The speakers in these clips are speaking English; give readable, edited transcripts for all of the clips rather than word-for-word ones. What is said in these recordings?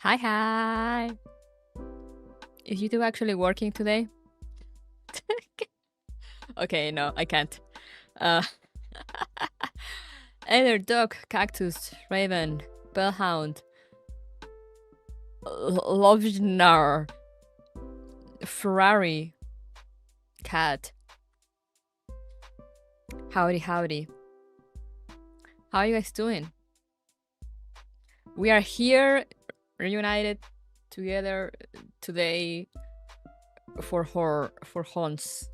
Hi, hi. Is YouTube actually working today? Okay, no, I can't. Uh, Either dog, cactus, raven, bellhound, Lovnar, Ferrari, cat. Howdy, howdy. How are you guys doing? We are here, reunited together today for Honses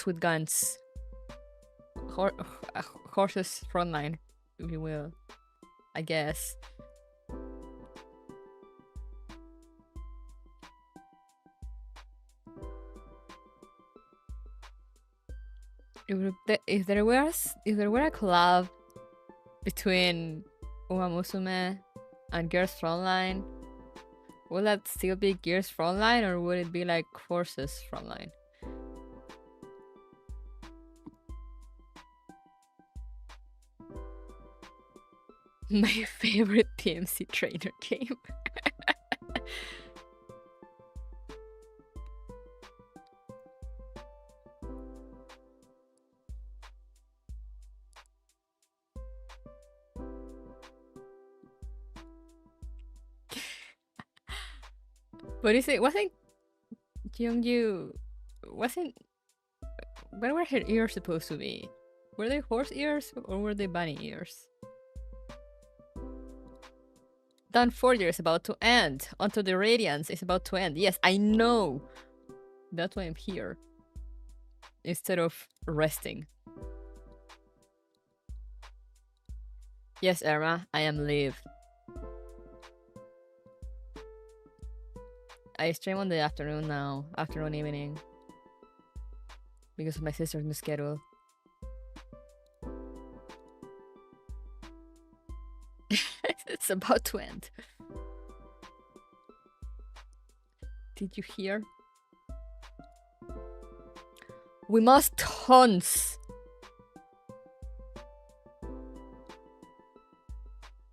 with guns. Horses frontline, if you will, I guess. If there were a collab between Uma Musume and Girls Frontline, would that still be Gears Frontline or would it be like Forces Frontline? My favorite PMC trainer game. But is it wasn't Kyungju wasn't what were her ears supposed to be? Were they horse ears or were they bunny ears? Done 4 years about to end. Onto the Radiance is about to end. Yes, I know. That's why I'm here. Instead of resting. Yes, Irma, I am live. I stream on the afternoon now. Afternoon, evening. Because of my sister's new schedule. It's about to end. Did you hear? We must hunt.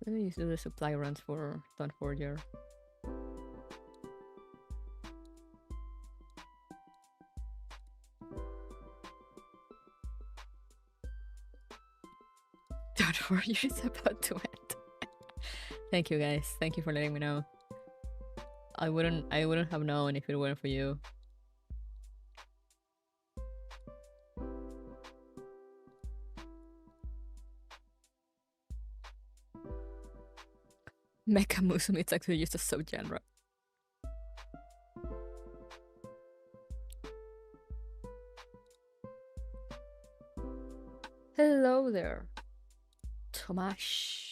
Let me do the supply runs for Dawn Forger. Dawn Forger is about to end. Thank you guys. Thank you for letting me know. I wouldn't have known if it weren't for you. Mecha Musume, it's actually just a subgenre. Hello there, Tomasz.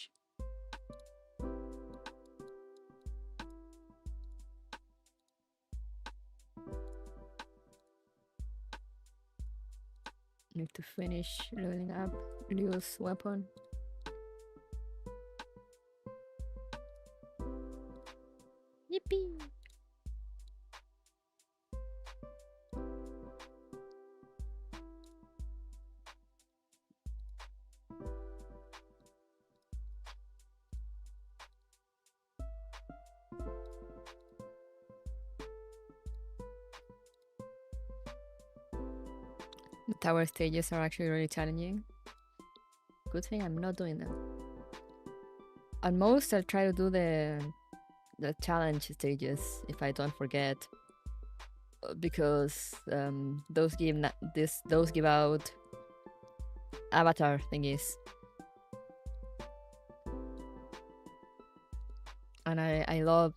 Need to finish leveling up Leo's weapon. Yippee! The tower stages are actually really challenging. Good thing I'm not doing them. At most, I'll try to do the challenge stages if I don't forget, because those give out avatar thingies, and I love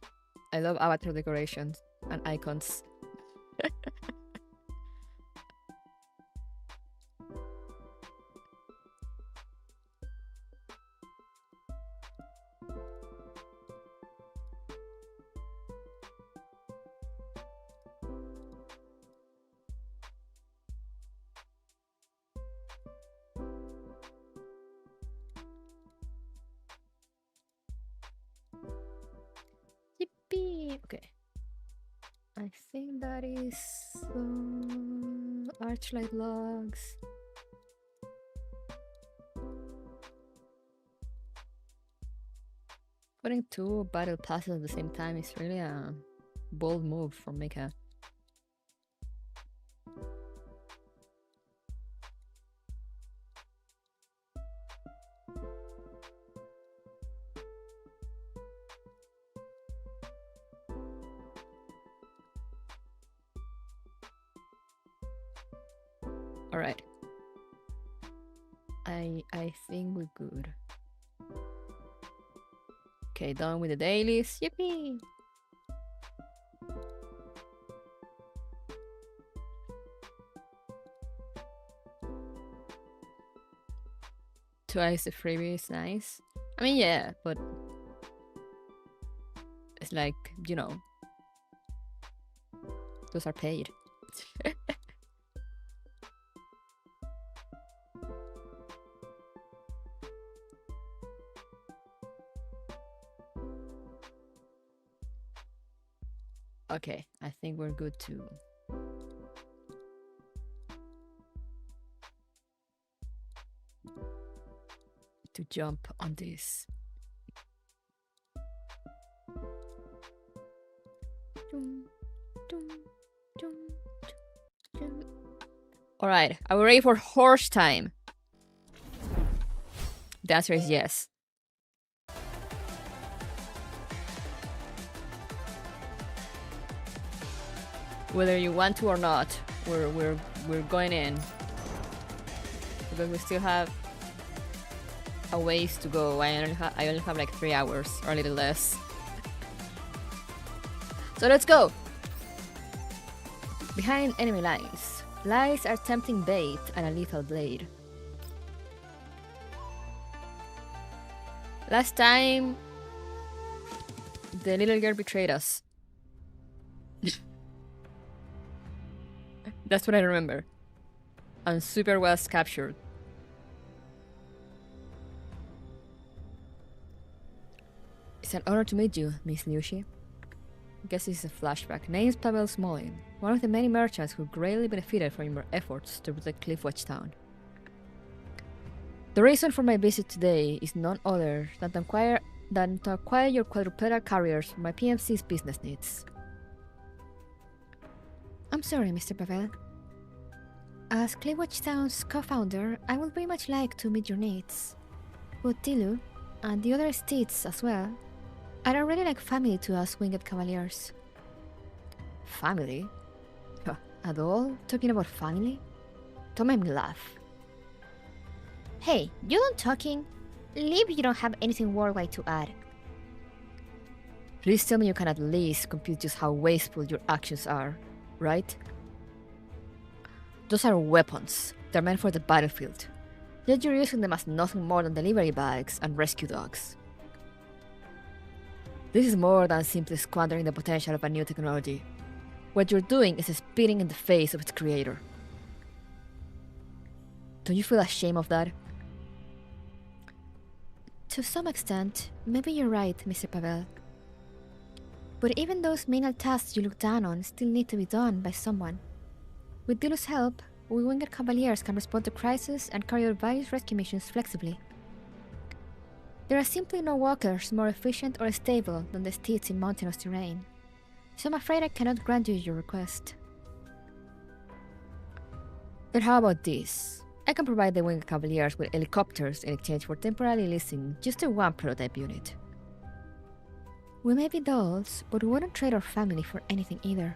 avatar decorations and icons. Okay. I think that is Archlight logs. Putting 2 battle passes at the same time is really a bold move from Mika. Alright. I think we're good. Okay, done with the dailies. Yippee! Twice the freebie is nice. I mean, yeah, but it's like, you know, those are paid. Okay, I think we're good to jump on this. Alright, are we ready for horse time? The answer is yes. Whether you want to or not, we're going in. Because we still have a ways to go. I only have like 3 hours or a little less. So let's go! Behind enemy lines. Lies are tempting bait and a lethal blade. Last time, the little girl betrayed us. That's what I remember. And Super was captured. It's an honor to meet you, Miss Liushi. Guess this is a flashback. Name's Pavel Smolin, one of the many merchants who greatly benefited from your efforts to protect Cliffwatch Town. The reason for my visit today is none other than to acquire your quadrupedal carriers for my PMC's business needs. I'm sorry, Mr. Pavel. As Cliffwatch Town's co-founder, I would very much like to meet your needs. Both Tilu, and the other estates as well, are already like family to us Winged Cavaliers. Family? At all? Talking about family? Don't make me laugh. Hey, you done talking? Leave you don't have anything worldwide to add. Please tell me you can at least compute just how wasteful your actions are, right? Those are weapons. They're meant for the battlefield. Yet you're using them as nothing more than delivery bags and rescue dogs. This is more than simply squandering the potential of a new technology. What you're doing is spitting in the face of its creator. Don't you feel ashamed of that? To some extent, maybe you're right, Mr. Pavel. But even those menial tasks you look down on still need to be done by someone. With Dilu's help, we Winged Cavaliers can respond to crises and carry out various rescue missions flexibly. There are simply no walkers more efficient or stable than the steeds in mountainous terrain, so I'm afraid I cannot grant you your request. Then how about this? I can provide the Winged Cavaliers with helicopters in exchange for temporarily leasing just a 1 prototype unit. We may be dolls, but we wouldn't trade our family for anything either.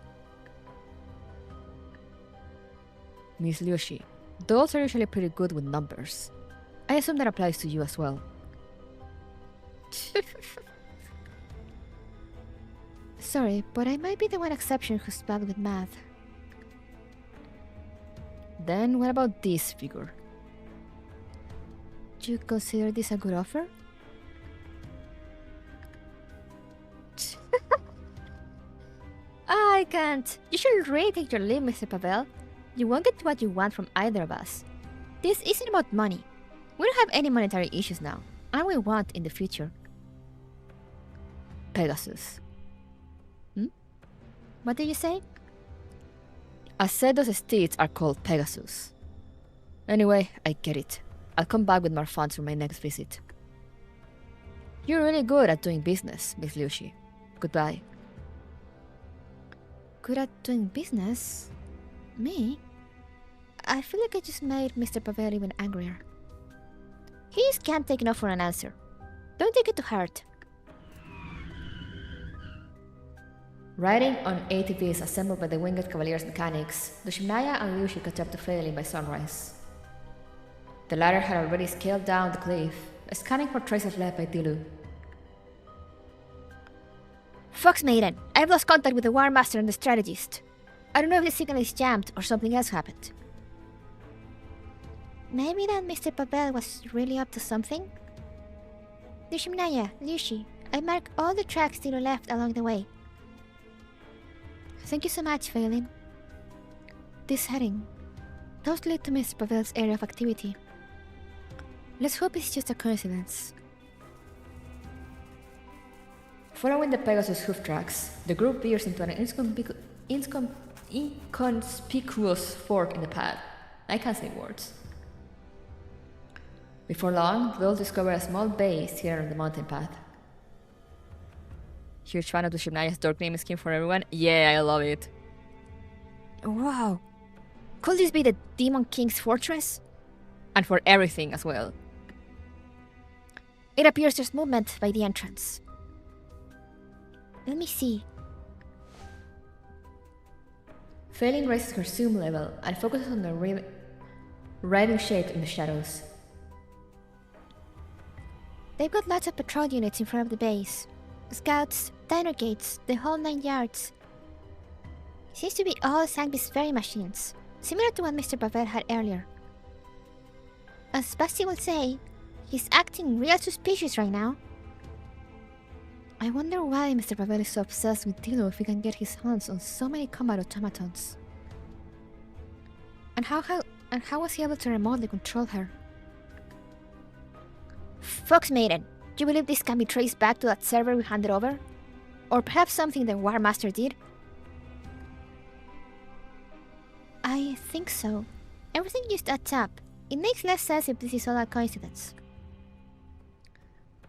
Miss Liushi, dolls are usually pretty good with numbers. I assume that applies to you as well. Sorry, but I might be the one exception who's bad with math. Then what about this figure? Do you consider this a good offer? I can't. You should really take your leave, Mr. Pavel. You won't get what you want from either of us. This isn't about money. We don't have any monetary issues now, and we won't in the future. Pegasus. What did you say? I said those steeds are called Pegasus. Anyway, I get it. I'll come back with more funds for my next visit. You're really good at doing business, Miss Liushi. Goodbye. Good at doing business? Me? I feel like I just made Mr. Pavel even angrier. He just can't take enough for an answer. Don't take it to heart. Riding on ATVs assembled by the Winged Cavaliers mechanics, Dushimnaya and Liushi caught up to Failing by sunrise. The latter had already scaled down the cliff, scanning for traces left by Dilu. Fox Maiden, I've lost contact with the War Master and the Strategist. I don't know if the signal is jammed or something else happened. Maybe that Mr. Pavel was really up to something? Dushimnaya, Liushi, I marked all the tracks Dilu left along the way. Thank you so much, Phelan. This heading does lead to Mr. Pavel's area of activity. Let's hope it's just a coincidence. Following the Pegasus hoof tracks, the group veers into an inconspicuous fork in the path. I can't say words. Before long, they'll discover a small base here on the mountain path. Huge fan of the Shibnaya's dark name scheme for everyone. Yeah, I love it. Wow. Could this be the Demon King's fortress? And for everything as well. It appears there's movement by the entrance. Let me see. Phelan raises her zoom level and focuses on the writhing shape in the shadows. They've got lots of patrol units in front of the base. Scouts, dino gates, the whole 9 yards. Seems to be all Sangbi's ferry machines, similar to what Mr. Pavel had earlier. As Basti will say, he's acting real suspicious right now. I wonder why Mr. Pavel is so obsessed with Dilo if he can get his hands on so many combat automatons. And how was he able to remotely control her? Fox Maiden, do you believe this can be traced back to that server we handed over? Or perhaps something the War Master did? I think so. Everything just adds up. It makes less sense if this is all a coincidence.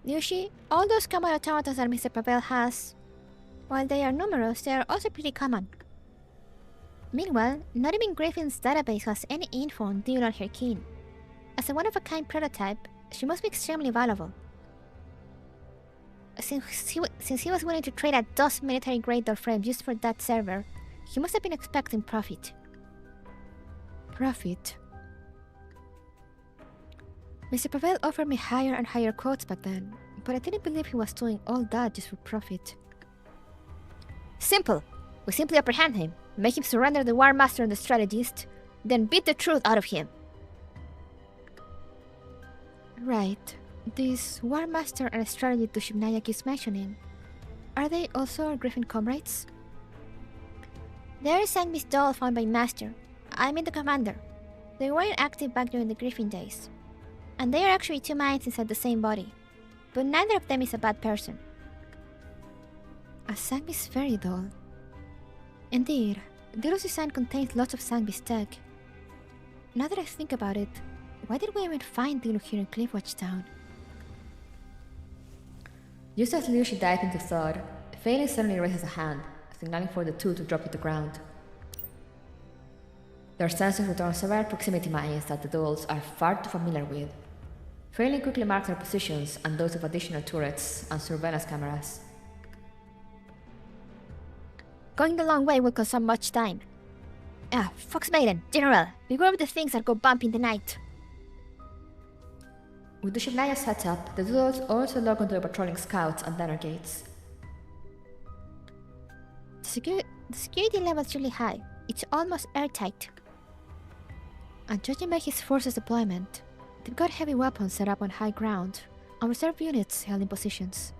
Liushi, all those combat automatons that Mr. Pavel has, while they are numerous, they are also pretty common. Meanwhile, not even Griffin's database has any info on Dilo or her kin. As a one-of-a-kind prototype, she must be extremely valuable. Since he was willing to trade a dozen military-grade door frames just for that server, he must have been expecting profit. Profit? Mr. Pavel offered me higher and higher quotes back then, but I didn't believe he was doing all that just for profit. Simple! We simply apprehend him, make him surrender the War Master and the Strategist, then beat the truth out of him. Right. This War Master and Strategist Dushimnaya keeps mentioning, are they also our Griffin comrades? There is Sangbi's doll found by Master. I mean the commander. They weren't active back during the Griffin days. And they are actually 2 minds inside the same body. But neither of them is a bad person. A Sangbi's fairy doll. Indeed, Dilo's design contains lots of Sangbi's tech. Now that I think about it, why did we even find Dilo here in Cliffwatch Town? Just as Liushi dived into thought, Phelan suddenly raises a hand, signaling for the two to drop to the ground. Their sensors return several proximity mines that the dolls are far too familiar with. Phelan quickly marks their positions and those of additional turrets and surveillance cameras. Going the long way will consume much time. Fox Maiden, General, beware of the things that go bump in the night. With the Shivnaya set up, the dolls also log onto the patrolling scouts and diner gates. The security level is really high. It's almost airtight. And judging by his forces deployment, they've got heavy weapons set up on high ground and reserve units held in positions.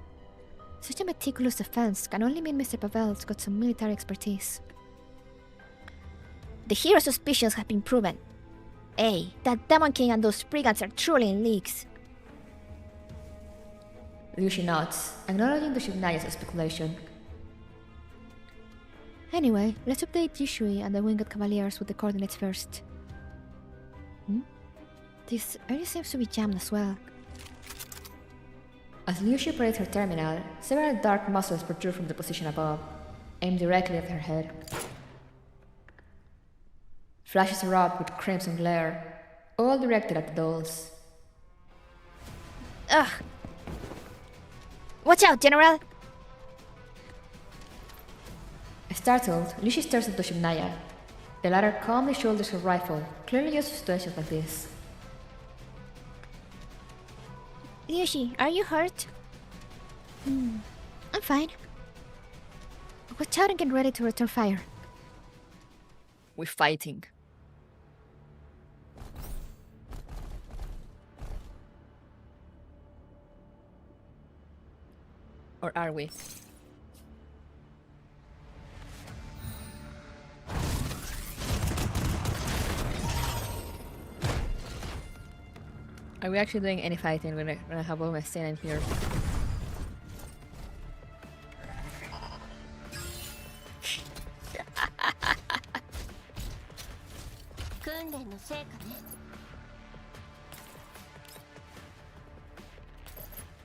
Such a meticulous defense can only mean Mr. Pavel's got some military expertise. The hero's suspicions have been proven. That Demon King and those brigands are truly in leagues. Liushi nods, acknowledging the Shivnaya's speculation. Anyway, let's update Yishui and the Winged Cavaliers with the coordinates first. This area seems to be jammed as well. As Liu Shi operates her terminal, several dark muscles protrude from the position above, aimed directly at her head. Flashes erupt with crimson glare, all directed at the dolls. Ugh! Watch out, General! Startled, Liu Shi stares at Doshimnaya. The latter calmly shoulders her rifle, clearly used to situations like this. Liu Shi, are you hurt? I'm fine. Watch out and get ready to return fire. We're fighting. Or are we? Are we actually doing any fighting when I have all my stand in here?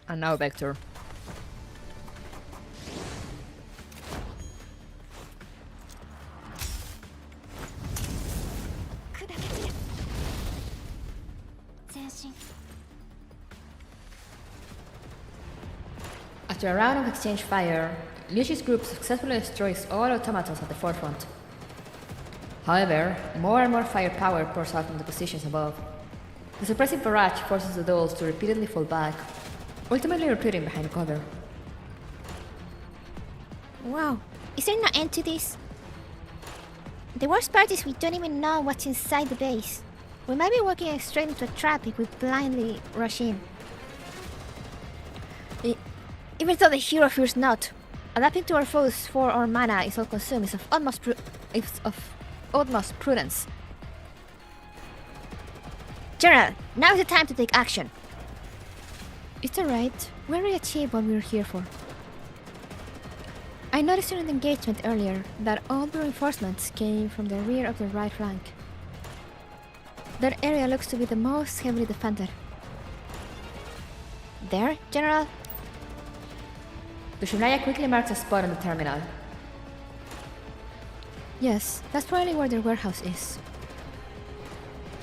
And now Vector. After a round of exchange fire, Liu Shi's group successfully destroys all automatons at the forefront. However, more and more firepower pours out from the positions above. The suppressive barrage forces the dolls to repeatedly fall back, ultimately retreating behind cover. Wow, is there no end to this? The worst part is we don't even know what's inside the base. We might be walking straight into a trap if we blindly rush in. Even though the hero fears not, adapting to our foes for our mana is all consumed is of utmost prudence. General, now is the time to take action. It's alright, we already achieved what we were here for. I noticed during the engagement earlier that all the reinforcements came from the rear of the right flank. That area looks to be the most heavily defended. There, General? Doshimnaya quickly marks a spot on the terminal. Yes, that's probably where their warehouse is.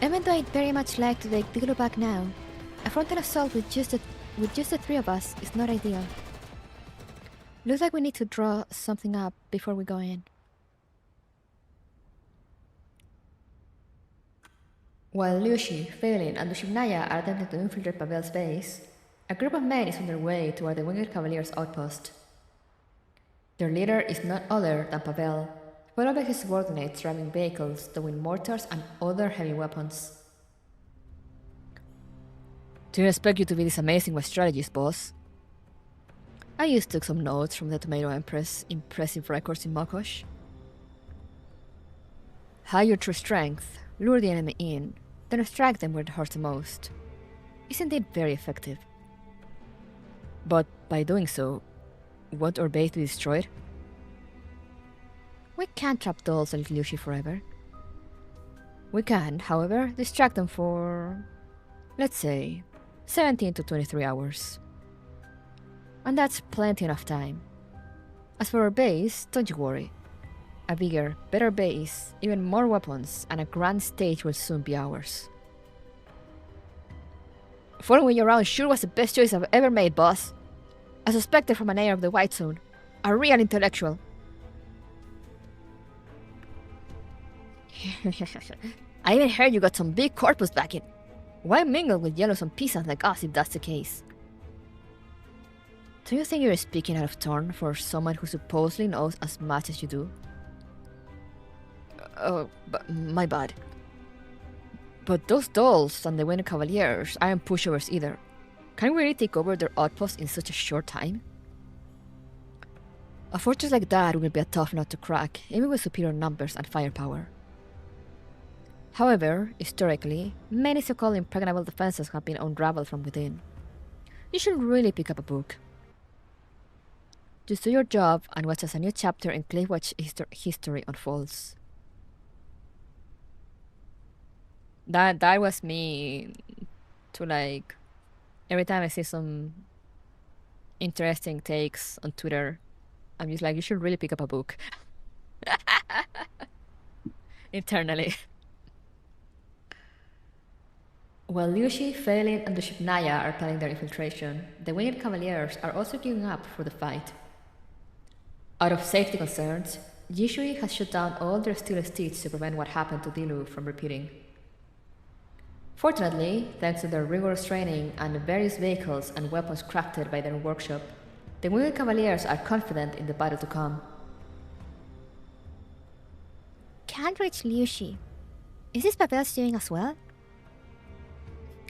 Even though I'd very much like to take Diglo back now, a frontal assault with just the three of us is not ideal. Looks like we need to draw something up before we go in. While Liu Shi, Phelan, and Doshimnaya are attempting to infiltrate Pavel's base, a group of men is on their way toward the Winged Cavalier's outpost. Their leader is none other than Pavel, followed by his subordinates driving vehicles towing mortars and other heavy weapons. Didn't expect you to be this amazing with strategies, boss. I just took some notes from the Tomato Empress' impressive records in Mokosh. Hide your true strength, lure the enemy in, then strike them where it hurts the most. Is indeed very effective. But by doing so, won't our base be destroyed? We can't trap dolls like Liu Shi forever. We can, however, distract them for, let's say, 17 to 23 hours. And that's plenty enough time. As for our base, don't you worry. A bigger, better base, even more weapons, and a grand stage will soon be ours. Following you around sure was the best choice I've ever made, boss. A suspected from an area of the White Zone. A real intellectual. I even heard you got some big corpus backing. Why mingle with yellows and peasants like us if that's the case? Do you think you're speaking out of turn for someone who supposedly knows as much as you do? Oh, my bad. But those dolls and the Winged Cavaliers aren't pushovers either. Can we really take over their outpost in such a short time? A fortress like that will be a tough nut to crack, even with superior numbers and firepower. However, historically, many so-called impregnable defenses have been unraveled from within. You should really pick up a book. Just do your job and watch as a new chapter in Claywatch history unfolds. That was me to like every time I see some interesting takes on Twitter. I'm just like, you should really pick up a book. Internally. While Liushi, Phelan, and the ship Naya are planning their infiltration, the Winged Cavaliers are also gearing up for the fight. Out of safety concerns, Yishui has shut down all their steel steeds to prevent what happened to Dilu from repeating. Fortunately, thanks to their rigorous training and various vehicles and weapons crafted by their workshop, the Winged Cavaliers are confident in the battle to come. Can't reach Liushi. Is this Pavel's doing as well?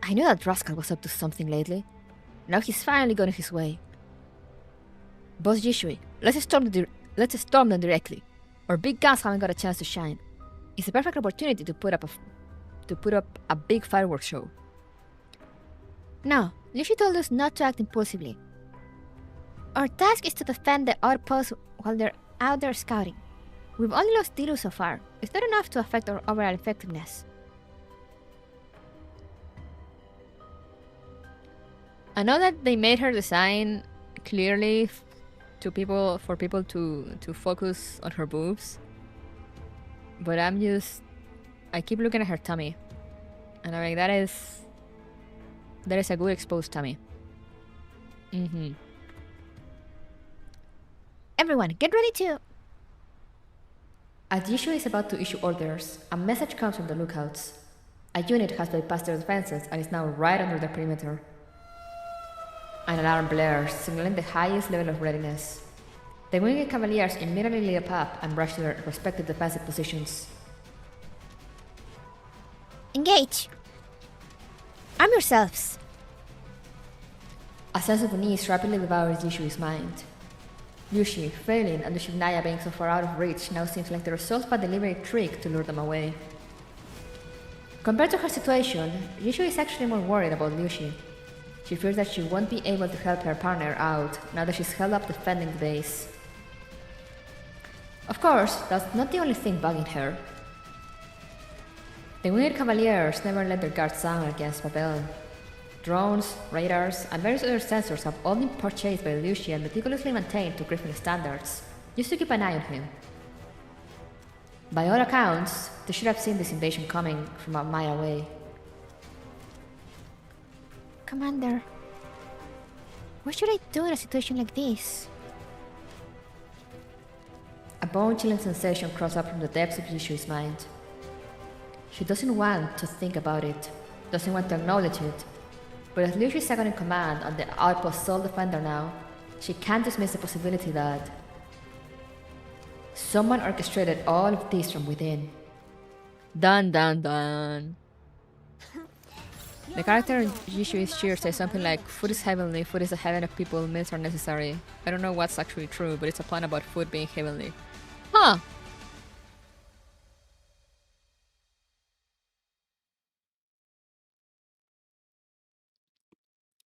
I knew that rascal was up to something lately. Now he's finally gone his way. Boss Yishui, let's storm them directly. Our big guns haven't got a chance to shine. It's a perfect opportunity to put up a big fireworks show. No, Liushi told us not to act impulsively. Our task is to defend the outpost while they're out there scouting. We've only lost Dilu so far. It's not enough to affect our overall effectiveness. I know that they made her design clearly for people to focus on her boobs, but I keep looking at her tummy, and I'm like, that is a good exposed tummy. Everyone, get ready to... As Yishui is about to issue orders, a message comes from the lookouts. A unit has bypassed their defenses and is now right under the perimeter. An alarm blares, signaling the highest level of readiness. The Winged Cavaliers immediately leap up and rush to their respective defensive positions. Engage! Arm yourselves! A sense of unease rapidly devours Yishui's mind. Yushi, Phelan, and the Shivnaya being so far out of reach now seems like the result of a deliberate trick to lure them away. Compared to her situation, Yushui is actually more worried about Liushi. She fears that she won't be able to help her partner out now that she's held up defending the base. Of course, that's not the only thing bugging her. The Winged Cavaliers never let their guards down against Pavel. Drones, radars, and various other sensors have all been purchased by Liushi and meticulously maintained to Griffin standards, just to keep an eye on him. By all accounts, they should have seen this invasion coming from a mile away. Commander, what should I do in a situation like this? A bone-chilling sensation crossed up from the depths of Yishui's mind. She doesn't want to think about it, doesn't want to acknowledge it, but as Liu is second in command and the outpost sole defender now, she can't dismiss the possibility that someone orchestrated all of this from within. Dun dun dun. The character in Yishui's cheer says something like, food is heavenly, food is the heaven of people, meals are necessary. I don't know what's actually true, but it's a pun about food being heavenly. Huh!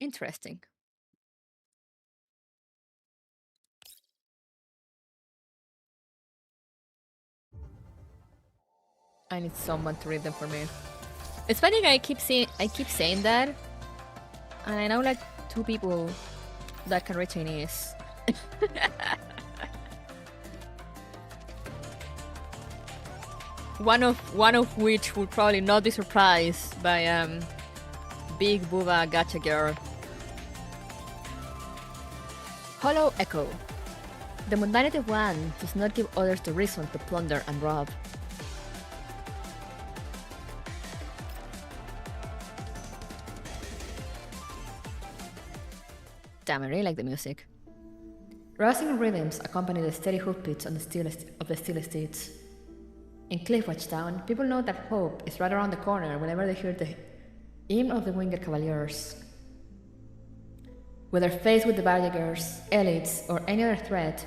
Interesting. I need someone to read them for me. It's funny, I keep saying that, and I know like 2 people that can read Chinese. One of which will probably not be surprised by Big Booba Gacha Girl. Hollow Echo. The mundanity one does not give others the reason to plunder and rob. Damn, I really like the music. Rousing rhythms accompany the steady hoofbeats on the steel estates. In Cliffwatch Town, people know that hope is right around the corner whenever they hear the hymn of the Winged Cavaliers. Whether faced with the Barriers, elites, or any other threat,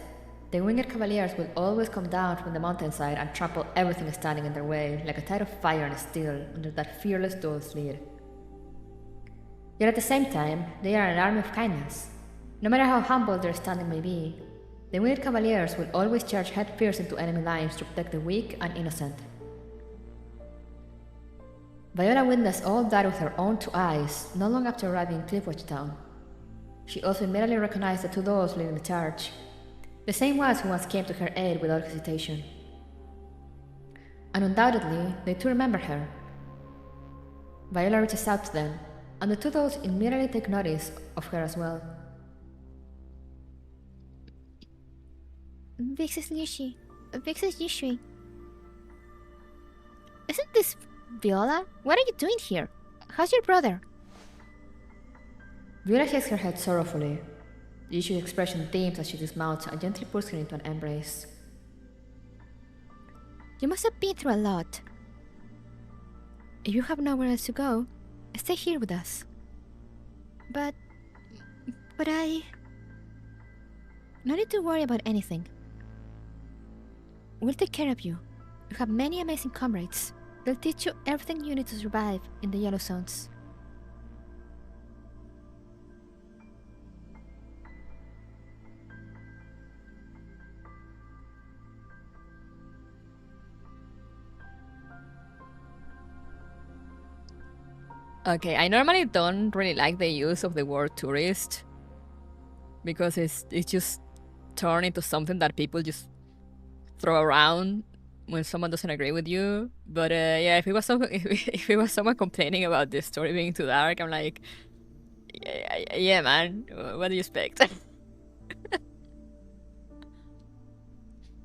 the Winged Cavaliers will always come down from the mountainside and trample everything standing in their way like a tide of fire and steel under that fearless duel's lead. Yet at the same time, they are an army of kindness. No matter how humble their standing may be, the Winged Cavaliers will always charge headfirst into enemy lines to protect the weak and innocent. Viola witnessed all that with her own 2 eyes not long after arriving in Cliffwatch Town. She also immediately recognized the two dolls leading the charge, the same ones who once came to her aid without hesitation. And undoubtedly, they too remember her. Viola reaches out to them, and the two dolls immediately take notice of her as well. This is Yushi. This is Yushui. Isn't this Viola? What are you doing here? How's your brother? Viola shakes her head sorrowfully. Yushui's expression dims as she dismounts and gently pulls her into an embrace. You must have been through a lot. If you have nowhere else to go, stay here with us. But I... No need to worry about anything. We'll take care of you. You have many amazing comrades. They'll teach you everything you need to survive in the Yellow Zones. Okay, I normally don't really like the use of the word tourist because it's just turned into something that people just throw around when someone doesn't agree with you. But yeah, if it was if it was someone complaining about this story being too dark, I'm like, yeah, man, what do you expect?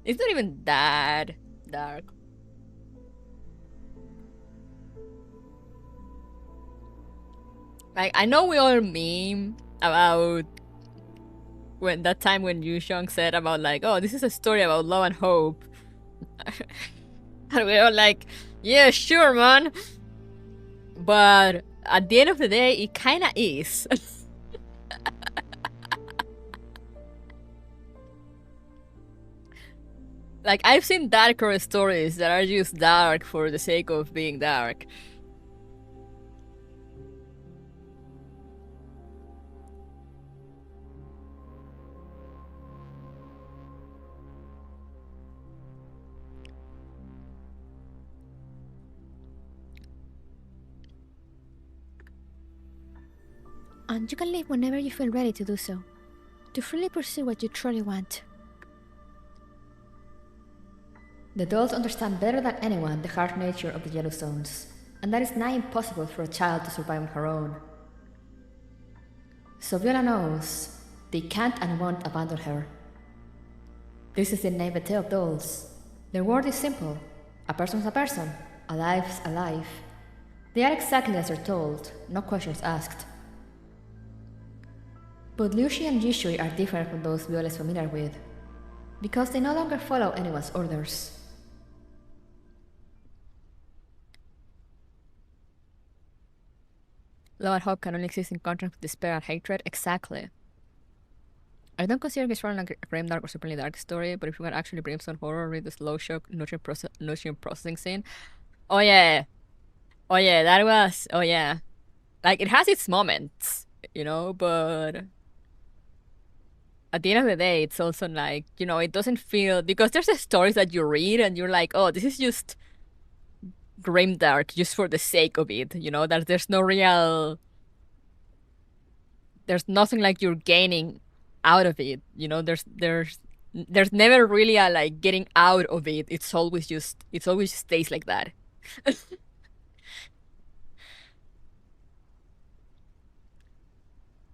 It's not even that dark. Like, I know we all meme about when that time when Yu Xiong said about like, oh, this is a story about love and hope. And we all like, yeah, sure, man. But at the end of the day, it kinda is. Like, I've seen darker stories that are just dark for the sake of being dark. And you can leave whenever you feel ready to do so, to freely pursue what you truly want. The dolls understand better than anyone the hard nature of the Yellow Zones, and that it's nigh impossible for a child to survive on her own. So Viola knows they can't and won't abandon her. This is the naivete of dolls. Their word is simple. A person's a person, a life's a life. They are exactly as they're told, no questions asked. But Liushi and Yishui are different from those Viola is familiar with, because they no longer follow anyone's orders. Love and hope can only exist in contrast with despair and hatred. Exactly. I don't consider this one a grim, dark, or supremely dark story, but if you want actually brimstone horror, read the slow shock nutrient processing scene. Oh yeah. Oh yeah, that was... Oh yeah. Like, it has its moments, you know, but... At the end of the day, it's also like, you know, it doesn't feel... Because there's the stories that you read and you're like, oh, this is just grimdark just for the sake of it, you know, that there's no real... There's nothing like you're gaining out of it, you know, there's never really a like getting out of it. It's always just stays like that.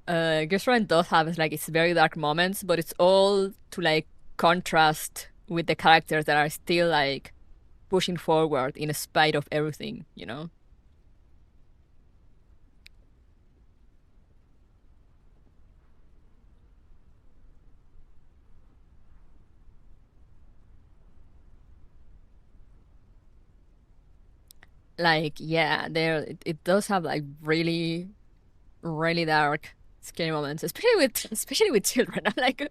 Ghostwriting does have like its very dark moments, but it's all to like contrast with the characters that are still like pushing forward in spite of everything, you know. Like, yeah, it does have like really, really dark, scary moments, especially with children. I'm like,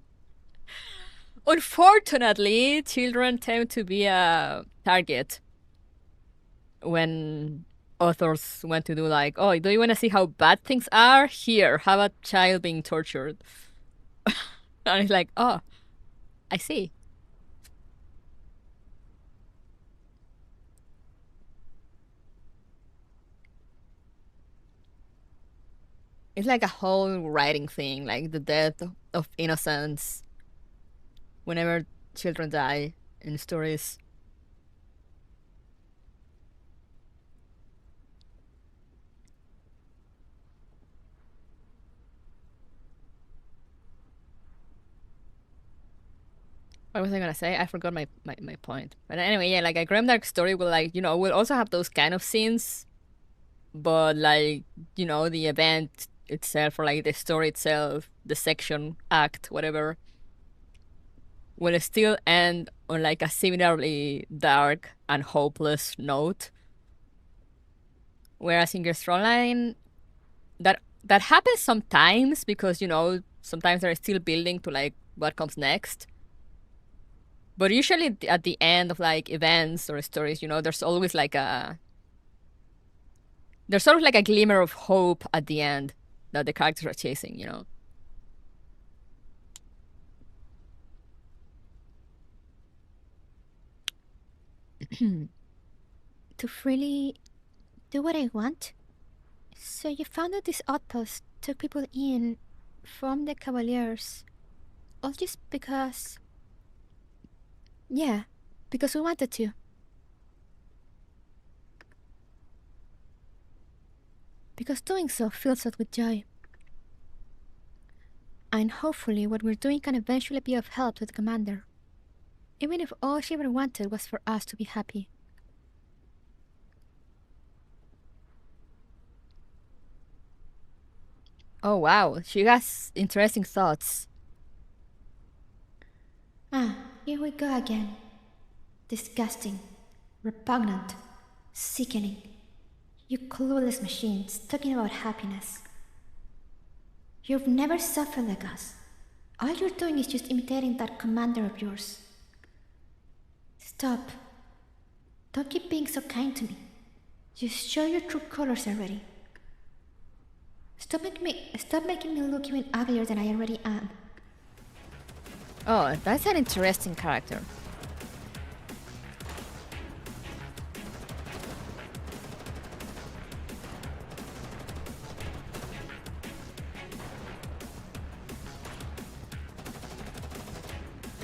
unfortunately, children tend to be a target when authors want to do like, oh, do you want to see how bad things are? Here, have a child being tortured. And it's like, oh, I see. It's like a whole writing thing, like the death of innocence whenever children die in stories. What was I gonna say? I forgot my point. But anyway, yeah, like a grimdark story will, like, will also have those kind of scenes, but like, the event itself, or like the story itself, the section, act, whatever, will still end on like a similarly dark and hopeless note. Whereas in Girls Frontline, that happens sometimes because sometimes they're still building to like what comes next. But usually at the end of like events or stories, there's always like there's sort of like a glimmer of hope at the end that the characters are chasing. To freely do what I want? So you found out this outpost took people in from the Cavaliers, all just because... Yeah, because we wanted to. Because doing so fills us with joy. And hopefully what we're doing can eventually be of help to the commander. Even if all she ever wanted was for us to be happy. Oh wow, she has interesting thoughts. Here we go again. Disgusting, repugnant, sickening. You clueless machines talking about happiness. You've never suffered like us. All you're doing is just imitating that commander of yours. Stop. Don't keep being so kind to me. Just show your true colors already. Stop making me look even uglier than I already am. Oh, that's an interesting character.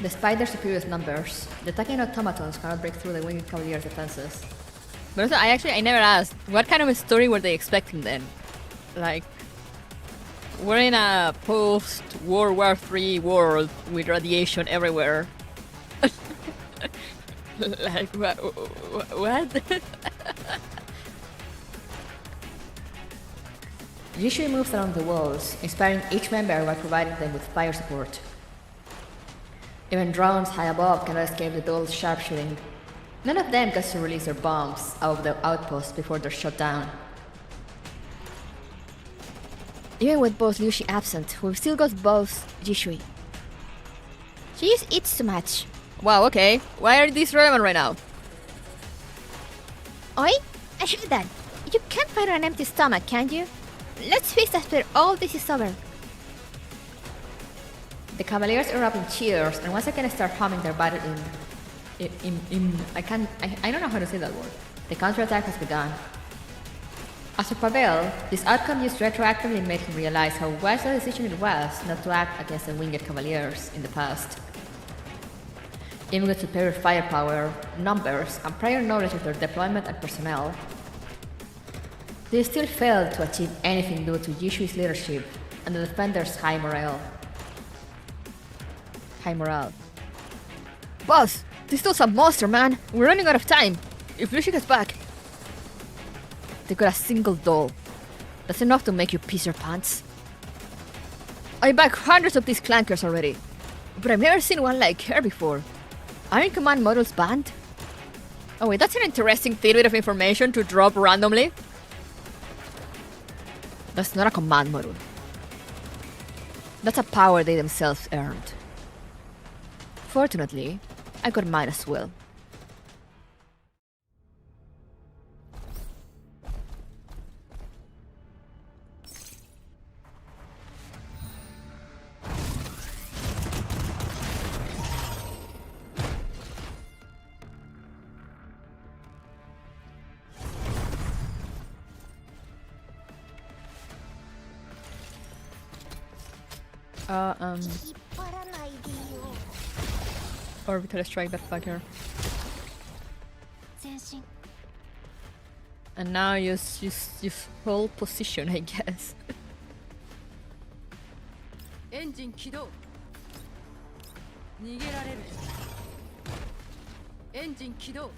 Despite their superior numbers, the attacking automatons cannot break through the winged cavalier's defenses. But also, I never asked, what kind of a story were they expecting then? Like, we're in a post-World War III world with radiation everywhere. Like, what? Usually moves along the walls, inspiring each member by providing them with fire support. Even drones high above cannot escape the dull sharpshooting. None of them gets to release their bombs out of the outpost before they're shot down. Even with both Liushi absent, we've still got both Jishui. She just eats too much. Wow, okay. Why are these relevant right now? Oi, I heard that. You can't fight on an empty stomach, can you? Let's feast after all this is over. The Cavaliers erupt in cheers, and once again start humming their battle I don't know how to say that word. The counterattack has begun. As for Pavel, this outcome just retroactively made him realize how wise a decision it was not to act against the winged Cavaliers in the past. Even with superior firepower, numbers, and prior knowledge of their deployment and personnel, they still failed to achieve anything due to Yishui's leadership and the defenders' high morale. Boss, this dude's a monster, man. We're running out of time. If Lucy gets back... They got a single doll. That's enough to make you piss your pants. I back hundreds of these clankers already, but I've never seen one like her before. Aren't command models banned? Oh wait, that's an interesting tidbit of information to drop randomly. That's not a command module. That's a power they themselves earned. Fortunately, I got mine as well. Uh, Orbital strike that fucker. And now use full position, I guess. Engine 起動。逃げられる。エンジン起動。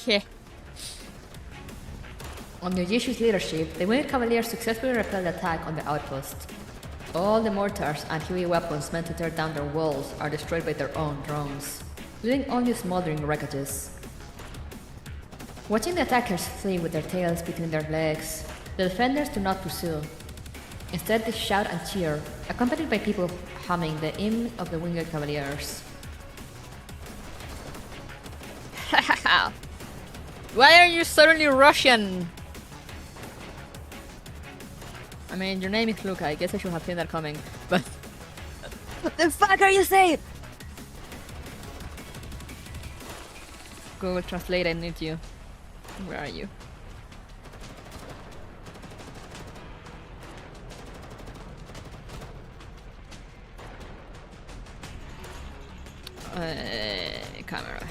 Heh. Under Yishu's leadership, the Winged Cavaliers successfully repelled the attack on the outpost. All the mortars and heavy weapons meant to tear down their walls are destroyed by their own drones, leaving only smoldering wreckages. Watching the attackers flee with their tails between their legs, the defenders do not pursue. Instead, they shout and cheer, accompanied by people humming the hymn of the Winged Cavaliers. Why are you suddenly Russian? I mean, your name is Luca. I guess I should have seen that coming. But what the fuck are you saying? Google Translate, I need you. Where are you? Camera.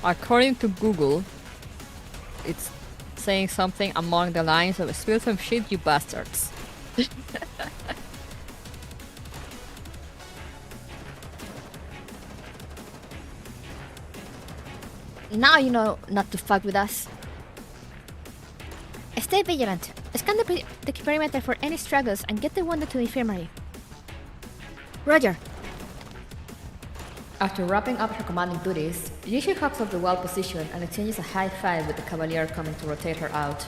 According to Google, it's saying something along the lines of "spill some shit, you bastards." Now you know not to fuck with us. Stay vigilant. Scan the perimeter for any struggles and get the wounded to the infirmary. Roger. After wrapping up her commanding duties, Yishu hops off the wall position and exchanges a high five with the cavalier coming to rotate her out.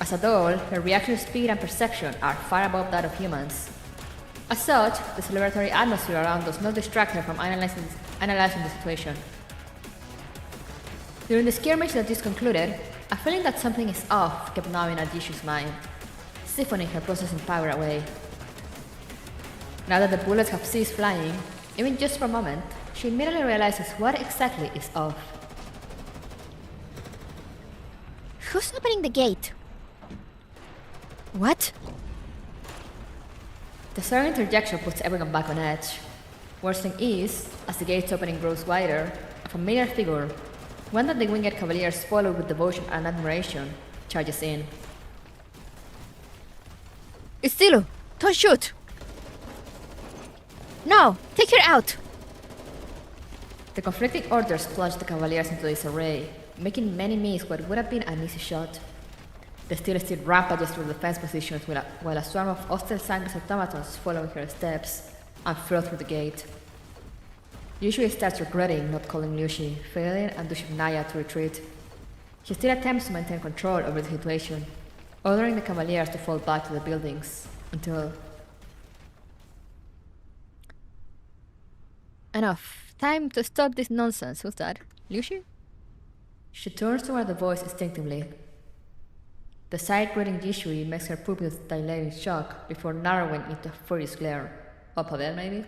As a doll, her reaction speed and perception are far above that of humans. As such, the celebratory atmosphere around does not distract her from analyzing the situation. During the skirmish that just concluded, a feeling that something is off kept gnawing at Yishu's mind, siphoning her processing power away. Now that the bullets have ceased flying, even just for a moment, she immediately realizes what exactly is off. Who's opening the gate? What? The sudden interjection puts everyone back on edge. Worst thing is, as the gate's opening grows wider, a familiar figure, one that the Winged Cavaliers followed with devotion and admiration, charges in. Exilium, don't shoot! No, take her out! The conflicting orders plunged the Cavaliers into disarray, making many miss what would have been an easy shot. The steel rampages through defense positions while a swarm of hostile Sangres automatons following her steps and flew through the gate. Yushui starts regretting not calling Liushi, failing and pushing Naya to retreat. She still attempts to maintain control over the situation, ordering the Cavaliers to fall back to the buildings, until... Enough. Time to stop this nonsense. Who's that? Liushi? She turns toward the voice instinctively. The sight greeting Yishui makes her pupils dilate in shock before narrowing into a furious glare. Or Pavel, maybe?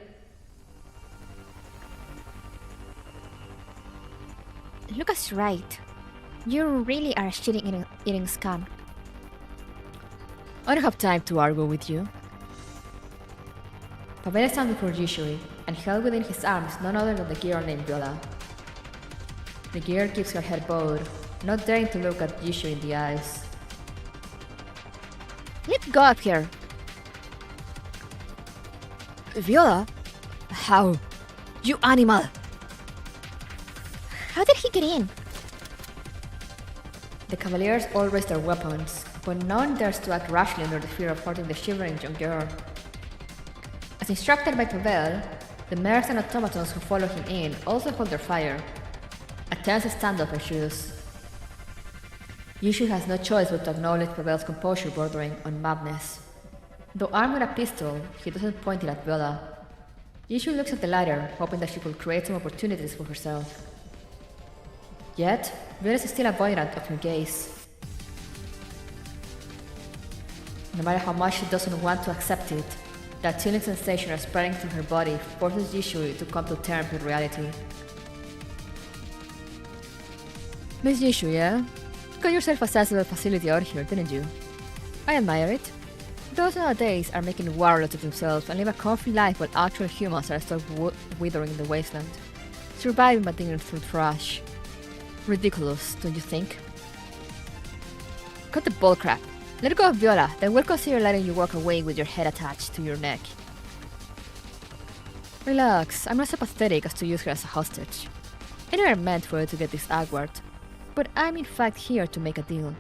Lucas right. You really are a shit-eating scum. I don't have time to argue with you. Pavel stands before Yishui, and held within his arms none other than the girl named Viola. The girl keeps her head bowed, not daring to look at Yishui in the eyes. Let go up here. Viola? How? You animal! How did he get in? The Cavaliers all raise their weapons, but none dares to act rashly under the fear of hurting the shivering young girl. As instructed by Pavel, the mares and automatons who follow him in also hold their fire. A tense standoff ensues. Yushu has no choice but to acknowledge Pavel's composure bordering on madness. Though armed with a pistol, he doesn't point it at Bella. Yushu looks at the latter, hoping that she will create some opportunities for herself. Yet, Bella is still avoidant of her gaze. No matter how much she doesn't want to accept it, that chilling sensation spreading through her body forces Yushu to come to terms with reality. Miss Yushu, yeah? You got yourself a sensible facility out here, didn't you? I admire it. Those nowadays are making warlords of themselves and live a comfy life while actual humans are stuck withering in the wasteland, surviving by digging through trash. Ridiculous, don't you think? Cut the bullcrap. Let go of Viola, then we'll consider letting you walk away with your head attached to your neck. Relax, I'm not so pathetic as to use her as a hostage. I never meant for it to get this awkward, but I'm in fact here to make a deal.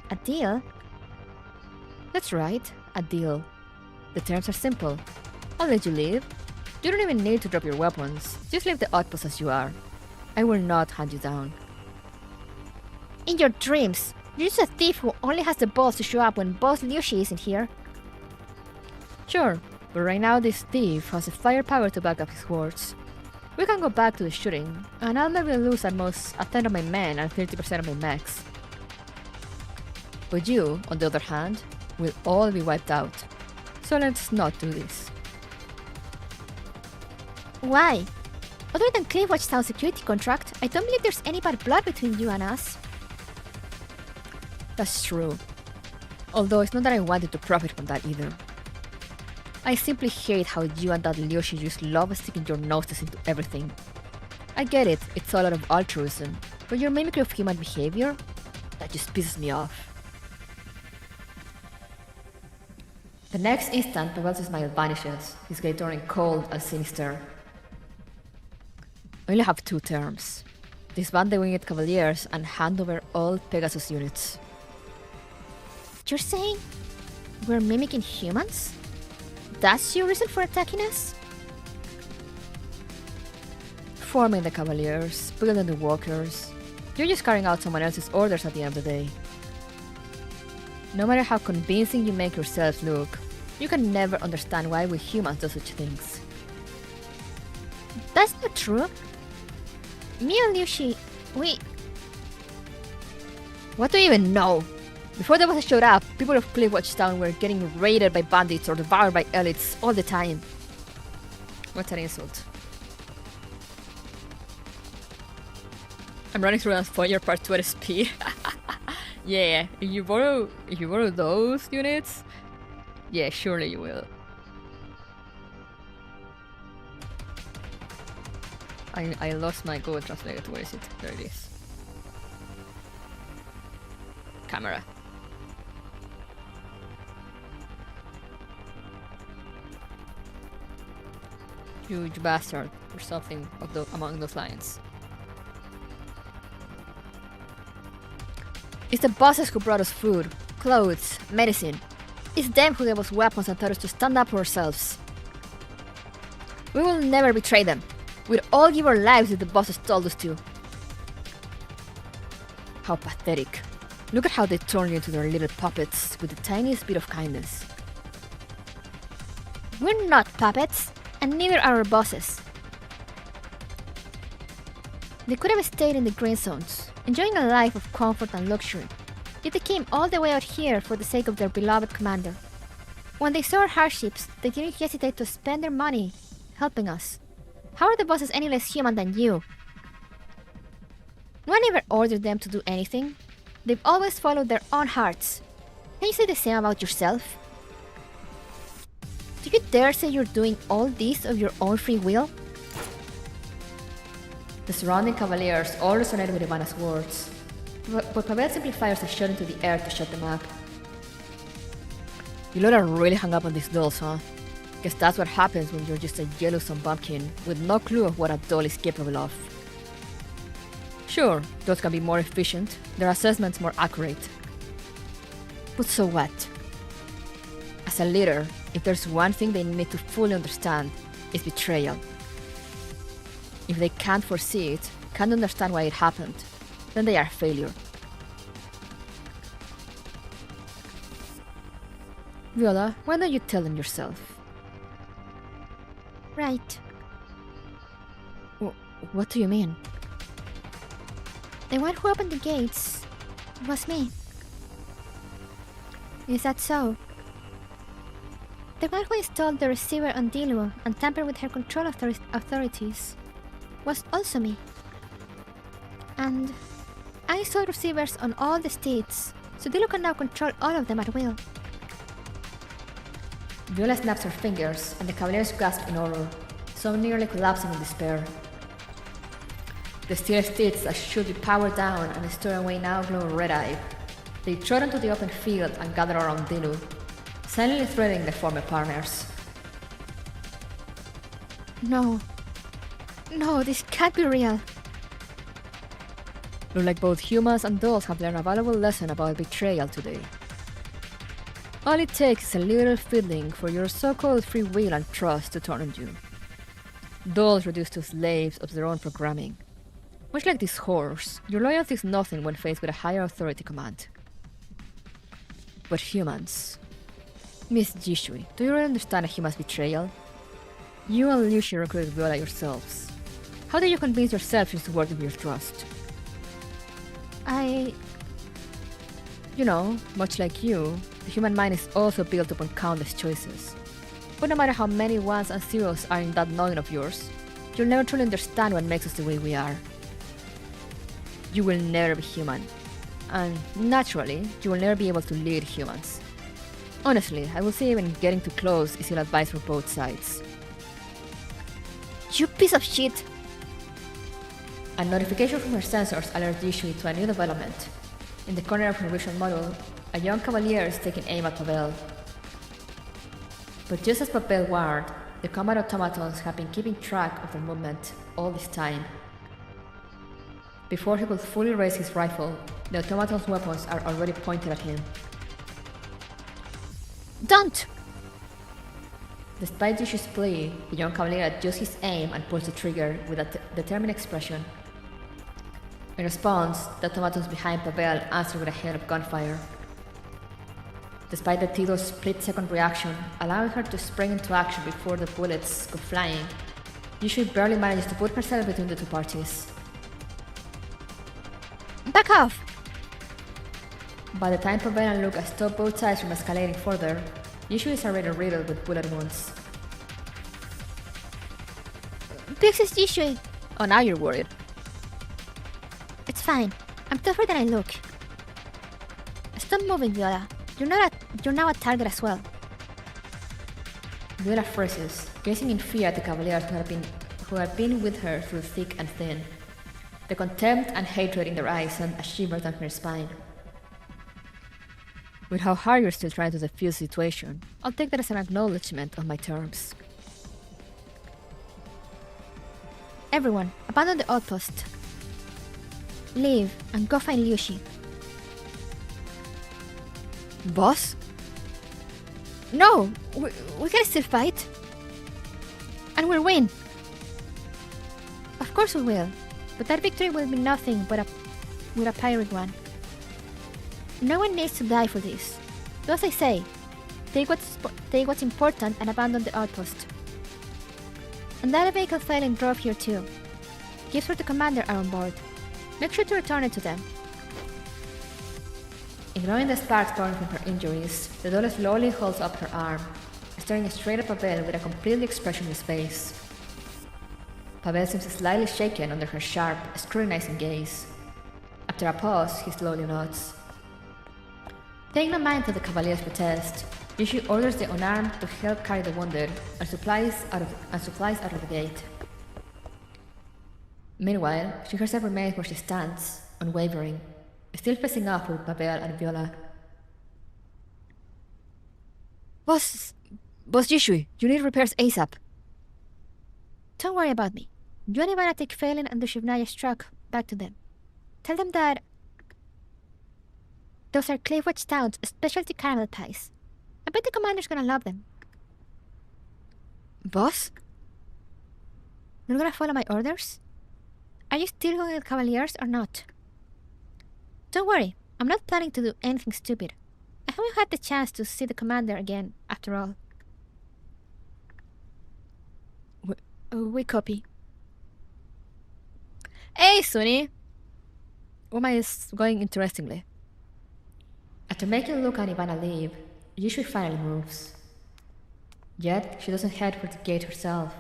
A deal? That's right, a deal. The terms are simple. I'll let you leave. You don't even need to drop your weapons, just leave the outpost as you are. I will not hunt you down. In your dreams, you're just a thief who only has the balls to show up when Boss Liushi isn't here. Sure, but right now this thief has the firepower to back up his words. We can go back to the shooting, and I'll maybe lose at most a third of my men and 30% of my mechs. But you, on the other hand, will all be wiped out. So let's not do this. Why? Other than Cliffwatch Town security contract, I don't believe there's any bad blood between you and us. That's true. Although it's not that I wanted to profit from that either. I simply hate how you and that Liushi just love sticking your noses into everything. I get it, it's all out of altruism, but your mimicry of human behavior? That just pisses me off. The next instant, Pavel's smile vanishes, his gaze turning cold and sinister. I only have two terms. Disband the Winged Cavaliers and hand over all Pegasus units. You're saying we're mimicking humans? That's your reason for attacking us? Forming the Cavaliers, building the Walkers. You're just carrying out someone else's orders at the end of the day. No matter how convincing you make yourself look, you can never understand why we humans do such things. That's not true. Me and Liushi, we... What do you even know? Before the bosses showed up, people of Cliffwatch Town were getting raided by bandits or devoured by elites all the time. What's an insult? I'm running through that fire part 2 at speed. Yeah, if you borrow those units, yeah, surely you will. I lost my Google Translator. Where is it? There it is. Camera. Huge bastard, or something among those lines. It's the bosses who brought us food, clothes, medicine. It's them who gave us weapons and taught us to stand up for ourselves. We will never betray them. We'd all give our lives if the bosses told us to. How pathetic. Look at how they turn you into their little puppets with the tiniest bit of kindness. We're not puppets, and neither are our bosses. They could have stayed in the green zones, enjoying a life of comfort and luxury, yet they came all the way out here for the sake of their beloved commander. When they saw our hardships, they didn't hesitate to spend their money helping us. How are the bosses any less human than you? No one ever ordered them to do anything. They've always followed their own hearts. Can you say the same about yourself? Do you dare say you're doing all this of your own free will? The surrounding cavaliers all resonated with Ivana's words, but Pavel simply fires a shot into the air to shut them up. You lot are really hung up on these dolls, huh? Guess that's what happens when you're just a yellow-some bumpkin with no clue of what a doll is capable of. Sure, dolls can be more efficient, their assessments more accurate. But so what? As a leader, if there's one thing they need to fully understand, it's betrayal. If they can't foresee it, can't understand why it happened, then they are a failure. Viola, why don't you tell them yourself? Right. What do you mean? The one who opened the gates was me. Is that so? The one who installed the receiver on Dilu and tampered with her control authorities was also me. And I installed receivers on all the states, so Dilu can now control all of them at will. Viola snaps her fingers, and the Cavaliers gasp in horror, so nearly collapsing in despair. The steel steeds that should be powered down and stored away now glow red-eyed. They trot onto the open field and gather around Dilu, silently threatening their former partners. No. No, this can't be real. Look like both humans and dolls have learned a valuable lesson about betrayal today. All it takes is a little fiddling for your so-called free will and trust to turn on you. Dolls reduced to slaves of their own programming. Much like this horse, your loyalty is nothing when faced with a higher authority command. But humans... Miss Jishui, do you really understand a human's betrayal? You and Liushi recruited Viola yourselves. How did you convince yourself she's worthy of your trust? You know, much like you, the human mind is also built upon countless choices. But no matter how many ones and zeros are in that knowing of yours, you'll never truly understand what makes us the way we are. You will never be human. And naturally, you will never be able to lead humans. Honestly, I would say even getting too close is ill advice for both sides. You piece of shit! A notification from her sensors alerts Yishui to a new development. In the corner of her vision module, a young cavalier is taking aim at Pavel. But just as Pavel warned, the combat automatons have been keeping track of their movement all this time. Before he could fully raise his rifle, the automaton's weapons are already pointed at him. Don't! Despite Yishui's plea, the young cavalier adjusts his aim and pulls the trigger with a determined expression. In response, the automatons behind Pavel answer with a hail of gunfire. Despite the Tito's split-second reaction, allowing her to spring into action before the bullets go flying, Yishui barely manages to put herself between the two parties. Back off! By the time Pavel and Lucas stop both sides from escalating further, Yishui is already riddled with bullet wounds. This is Yishui! Oh, now you're worried. It's fine. I'm tougher than I look. Stop moving, Viola. You're now a target as well. Viola freezes, gazing in fear at the cavaliers who have been with her through thick and thin. The contempt and hatred in their eyes send a shiver down her spine. With how hard you're still trying to defuse the situation, I'll take that as an acknowledgement of my terms. Everyone, abandon the outpost. Leave and go find Liushi. Boss? No! We can still fight. And we'll win. Of course we will. But that victory will be nothing but a pirate one. No one needs to die for this. Do as I say. Take what's important and abandon the outpost. And that vehicle failing drove here too. Gifts for the commander are on board. Make sure to return it to them. Ignoring the sparks pouring from her injuries, the doll slowly holds up her arm, staring straight at Pavel with a completely expressionless face. Pavel seems slightly shaken under her sharp, scrutinizing gaze. After a pause, he slowly nods. Paying no mind to the cavalier's protest, Yishui orders the unarmed to help carry the wounded and supplies out of the gate. Meanwhile, she herself remains where she stands, unwavering, still facing off with Pavel and Viola. Boss Yishui, you need repairs ASAP. Don't worry about me. You and Ivana take Phelan and Dushivnaya's truck back to them. Tell them that those are Clavewatch Town's specialty caramel pies. I bet the commander's gonna love them. Boss? You're gonna follow my orders? Are you still going with Cavaliers or not? Don't worry, I'm not planning to do anything stupid. I haven't had the chance to see the commander again, after all. We copy. Hey, Sunny! Uma is going interestingly. After making Luca and Ivana leave, Yushui finally moves. Yet, she doesn't head for the gate herself.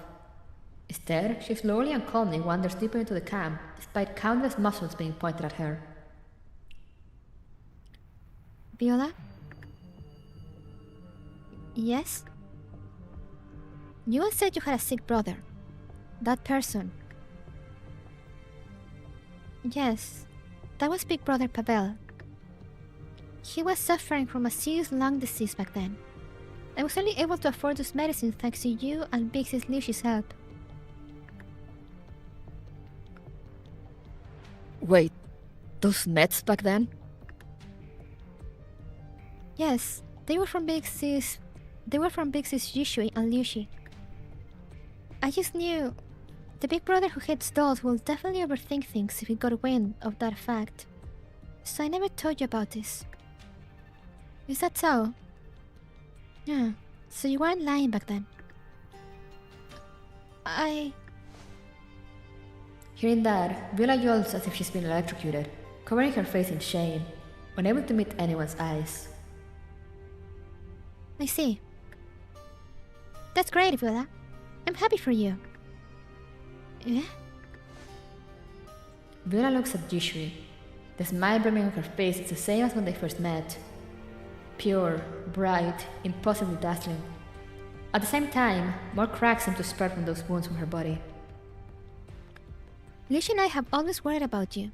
Instead, she slowly and calmly wanders deeper into the camp, despite countless muzzles being pointed at her. Viola? Yes? You once said you had a sick brother. That person. Yes, that was Big Brother Pavel. He was suffering from a serious lung disease back then. I was only able to afford those medicines thanks to you and Big Sis Lucy's help. Wait, those meds back then? Yes, they were from Big Sis Yushui and Lucy. I just knew the big brother who hates dolls will definitely overthink things if he got wind of that fact. So I never told you about this. Is that so? Yeah, so you weren't lying back then. Hearing that, Viola yells as if she's been electrocuted, covering her face in shame, unable to meet anyone's eyes. I see. That's great, Viola. I'm happy for you. Yeah? Viola looks at Yushui. The smile brimming on her face is the same as when they first met. Pure, bright, impossibly dazzling. At the same time, more cracks seem to spread from those wounds from her body. Lucy and I have always worried about you.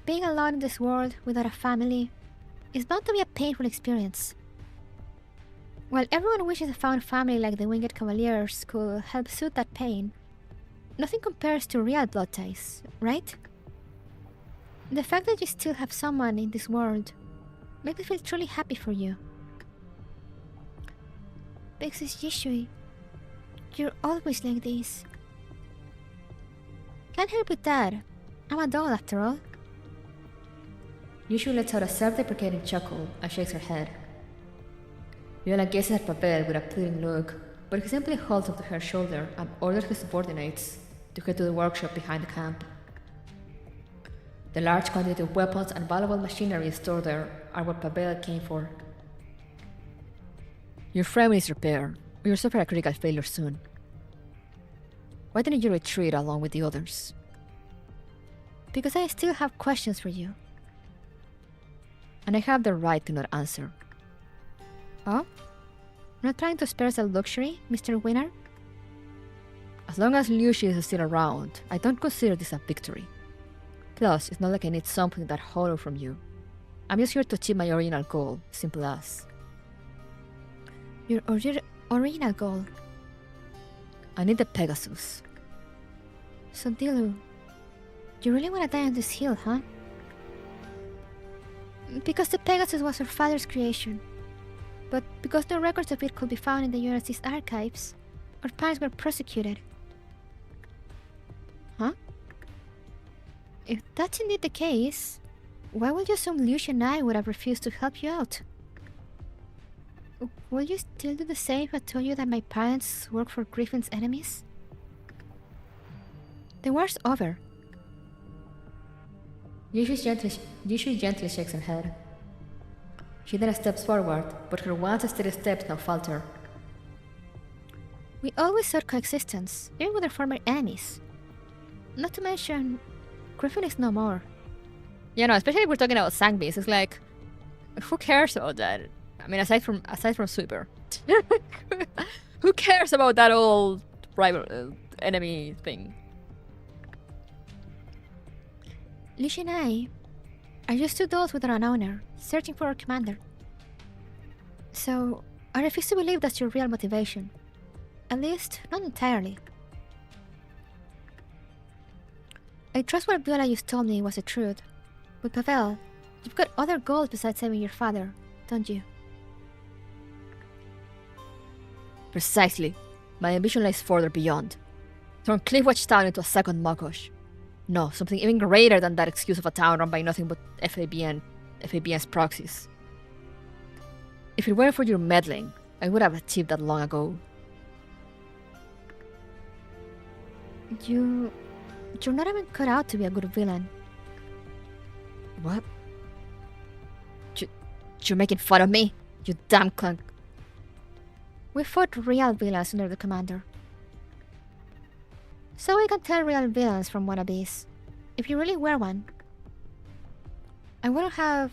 Being alone in this world without a family is bound to be a painful experience. While everyone wishes a found family like the Winged Cavaliers could help soothe that pain, nothing compares to real blood ties, right? The fact that you still have someone in this world makes me feel truly happy for you. Big Sis Yushui, you're always like this. Can't help with that. I'm a doll after all. Yushui lets out a self-deprecating chuckle and shakes her head. Viola gazes at Pavel with a pleading look, but he simply holds onto her shoulder and orders his subordinates to head to the workshop behind the camp. The large quantity of weapons and valuable machinery stored there are what Pavel came for. Your frame needs repair. You'll suffer a critical failure soon. Why didn't you retreat along with the others? Because I still have questions for you. And I have the right to not answer. Oh? Not trying to spare us a luxury, Mr. Winner? As long as Lucy is still around, I don't consider this a victory. Plus, it's not like I need something that hollow from you. I'm just here to achieve my original goal, simple as. Your original goal? I need the Pegasus. So Dilu, you really want to die on this hill, huh? Because the Pegasus was her father's creation. But because no records of it could be found in the UNSC's archives, our parents were prosecuted. Huh? If that's indeed the case, why would you assume Lucia and I would have refused to help you out? Will you still do the same if I told you that my parents work for Griffin's enemies? The war's over. Yushui gently shakes her head. She then steps forward, but her once steady steps now falter. We always sought coexistence, even with our former enemies. Not to mention, Griffin is no more. Yeah, no, especially if we're talking about Sangbees, it's like, who cares about that? I mean, aside from Sweeper, who cares about that old rival enemy thing? Lucy and I are just two dolls without an owner, searching for our commander. So, I refuse to believe that's your real motivation. At least, not entirely. I trust what Viola just told me was the truth. But Pavel, you've got other goals besides saving your father, don't you? Precisely. My ambition lies further beyond. Turn Cliffwatch Town into a second Mokosh. No, something even greater than that excuse of a town run by nothing but FABN's proxies. If it weren't for your meddling, I would have achieved that long ago. You're not even cut out to be a good villain. What? You're making fun of me? You damn clunk. We fought real villains under the commander. So we can tell real villains from wannabes. If you really were one, I wouldn't have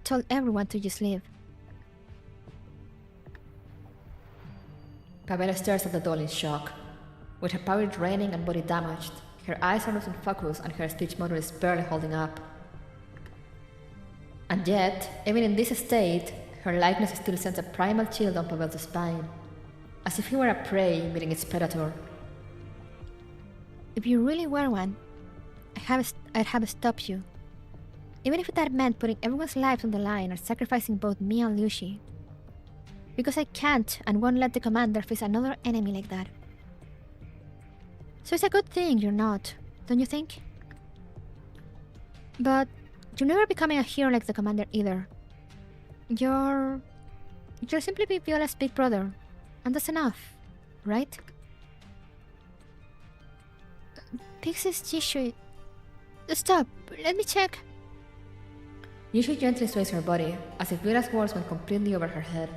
told everyone to just leave. Pavela stares at the doll in shock. With her power draining and body damaged, her eyes are losing focus and her speech motor is barely holding up. And yet, even in this state, her likeness still sends a primal chill down Pavel's spine, as if he were a prey meeting its predator. If you really were one, I'd have stopped you. Even if that meant putting everyone's lives on the line or sacrificing both me and Lucy. Because I can't and won't let the commander face another enemy like that. So it's a good thing you're not, don't you think? But you're never becoming a hero like the commander either. You're simply Viola's big brother, and that's enough, right? Pixie's tissue. Stop, let me check. Yushu gently sways her body, as if Viola's words went completely over her head.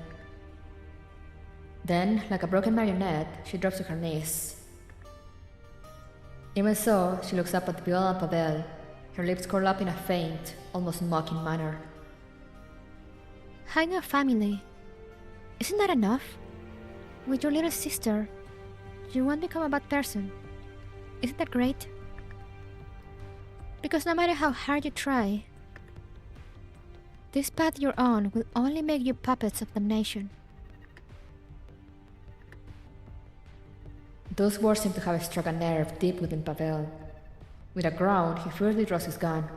Then, like a broken marionette, she drops to her knees. Even so, she looks up at Viola and Pavel, her lips curl up in a faint, almost mocking manner. Having a family. Isn't that enough? With your little sister, you won't become a bad person. Isn't that great? Because no matter how hard you try, this path you're on will only make you puppets of damnation. Those words seem to have struck a nerve deep within Pavel. With a groan, he furiously draws his gun.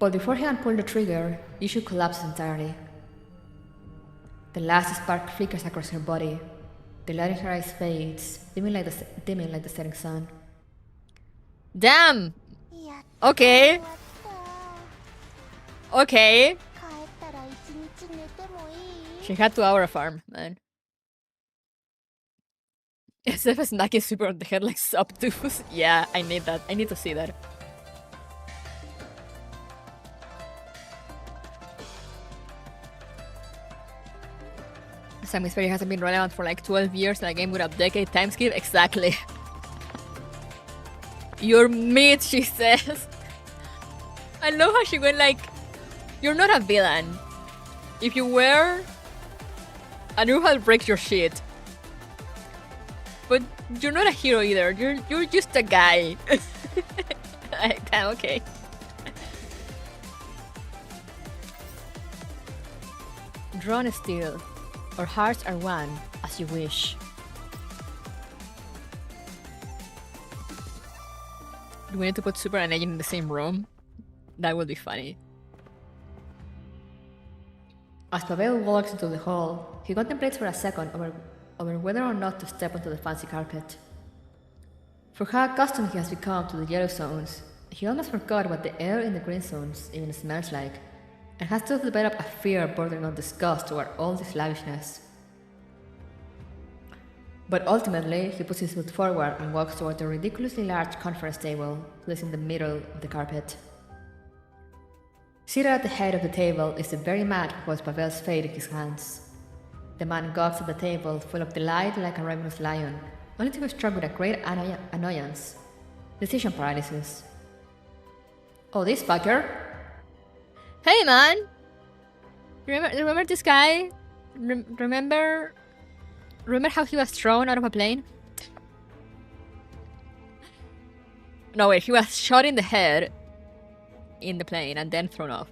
But before he can pull the trigger, Yushu collapses entirely. The last spark flickers across her body. The light in her eyes fades, dimming like the setting sun. Damn! Okay. Okay. She had 2 hour farm, man. SF is knocking super on the head like subtooth. Yeah, I need that. I need to see that. Sammy's Ferry hasn't been relevant for like 12 years in a game with a decade time skip. Exactly. You're mid, she says. I love how she went like, you're not a villain. If you were, I knew how to break your shit. But you're not a hero either. You're just a guy. Damn, okay. Drawn still. Our hearts are one, as you wish. Do we need to put Super and Agent in the same room? That would be funny. As Pavel walks into the hall, he contemplates for a second over whether or not to step onto the fancy carpet. For how accustomed he has become to the yellow zones, he almost forgot what the air in the green zones even smells like, and has to develop a fear bordering on disgust toward all this lavishness. But ultimately, he puts his foot forward and walks toward the ridiculously large conference table placed in the middle of the carpet. Seated at the head of the table is the very man who holds Pavel's fate in his hands. The man gawks at the table, full of delight like a ravenous lion, only to be struck with a great annoyance. Decision paralysis. Oh, this fucker! Hey, man! Remember this guy? Remember how he was thrown out of a plane? No, wait, he was shot in the head in the plane and then thrown off.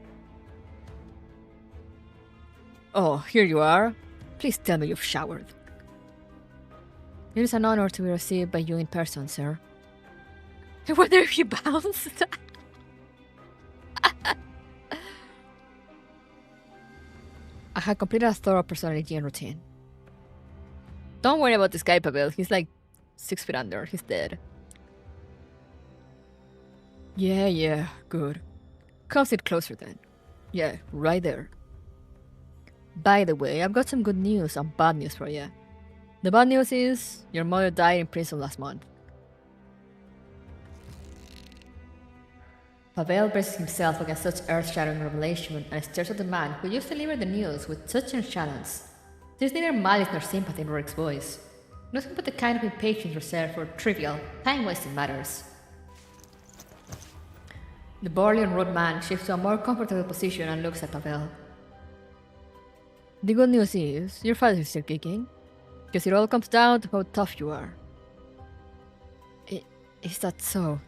Oh, here you are. Please tell me you've showered. It is an honor to be received by you in person, sir. I wonder if he bounced. I had completed a thorough personality and routine. Don't worry about this guy, Pavel. He's like 6 feet under. He's dead. Yeah, good. Come sit closer then. Yeah, right there. By the way, I've got some good news and bad news for you. The bad news is your mother died in prison last month. Pavel braces himself against such earth-shattering revelation and stares at the man who just delivered the news with such nonchalance. There's neither malice nor sympathy in Rorik's voice. Nothing but the kind of impatience reserved for trivial, time-wasting matters. The burly and rude man shifts to a more comfortable position and looks at Pavel. The good news is, your father is still kicking, because it all comes down to how tough you are. Is that so?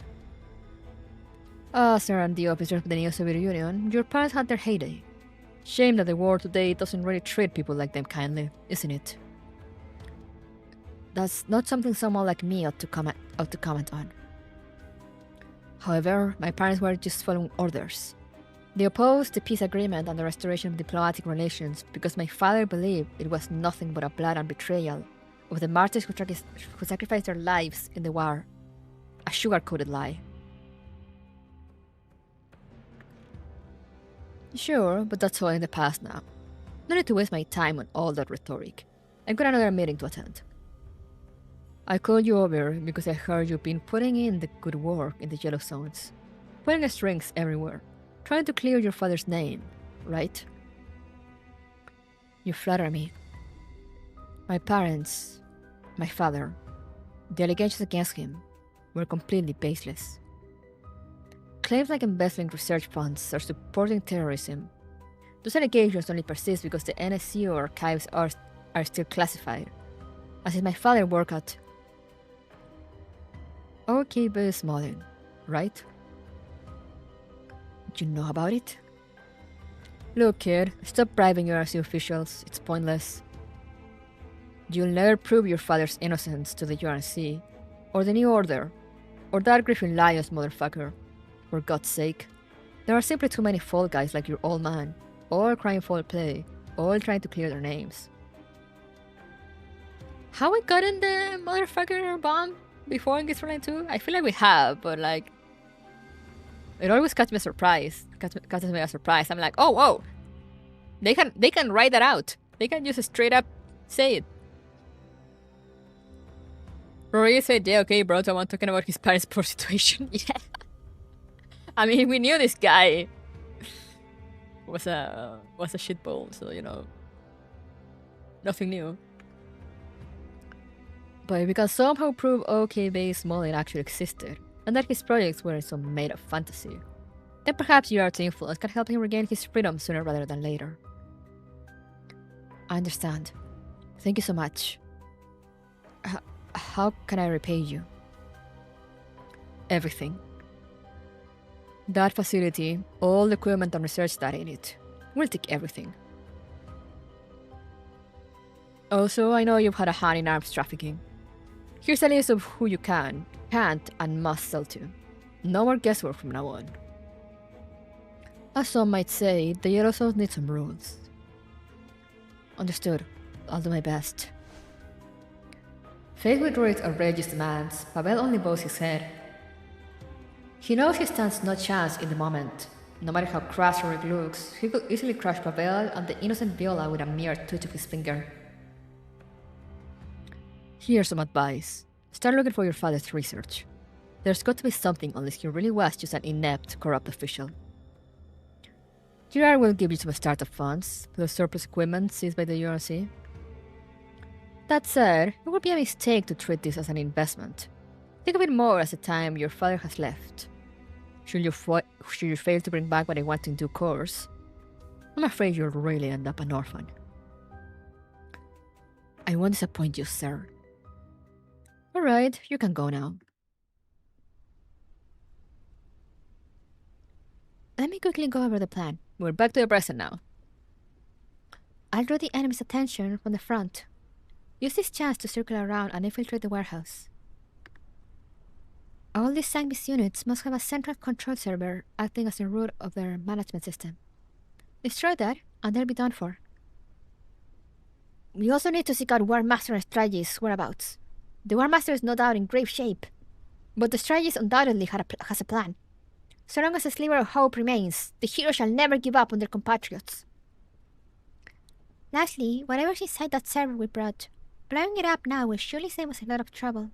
Sir, I'm the officer of the Neo Soviet Union. Your parents had their heyday. Shame that the world today doesn't really treat people like them kindly, isn't it? That's not something someone like me ought to comment on. However, my parents were just following orders. They opposed the peace agreement and the restoration of diplomatic relations because my father believed it was nothing but a blood and betrayal of the martyrs who sacrificed their lives in the war. A sugar-coated lie. Sure, but that's all in the past now. No need to waste my time on all that rhetoric. I've got another meeting to attend. I called you over because I heard you've been putting in the good work in the yellow zones. Putting strings everywhere. Trying to clear your father's name, right? You flatter me. My parents, my father, the allegations against him were completely baseless. Claims like embezzling research funds or supporting terrorism. Those allegations only persist because the NSU archives are still classified. As if my father worked at OK Base Modern, right? You know about it? Look, kid, stop bribing your RC officials. It's pointless. You'll never prove your father's innocence to the UNC, or the New Order, or that Griffin Lions motherfucker. For God's sake. There are simply too many fall guys like your old man, all crying foul play, all trying to clear their names. Have we gotten the motherfucker bomb before in Frontline 2? I feel like we have, but like... It always catches me a surprise. Catches me a surprise. I'm like, oh, whoa! They can write that out. They can just straight up say it. Rory said, yeah, okay, bro, so I'm talking about his parents' poor situation. Yeah. I mean, we knew this guy was a shitball, so you know, nothing new. But we can somehow prove OK Base Model actually existed, and that his projects weren't some made-up fantasy, then perhaps your art's influence can help him regain his freedom sooner rather than later. I understand. Thank you so much. How can I repay you? Everything. That facility, all the equipment and research data in it. We'll take everything. Also, I know you've had a hand in arms trafficking. Here's a list of who you can, can't, and must sell to. No more guesswork from now on. As some might say, the Yellow Zones need some rules. Understood. I'll do my best. Faced with Rorik's outrageous demands, Pavel only bows his head. He knows he stands no chance in the moment. No matter how crass Rorik looks, he could easily crush Pavel and the innocent Viola with a mere touch of his finger. Here's some advice. Start looking for your father's research. There's got to be something unless he really was just an inept, corrupt official. Gerard will give you some startup funds for the surplus equipment seized by the URC. That said, it would be a mistake to treat this as an investment. Think of it more as the time your father has left. Should you fail to bring back what I want in due course, I'm afraid you'll really end up an orphan. I won't disappoint you, sir. Alright, you can go now. Let me quickly go over the plan. We're back to the present now. I'll draw the enemy's attention from the front. Use this chance to circle around and infiltrate the warehouse. All these Sangbis units must have a central control server acting as the root of their management system. Destroy that, and they'll be done for. We also need to seek out War Master and Strategist's whereabouts. The War Master is no doubt in grave shape, but the Strategist undoubtedly has a plan. So long as a sliver of hope remains, the hero shall never give up on their compatriots. Lastly, whatever's inside that server we brought, blowing it up now will surely save us a lot of trouble.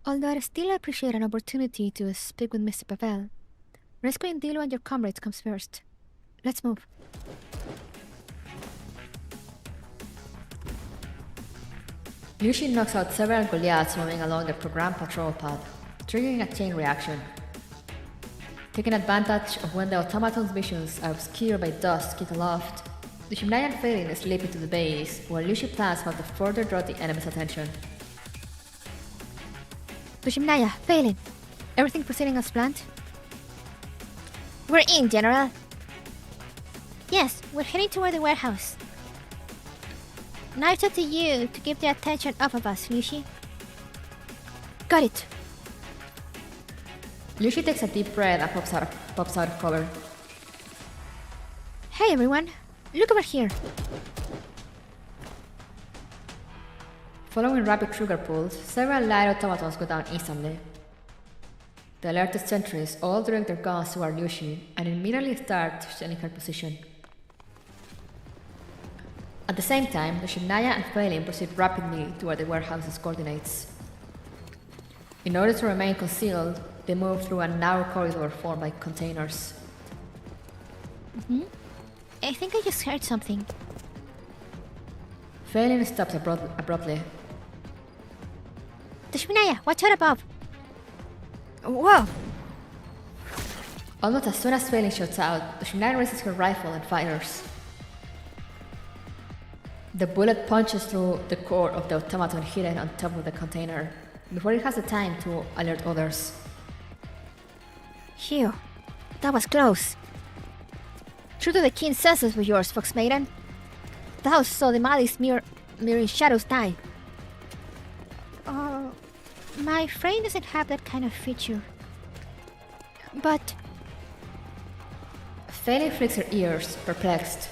Although I'd still appreciate an opportunity to speak with Mr. Pavel, rescuing Dilo and your comrades comes first. Let's move. Lucy knocks out several Goliaths moving along the programmed patrol path, triggering a chain reaction. Taking advantage of when the automaton's visions are obscured by dust kicked aloft, the Shimnai and Phelan slip into the base, while Lucy plans how to further draw the enemy's attention. Tushimnaya, Phelan, everything proceeding as planned? We're in, General. Yes, we're heading toward the warehouse. Now it's up to you to keep the attention off of us, Lucy. Got it. Lucy takes a deep breath and pops out of cover. Hey everyone, look over here. Following rapid trigger pulls, several light automatons go down instantly. The alerted sentries all direct their guns toward Lucy and immediately start shelling her position. At the same time, the Shimnaya and Phelan proceed rapidly toward the warehouse's coordinates. In order to remain concealed, they move through a narrow corridor formed by containers. I think I just heard something. Phelan stops abruptly. Tushminaya, watch out above! Whoa! Almost as soon as Phelan shouts out, the Shimnaya raises her rifle and fires. The bullet punches through the core of the automaton hidden on top of the container, before it has the time to alert others. Phew, that was close. True to the keen senses with yours, Fox Maiden. Thou saw the malice mirroring shadows die. My frame doesn't have that kind of feature. But Phelan flicks her ears, perplexed.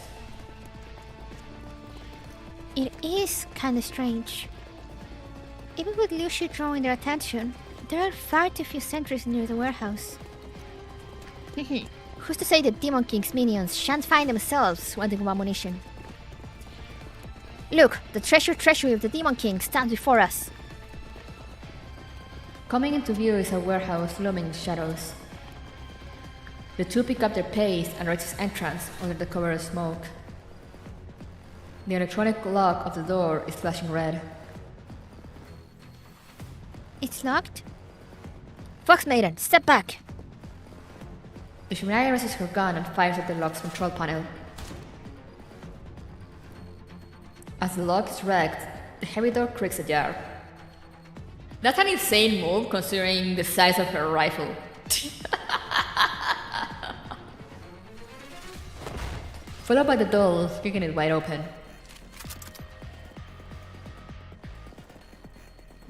it is kinda strange. Even with Lucy drawing their attention, there are far too few sentries near the warehouse. Who's to say the Demon King's minions shan't find themselves wanting for ammunition? Look, the treasury of the Demon King stands before us. Coming into view is a warehouse looming in shadows. The two pick up their pace and reach its entrance under the cover of smoke. The electronic lock of the door is flashing red. It's locked? Fox Maiden, step back! The Shimnaya raises her gun and fires at the lock's control panel. As the lock is wrecked, the heavy door creaks ajar. That's an insane move considering the size of her rifle. Followed by the door, kicking it wide open.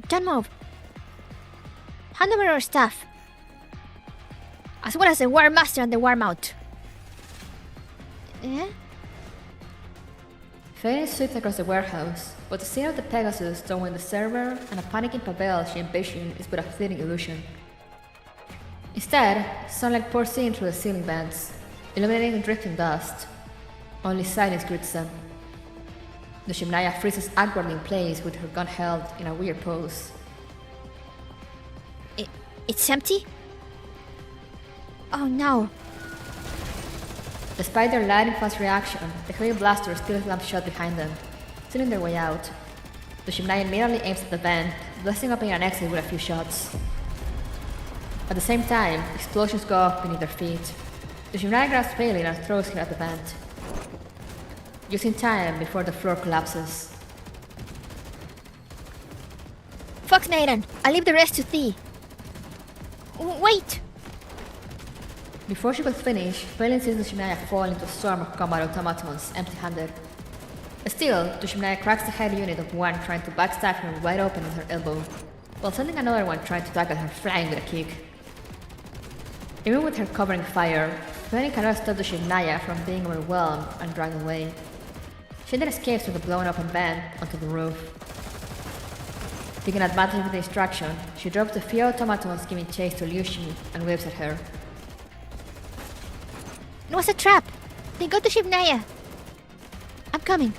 Don't move. Hand over our stuff. As well as the War Master and the War Mount. Eh? Phelan sweeps across the warehouse, but the scene of the Pegasus throwing the server and a panicking Pavel she envisioned is but a fleeting illusion. Instead, sunlight pours in through the ceiling vents, illuminating drifting dust. Only silence greets them. The Shimnaya freezes awkwardly in place with her gun held in a weird pose. It's empty? Oh no. Despite their lightning fast reaction, the heavy blaster still slams shut behind them, sealing their way out. The Shimnaya immediately aims at the vent, blasting open an exit with a few shots. At the same time, explosions go off beneath their feet. The Shimnaya grabs Phelan and throws him at the vent, just in time before the floor collapses. Fox Maiden, I'll leave the rest to thee. Wait! Before she could finish, Phelan sees the Shimnaya fall into a storm of combat automatons, empty-handed. Still, the Shimnaya cracks the head unit of one trying to backstab him wide open with her elbow, while sending another one trying to tackle her flying with a kick. Even with her covering fire, Phelan cannot stop the Shimnaya from being overwhelmed and dragged away. She then escapes through the blown open vent onto the roof. Taking advantage of the distraction, she drops the few automatons giving chase to Lucian and waves at her. It was a trap. They go to Shivnaya. I'm coming.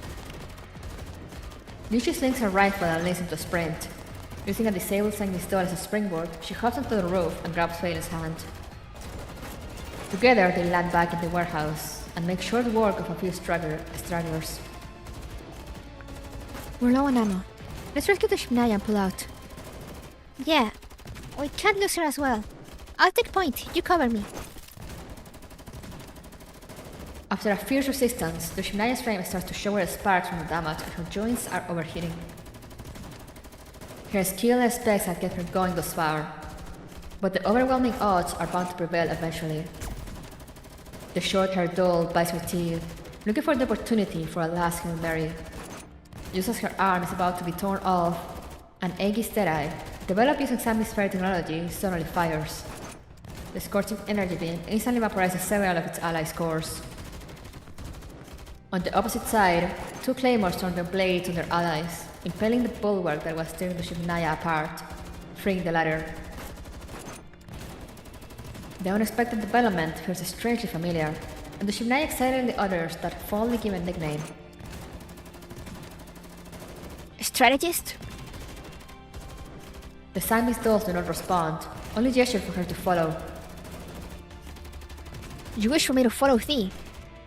Lucian slings her rifle and leans into a sprint. Using a disabled Sang pistol as a springboard, she hops onto the roof and grabs Phelan's hand. Together, they land back in the warehouse and make short work of a few stragglers. We're low on ammo. Let's rescue the Shivnaya and pull out. Yeah, we can't lose her as well. I'll take point. You cover me. After a fierce resistance, the Shivnaya's frame starts to shower sparks from the damage and her joints are overheating. Her skill and specs have kept her going thus far, but the overwhelming odds are bound to prevail eventually. The short-haired doll bites her teeth, looking for the opportunity for a last Hail Mary. Just as her arm is about to be torn off, an Aegis Sterai, developed using Sang Sphere technology, suddenly fires. The scorching energy beam instantly vaporizes several of its allies' cores. On the opposite side, two claymores turn their blades on their allies, impaling the bulwark that was tearing the Shivnaya apart, freeing the latter. The unexpected development feels strangely familiar, and the Shivnaya excited the others that fondly given nickname. Strategist? The Sang dolls do not respond, only gesture for her to follow. You wish for me to follow thee?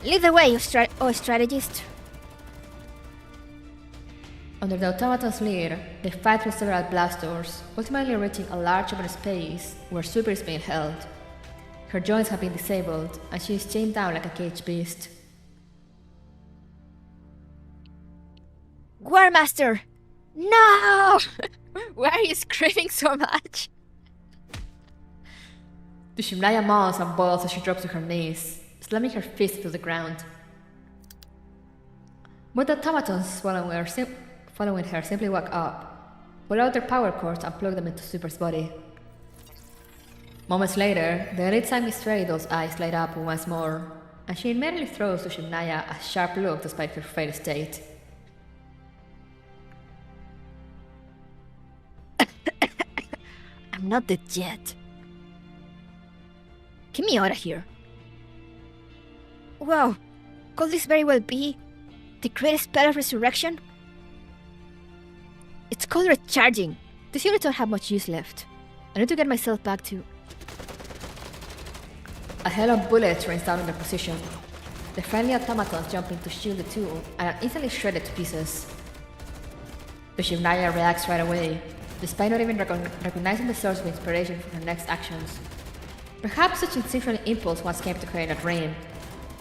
Lead the way, strategist. Under the automaton's lead, they fight through several blast doors, ultimately reaching a large open space where Super is being held. Her joints have been disabled, and she is chained down like a caged beast. Warmaster! No! Why are you screaming so much? The Shivnaya moans and boils as she drops to her knees, slamming her fist to the ground. But the automatons following her simply walk up, pull out their power cords and plug them into Super's body. Moments later, the elite Sang Dolls' eyes light up once more, and she immediately throws to Shivnaya a sharp look despite her frail state. I'm not dead yet. Get me out of here. Wow, could this very well be the greatest spell of resurrection? It's called recharging. These units don't have much use left. I need to get myself back to... A hail of bullets rains down on their position. The friendly automatons jump in to shield the tool and are instantly shredded to pieces. The Shivnaya reacts right away, despite not even recognizing the source of inspiration for her next actions. Perhaps such instinctual impulse once came to her in a dream,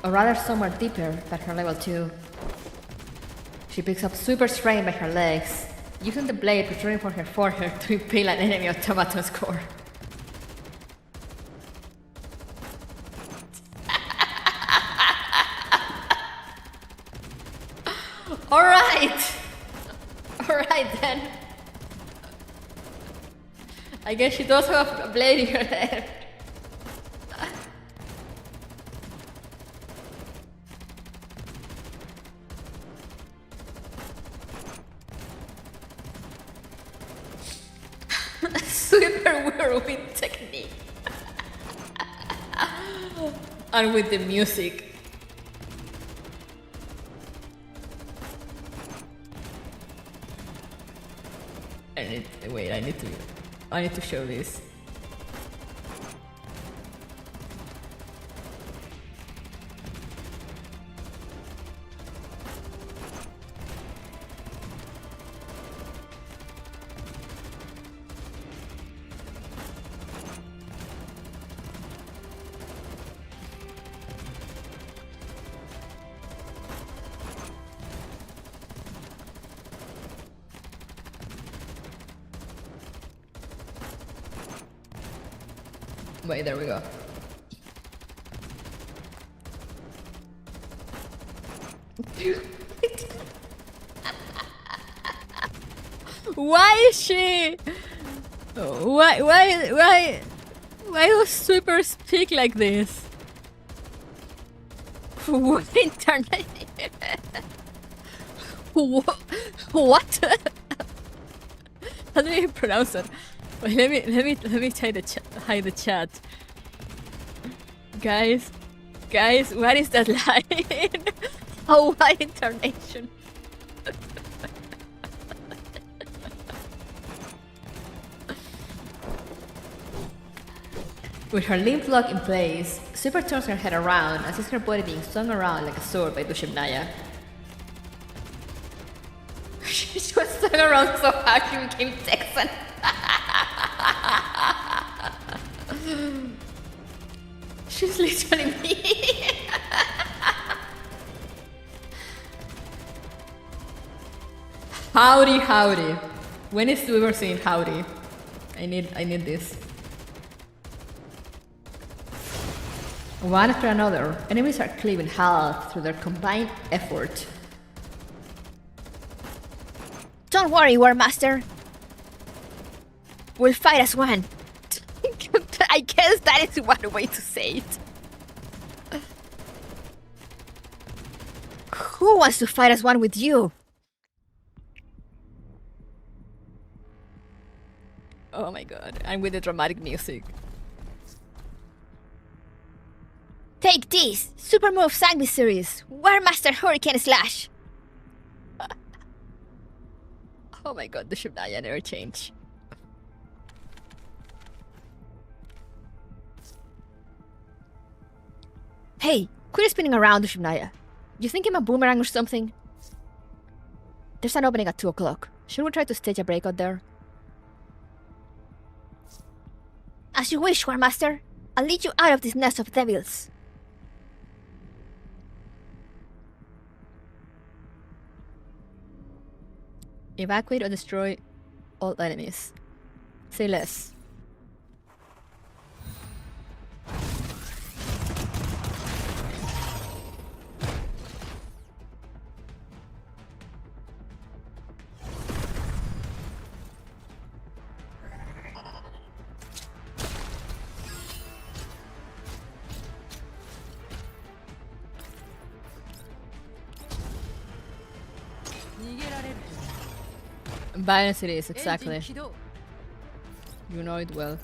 or rather somewhere deeper than her level 2. She picks up Super's frame by her legs, using the blade protruding from her forehead to impale an enemy automaton's core. Alright then. I guess she does have a blade in her head. Super whirlwind technique. And with the music. I need to show this. Wait, there we go. Why is she? Why does Super speak like this? What internet? What? How do you pronounce it? Wait, let me hide the chat. Guys, what is that line? Hawaii intonation. With her limp lock in place, Super turns her head around and sees her body being swung around like a sword by Dushimnaya. She was swung around so hard she became Texan. She's literally me. Howdy. When is Weaver saying howdy? I need this. One after another, enemies are cleaving half through their combined effort. Don't worry, War Master. We'll fight as one. I guess that is one way to say it. Who wants to fight as one with you? Oh my god, I'm with the dramatic music. Take this! Super Move Sanguine Series! War Master Hurricane Slash! Oh my god, the Shibnaya never changed. Hey, quit spinning around, Dushimnaya. You think I'm a boomerang or something? There's an opening at 2 o'clock. Should we try to stage a breakout there? As you wish, War Master. I'll lead you out of this nest of devils. Evacuate or destroy all enemies. Say less. Violence it is, exactly. You know it well.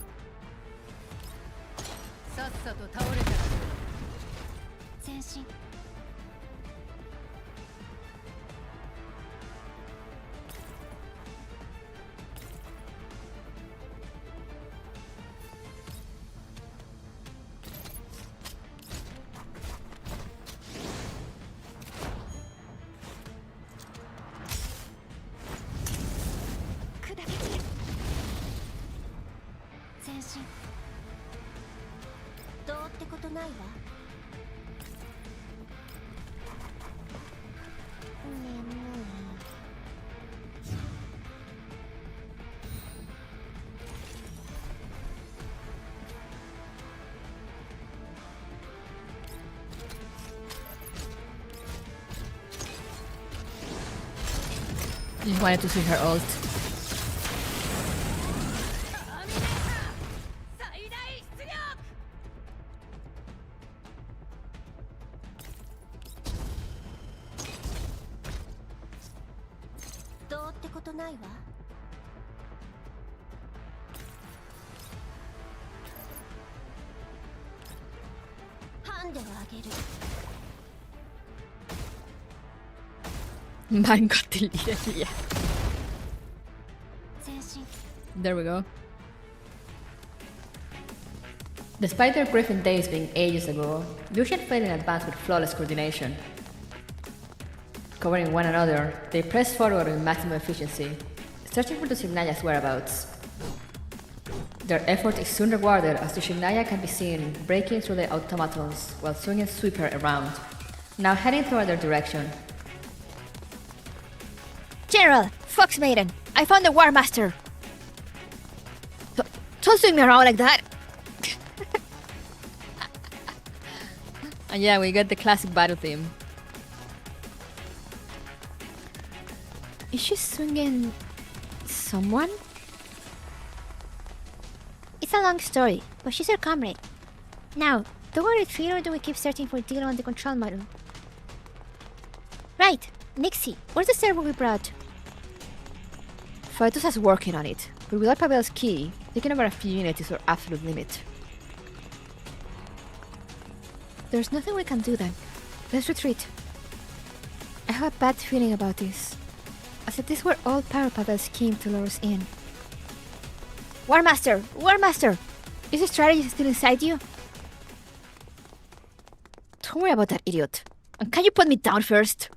Just wanted to see her ult. Man got deleted, yeah. There we go. Despite their Griffin days being ages ago, Lucian played in advance with flawless coordination. Covering one another, they pressed forward with maximum efficiency, searching for Tushinnaya's whereabouts. Their effort is soon rewarded as Tushinnaya can be seen breaking through the automatons while swinging Sweeper around, now heading toward their direction. General! Fox Maiden! I found the War Master! Don't swing me around like that! And yeah, we got the classic battle theme. Is she swinging someone? It's a long story, but she's her comrade. Now, do we retreat or do we keep searching for Dilo on the control module? Right! Nixie, where's the server we brought? Phytosa's working on it, but without Pavel's key, taking over a few units is our absolute limit. There's nothing we can do then. Let's retreat. I have a bad feeling about this, as if this were all part of Pavel's scheme to lure us in. War Master! War Master! Is the strategy still inside you? Don't worry about that idiot. And can you put me down first?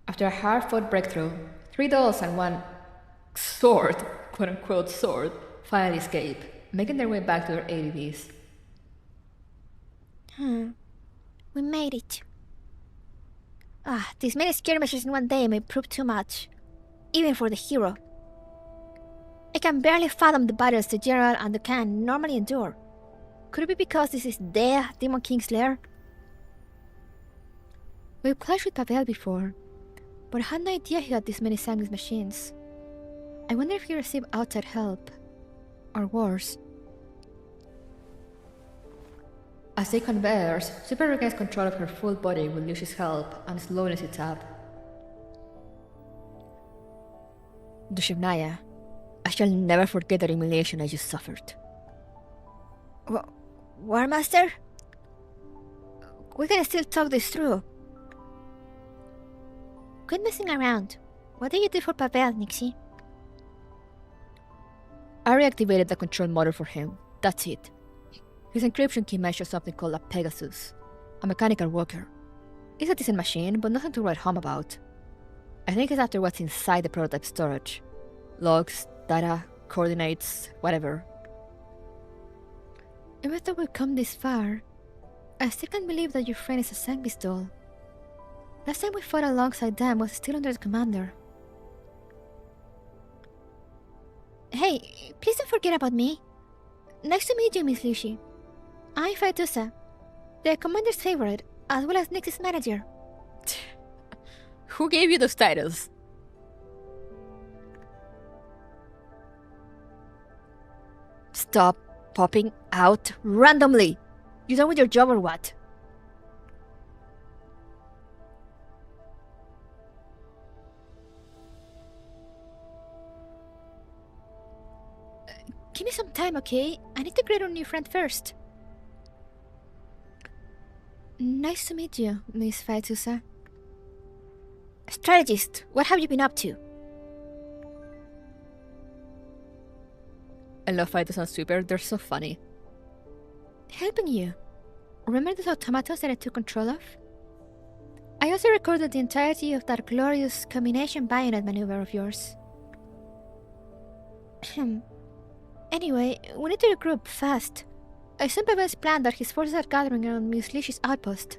After a hard-fought breakthrough, 3 dolls and 1 sword, quote-unquote sword, finally escape, making their way back to their ADVs. We made it. These many skirmishes in one day may prove too much, even for the hero. I can barely fathom the battles the General and the Khan normally endure. Could it be because this is their Demon King's lair? We've clashed with Pavel before, but I had no idea he had this many Sanguis machines. I wonder if he received outside help, or worse. As they converse, Super regains control of her full body with Lucius' help and slowly sits up. Dushevnaya, I shall never forget the humiliation I just suffered. War Master? We can still talk this through. Quit messing around. What did you do for Pavel, Nixie? I reactivated the control module for him. That's it. His encryption key mentions something called a Pegasus, a mechanical worker. It's a decent machine, but nothing to write home about. I think it's after what's inside the prototype storage. Logs, data, coordinates, whatever. Even though we've come this far, I still can't believe that your friend is a Sanguis doll. Last time we fought alongside them was still under the commander. Hey, please don't forget about me. Nice to meet you, Miss Lucy. I'm Faitusa, the commander's favorite, as well as Nix's manager. Who gave you those titles? Stop popping out randomly. You done with your job or what? Give me some time, okay? I need to greet our new friend first. Nice to meet you, Miss Faitusa. Strategist, what have you been up to? I love Fighters and Super, they're so funny. Helping you. Remember those automatons that I took control of? I also recorded the entirety of that glorious combination bayonet maneuver of yours. Anyway, we need to regroup fast. I assume Pavel's planned that his forces are gathering around Miss Lish's outpost.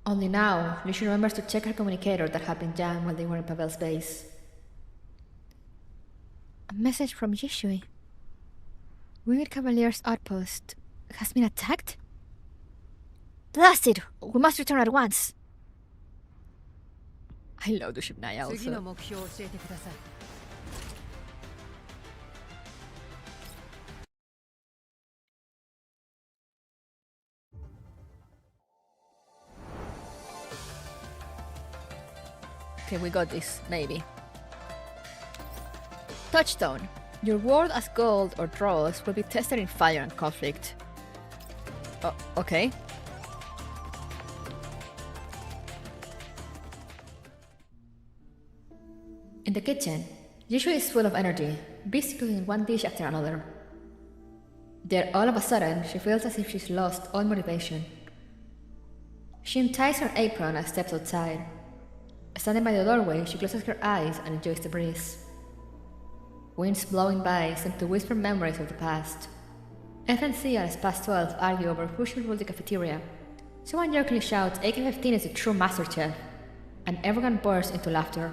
Only now, Lucy remembers to check her communicator that had been jammed while they were in Pavel's base. A message from Yishui. Winged Cavalier's outpost has been attacked? Blast it! We must return at once. I love the Shibnaya 次の also. 目標を教えてください Okay, we got this, maybe. Touchstone. Your word as gold or dross will be tested in fire and conflict. Oh, okay. In the kitchen, Yishu is full of energy, busy cooking one dish after another. Then all of a sudden, she feels as if she's lost all motivation. She unties her apron and steps outside. Standing by the doorway, she closes her eyes and enjoys the breeze. Winds blowing by seem to whisper memories of the past. FNC and Spas 12 argue over who should rule the cafeteria. Someone jokingly shouts AK-15 is a true master chef, and everyone bursts into laughter.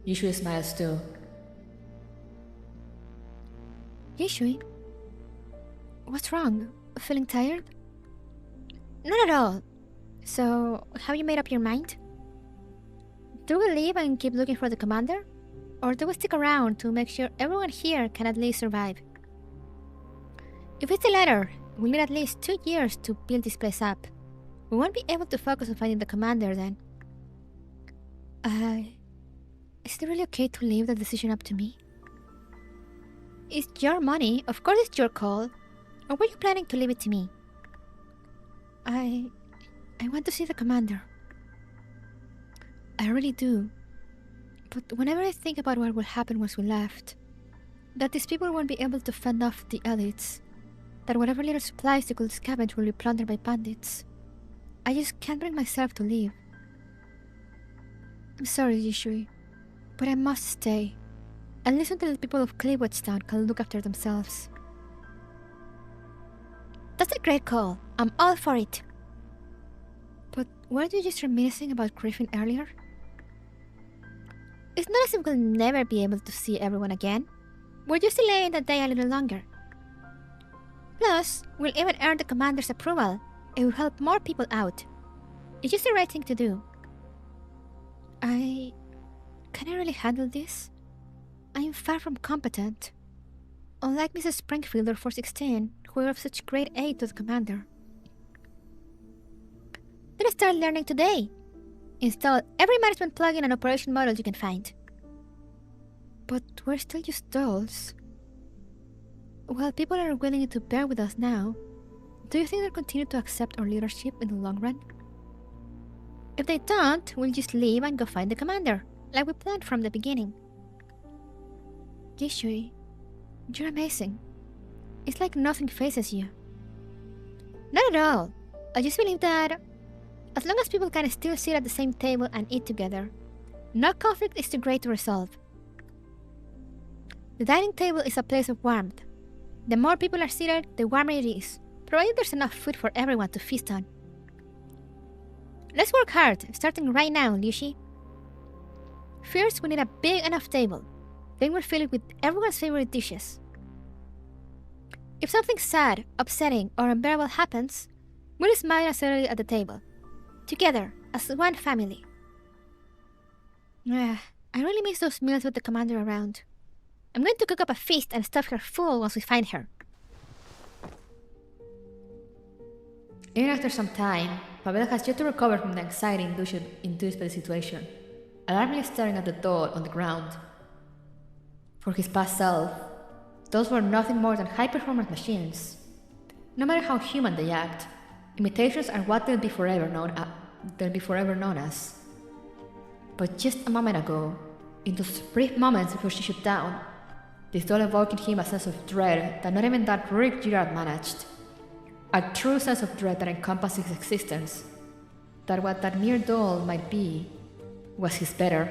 Yishui smiles too. Yishui? What's wrong? Feeling tired? Not at all. So, have you made up your mind? Do we leave and keep looking for the commander? Or do we stick around to make sure everyone here can at least survive? If it's the latter, we'll need at least 2 years to build this place up. We won't be able to focus on finding the commander then. Is it really okay to leave the decision up to me? It's your money, of course it's your call. Or were you planning to leave it to me? I want to see the commander. I really do. But whenever I think about what will happen once we left, that these people won't be able to fend off the elites, that whatever little supplies they could scavenge will be plundered by bandits, I just can't bring myself to leave. I'm sorry, Yishui, but I must stay, at least until the people of Clevewoodstown can look after themselves. That's a great call. I'm all for it. But weren't you just reminiscing about Griffin earlier? It's not as if we'll never be able to see everyone again. We're just delaying the day a little longer. Plus, we'll even earn the commander's approval. It will help more people out. It's just the right thing to do. Can I really handle this? I am far from competent. Unlike Mrs. Springfield or 416, who were of such great aid to the commander. Then start learning today. Install every management plugin and operation model you can find. But we're still just dolls. While people are willing to bear with us now, do you think they'll continue to accept our leadership in the long run? If they don't, we'll just leave and go find the commander, like we planned from the beginning. Yishui, you're amazing. It's like nothing faces you. Not at all. I just believe that as long as people can still sit at the same table and eat together, no conflict is too great to resolve. The dining table is a place of warmth. The more people are seated, the warmer it is, provided there's enough food for everyone to feast on. Let's work hard, starting right now, Liushi. First, we need a big enough table. Then we'll fill it with everyone's favorite dishes. If something sad, upsetting, or unbearable happens, we'll smile and settle it at the table. Together, as one family. I really miss those meals with the commander around. I'm going to cook up a feast and stuff her full once we find her. Even after some time, Pavel has yet to recover from the anxiety induced by the situation, alarmingly staring at the doll on the ground. For his past self, those were nothing more than high-performance machines. No matter how human they act, imitations are what they'll be forever known as. But just a moment ago, in those brief moments before she shut down, this doll evoked in him a sense of dread that not even that Rurik Girard managed. A true sense of dread that encompassed his existence. That what that mere doll might be was his better.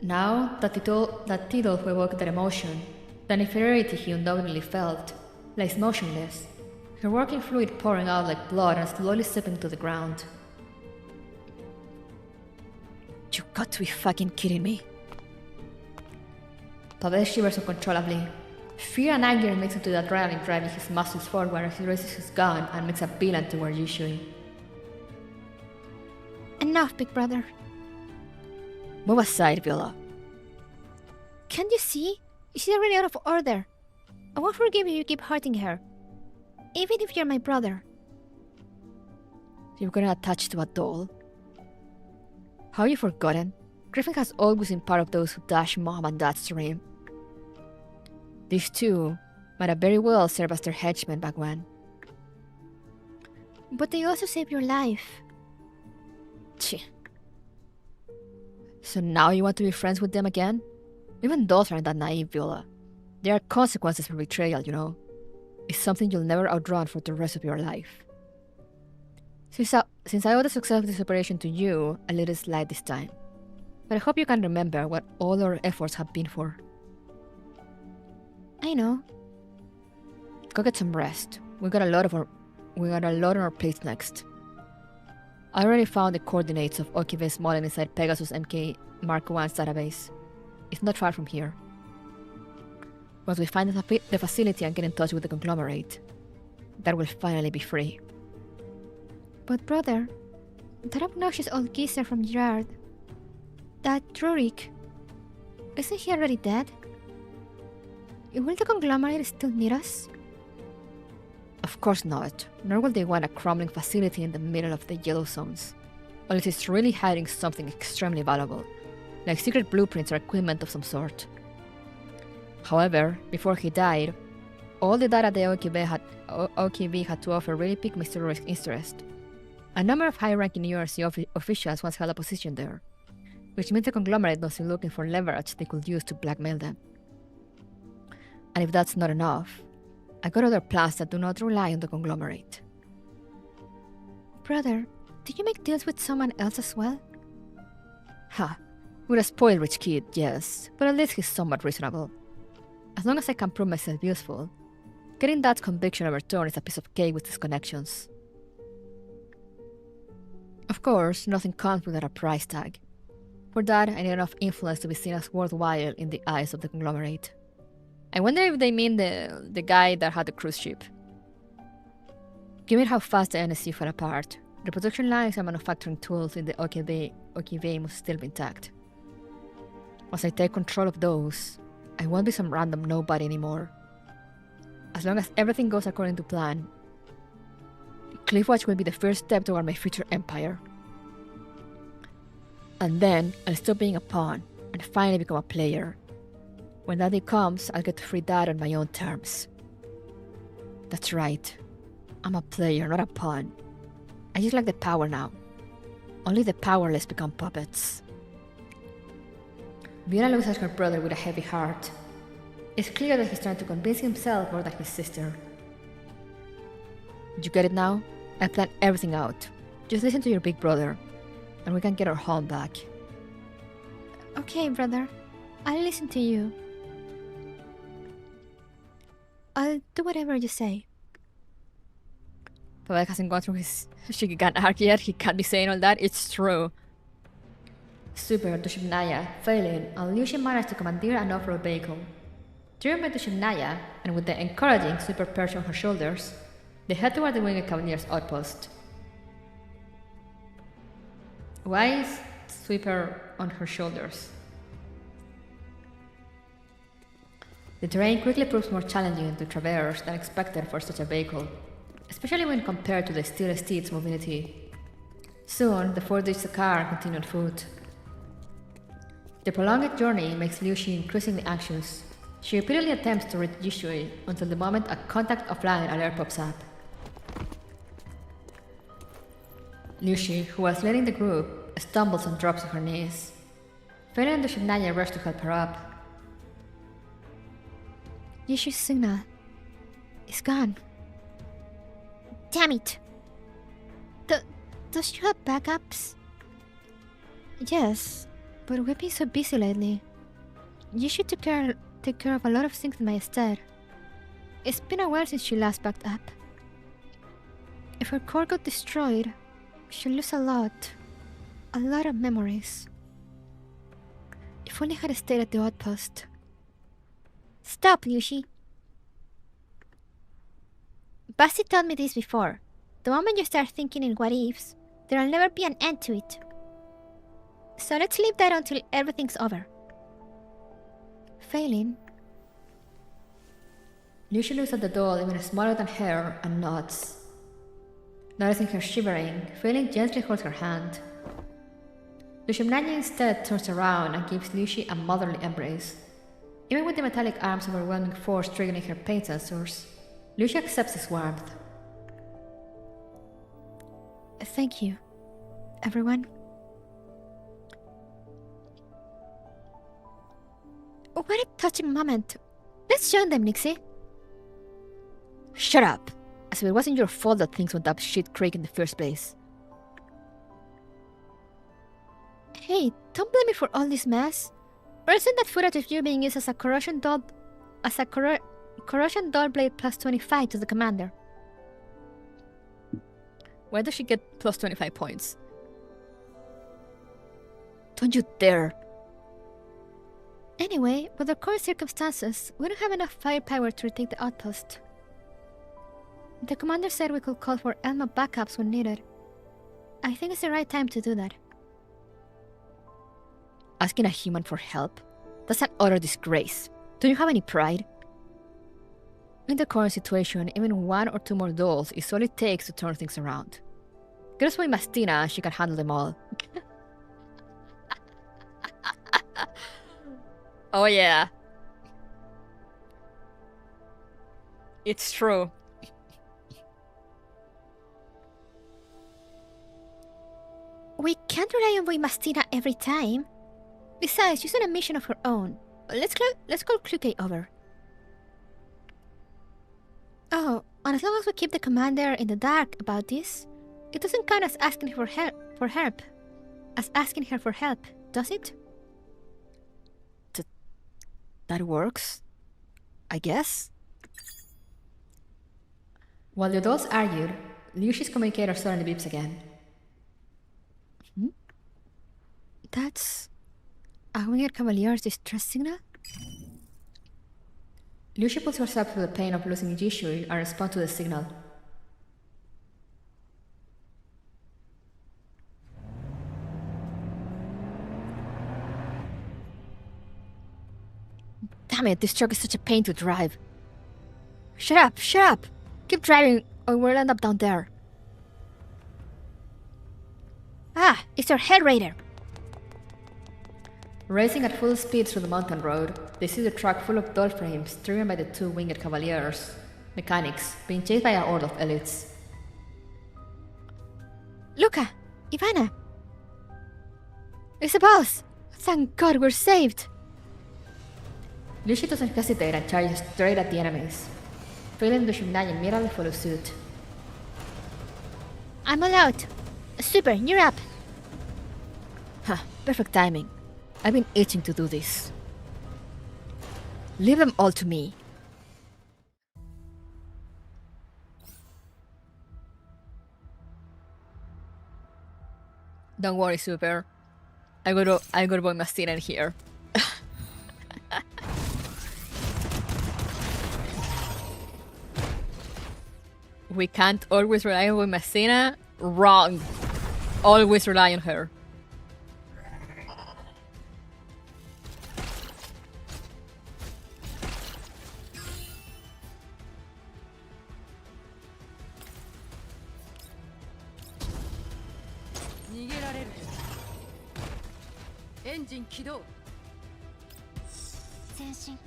Now that Tidal who evoked that emotion, the inferiority he undoubtedly felt, lies motionless, her working fluid pouring out like blood and slowly slipping to the ground. You got to be fucking kidding me. Pavel shivers uncontrollably. Fear and anger mix into the adrenaline driving his muscles forward as he raises his gun and makes a beeline toward Yishui. Enough, big brother. Move aside, Viola. Can't you see? She's already out of order. I won't forgive you if you keep hurting her. Even if you're my brother. You're gonna attach to a doll? How you forgotten? Griffin has always been part of those who dash mom and dad's dream. These two might have very well served as their henchmen back when. But they also saved your life. Cheh. So now you want to be friends with them again? Even those aren't that naive, Viola. There are consequences for betrayal, you know. It's something you'll never outrun for the rest of your life. Since I owe the success of this operation to you, I let it slide this time. But I hope you can remember what all our efforts have been for. I know. Go get some rest. We got a lot on our plates next. I already found the coordinates of Okive's model inside Pegasus MK Mark 1's database. It's not far from here. Once we find the facility and get in touch with the conglomerate, that will finally be free. But brother, that obnoxious old geezer from Girard, that Rurik, isn't he already dead? Will the conglomerate still need us? Of course not, nor will they want a crumbling facility in the middle of the yellow zones, unless it's really hiding something extremely valuable, like secret blueprints or equipment of some sort. However, before he died, all the data the OKB had to offer really piqued Mr. Roy's interest. A number of high-ranking URC officials once held a position there, which means the conglomerate was looking for leverage they could use to blackmail them. And if that's not enough, I got other plans that do not rely on the conglomerate. Brother, did you make deals with someone else as well? Ha! With a spoiled rich kid, yes, but at least he's somewhat reasonable. As long as I can prove myself useful, getting that conviction overturned is a piece of cake with his connections. Of course, nothing comes without a price tag. For that, I need enough influence to be seen as worthwhile in the eyes of the conglomerate. I wonder if they mean the guy that had the cruise ship. Given how fast the NSC fell apart, the production lines and manufacturing tools in the OKV must still be intact. Once I take control of those, I won't be some random nobody anymore. As long as everything goes according to plan, Cliffwatch will be the first step toward my future empire. And then I'll stop being a pawn and finally become a player. When that day comes, I'll get to free that on my own terms. That's right. I'm a player, not a pawn. I just like the power now. Only the powerless become puppets. Viola looks at her brother with a heavy heart. It's clear that he's trying to convince himself more than his sister. You get it now? I planned everything out. Just listen to your big brother, and we can get our home back. Okay, brother. I'll listen to you. I'll do whatever you say. Pavel hasn't gone through his Shikigan arc yet. He can't be saying all that. It's true. Super, Dushimnaya, failing, and Liu Xin managed to commandeer an off-road vehicle. Driven by Dushimnaya, and with the encouraging Super perch on her shoulders, they head toward the Winged Cavalier's outpost. Why is Sweeper on her shoulders? The terrain quickly proves more challenging to traverse than expected for such a vehicle, especially when compared to the steel steed's mobility. Soon, the four ditch the car and continue on foot. The prolonged journey makes Liu Xin increasingly anxious. She repeatedly attempts to reach Yishui until the moment a contact offline alert pops up. Liu Xi, who was leading the group, stumbles and drops to her knees. Failing and Dushimnaya rush to help her up. Yishu's signal is gone. Damn it! Does she have backups? Yes, but we've been so busy lately. Yishu take care of a lot of things in my stead. It's been a while since she last backed up. If her core got destroyed, she'll lose a lot of memories. If only I had stayed at the outpost. Stop, Yushi. Basti told me this before. The moment you start thinking in what ifs, there'll never be an end to it. So let's leave that until everything's over. Failing. Liu Xi looks at the doll even smaller than her and nods. Noticing her shivering, Failing gently holds her hand. Dushimnanya instead turns around and gives Liu Xi a motherly embrace. Even with the metallic arm's overwhelming force triggering her pain sensors, Liu Xi accepts his warmth. Thank you, everyone. What a touching moment. Let's join them, Nixie. Shut up! As if it wasn't your fault that things went up shit creek in the first place. Hey, don't blame me for all this mess. Or isn't that footage of you being used as a corrosion doll blade plus 25 to the commander? Why does she get plus 25 points? Don't you dare! Anyway, with the current circumstances, we don't have enough firepower to retake the outpost. The commander said we could call for Elma backups when needed. I think it's the right time to do that. Asking a human for help? That's an utter disgrace. Don't you have any pride? In the current situation, even 1 or 2 more dolls is all it takes to turn things around. Get us away Mastina, she can handle them all. Oh yeah. It's true. We can't rely on Mastina every time. Besides, she's on a mission of her own. Let's call Kluke over. Oh, and as long as we keep the commander in the dark about this, it doesn't count as asking her for help. As asking her for help, does it? That works, I guess. While the adults argued, Liuxi's communicator suddenly beeps again. That's a Winged Cavalier's distress signal? Liuxi puts herself through the pain of losing Jishui and responds to the signal. Damn it, this truck is such a pain to drive. Shut up, shut up! Keep driving or we'll end up down there. Ah, it's our head raider. Racing at full speed through the mountain road, they see the truck full of doll frames driven by the 2 winged cavaliers, mechanics, being chased by a horde of elites. Luca, Ivana. It's the boss! Thank God we're saved! Liuxi doesn't hesitate and charges straight at the enemies. Failing to Shunai immediately follows suit. I'm all out. Super, you're up. Huh, perfect timing. I've been itching to do this. Leave them all to me. Don't worry, Super. I got boy Mastina in here. We can't always rely on Messina. Wrong. Always rely on her. Engine 起動。前進。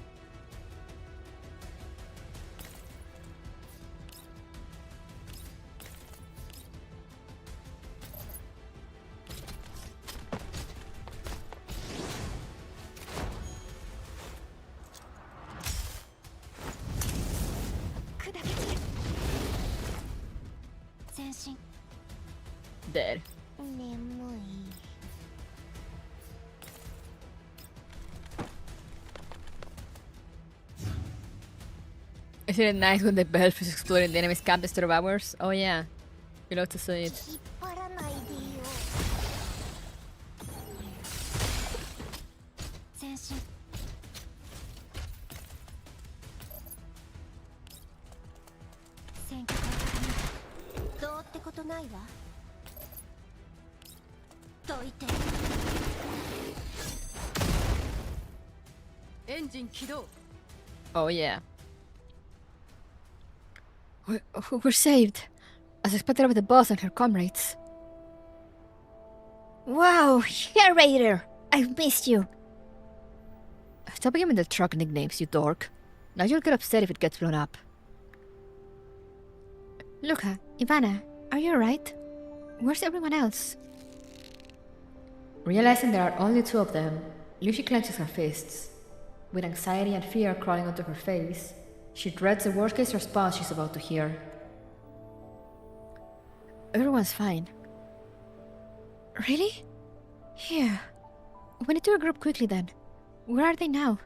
前進。 Dead. 眠い。 Isn't it nice when the belt is exploding the enemy's camp instead of ours? Oh yeah. You love to see it. 引っ張らないでよ。前進。選挙会どうってことないわ。どいて。エンジン起動。 Oh yeah. We're saved. As expected of the boss and her comrades. Wow, Hair Raider! I've missed you. Stop giving the truck nicknames, you dork. Now you'll get upset if it gets blown up. Luca, Ivana, are you alright? Where's everyone else? Realizing there are only 2 of them, Liuxi clenches her fists. With anxiety and fear crawling onto her face, she dreads the worst-case response she's about to hear. Everyone's fine. Really? Here. We need to regroup quickly then. Where are they now?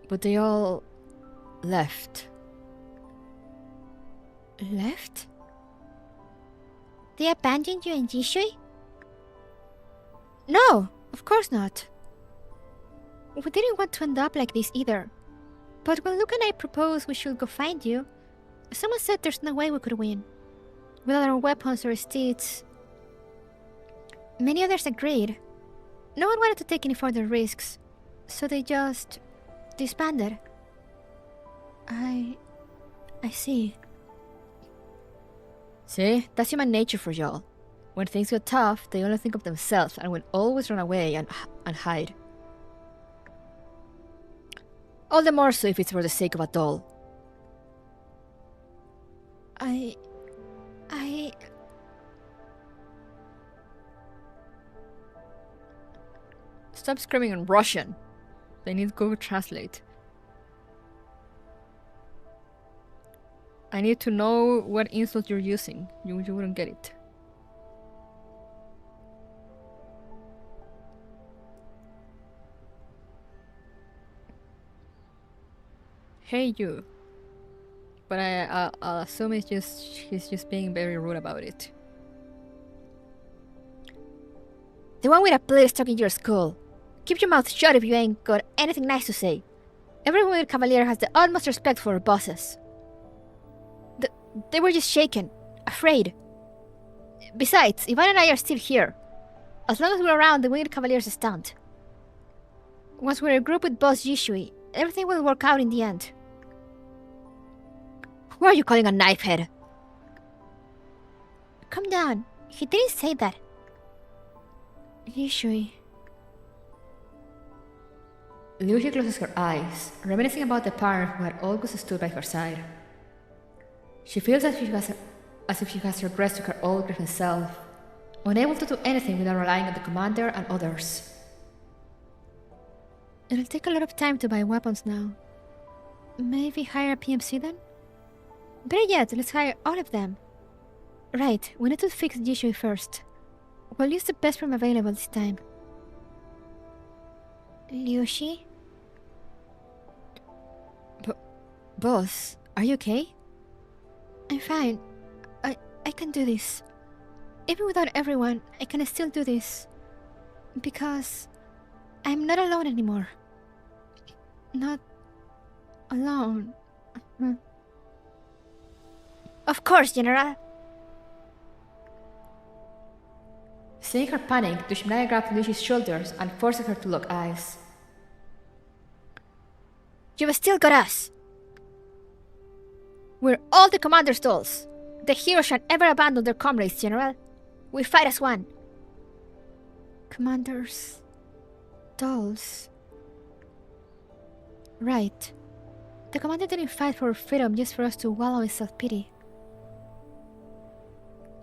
But they all left. Left? They abandoned you and Jishui? No, of course not. We didn't want to end up like this either. But when Luke and I proposed we should go find you, someone said there's no way we could win. Without our weapons or steeds. Many others agreed. No one wanted to take any further risks, so they just disbanded. I see. See? That's human nature for y'all. When things get tough, they only think of themselves and will always run away and hide. All the more so if it's for the sake of a doll. I... Stop screaming in Russian. They need Google Translate. I need to know what insult you're using. You wouldn't get it. Hey you. But I'll assume he's just being very rude about it. The one with a blade stuck in your skull. Keep your mouth shut if you ain't got anything nice to say. Every winged cavalier has the utmost respect for her bosses. They were just shaken, afraid. Besides, Ivan and I are still here. As long as we're around, the winged cavaliers stand. Once we're a group with Boss Yishui, everything will work out in the end. Who are you calling a knifehead? Calm down. He didn't say that. Yishui. Lucy closes her eyes, reminiscing about the parent who had always stood by her side. She feels as if she has regressed to her old grieving self, unable to do anything without relying on the commander and others. It'll take a lot of time to buy weapons now. Maybe hire a PMC then? Better yet, let's hire all of them. Right, we need to fix the issue first. We'll use the best room available this time. Liushi? Boss, are you okay? I'm fine. I can do this. Even without everyone, I can still do this. Because I'm not alone anymore. Not alone. Of course, General. Seeing her panic, Dushimnaya grabbed Lucy's shoulders and forced her to lock eyes. You've still got us. We're all the commander's dolls. The heroes shan't ever abandon their comrades, General. We fight as one. Commander's dolls. Right. The commander didn't fight for freedom just for us to wallow in self-pity.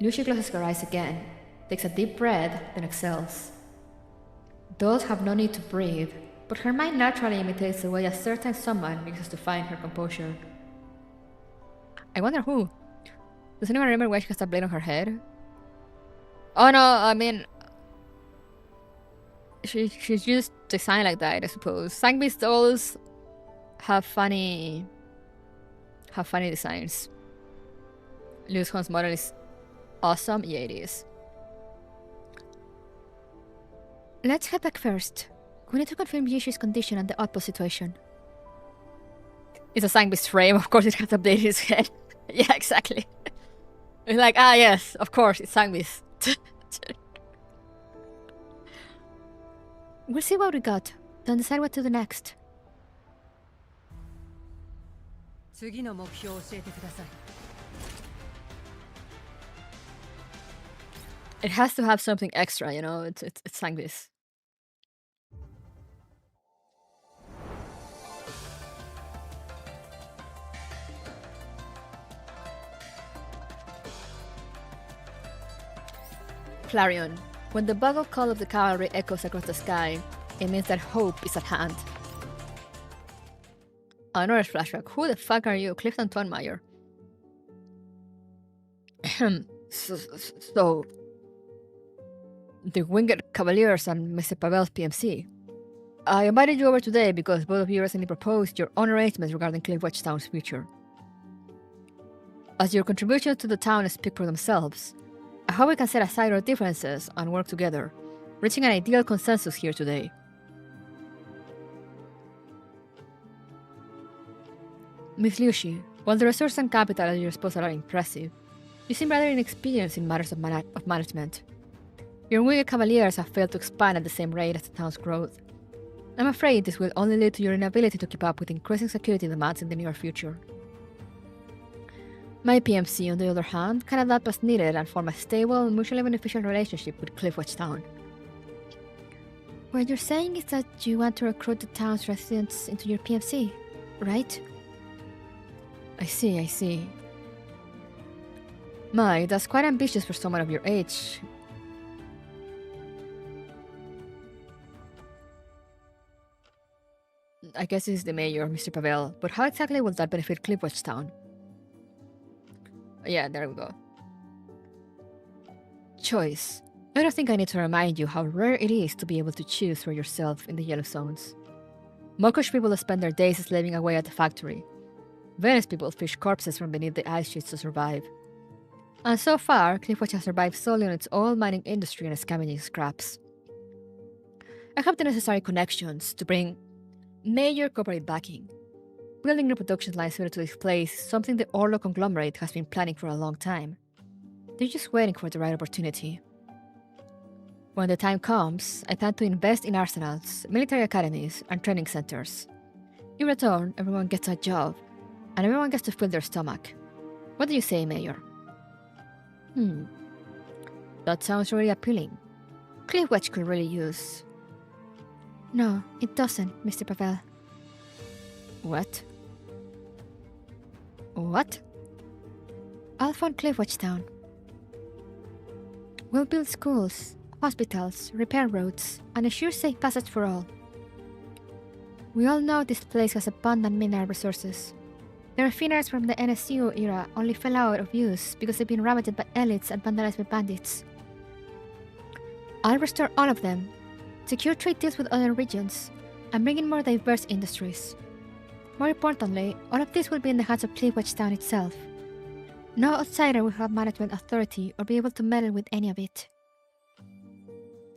Lucy closes her eyes again, takes a deep breath, then exhales. Dolls have no need to breathe, but her mind naturally imitates the way a certain someone uses to find her composure. I wonder who. Does anyone remember why she has a blade on her head? Oh no, I mean... She's just designed like that, I suppose. Sang-based dolls have funny designs. Luz Hon's model is awesome. Yeah, it is. Let's head back first. We need to confirm Yishui's condition and the outpost situation. It's a sang-based frame, of course it has updated his head. Yeah, exactly. It's like, ah yes, of course, it's sang-based. We'll see what we got, then decide what to do next. 次の目標を教えてください。 It has to have something extra, you know, it's sang-based. Clarion. When the bugle call of the cavalry echoes across the sky, it means that hope is at hand. Another flashback. Who the fuck are you? Clifton Tonmeyer. So... The Winged Cavaliers and Mr. Pavel's PMC. I invited you over today because both of you recently proposed your own arrangements regarding Cliffwatch Town's future. As your contributions to the town speak for themselves, I hope we can set aside our differences and work together, reaching an ideal consensus here today. Miss Liushi, while the resources and capital at your disposal are impressive, you seem rather inexperienced in matters of management. Your winged cavaliers have failed to expand at the same rate as the town's growth, I'm afraid this will only lead to your inability to keep up with increasing security demands in the near future. My PMC, on the other hand, can adapt as needed and form a stable, mutually beneficial relationship with Cliffwatch Town. What you're saying is that you want to recruit the town's residents into your PMC, right? I see. My, that's quite ambitious for someone of your age. I guess this is the mayor, Mr. Pavel, but how exactly will that benefit Cliffwatch Town? Yeah, there we go. Choice. I don't think I need to remind you how rare it is to be able to choose for yourself in the yellow zones. Monkish people spend their days slaving away at the factory. Venice people fish corpses from beneath the ice sheets to survive. And so far, Cliffwatch has survived solely on its oil mining industry and scavenging scraps. I have the necessary connections to bring major corporate backing. Building new production lines suited to this place is something the Orlo conglomerate has been planning for a long time. They're just waiting for the right opportunity. When the time comes, I plan to invest in arsenals, military academies, and training centers. In return, everyone gets a job, and everyone gets to fill their stomach. What do you say, Mayor? That sounds really appealing. Cliffwatch could really use... No, it doesn't, Mr. Pavel. What? What? I'll fund Cliffwatch Town. We'll build schools, hospitals, repair roads, and ensure safe passage for all. We all know this place has abundant mineral resources. The refineries from the NSU era only fell out of use because they've been ravaged by elites and vandalized by bandits. I'll restore all of them, secure trade deals with other regions, and bring in more diverse industries. More importantly, all of this will be in the hands of Cliffwatch Town itself. No outsider will have management authority or be able to meddle with any of it.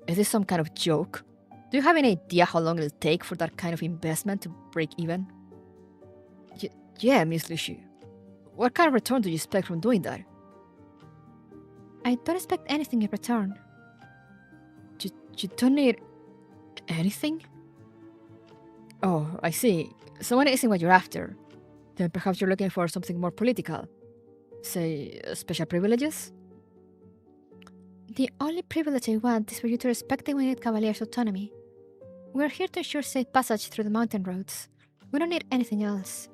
Is this some kind of joke? Do you have any idea how long it'll take for that kind of investment to break even? Yeah, Miss Lishi. What kind of return do you expect from doing that? I don't expect anything in return. You don't need... anything? Oh, I see. So money isn't what you're after. Then perhaps you're looking for something more political. Say, special privileges? The only privilege I want is for you to respect the Winged Cavalier's autonomy. We're here to ensure safe passage through the mountain roads. We don't need anything else.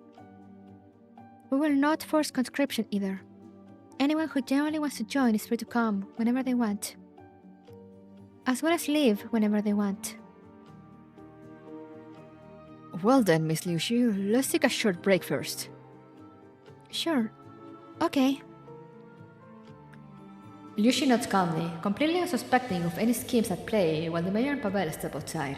We will not force conscription either. Anyone who genuinely wants to join is free to come whenever they want, as well as leave whenever they want. Well then, Miss Liu, let's take a short break first. Sure. Okay. Liu nods calmly, completely unsuspecting of any schemes at play while the mayor and Pavel step outside.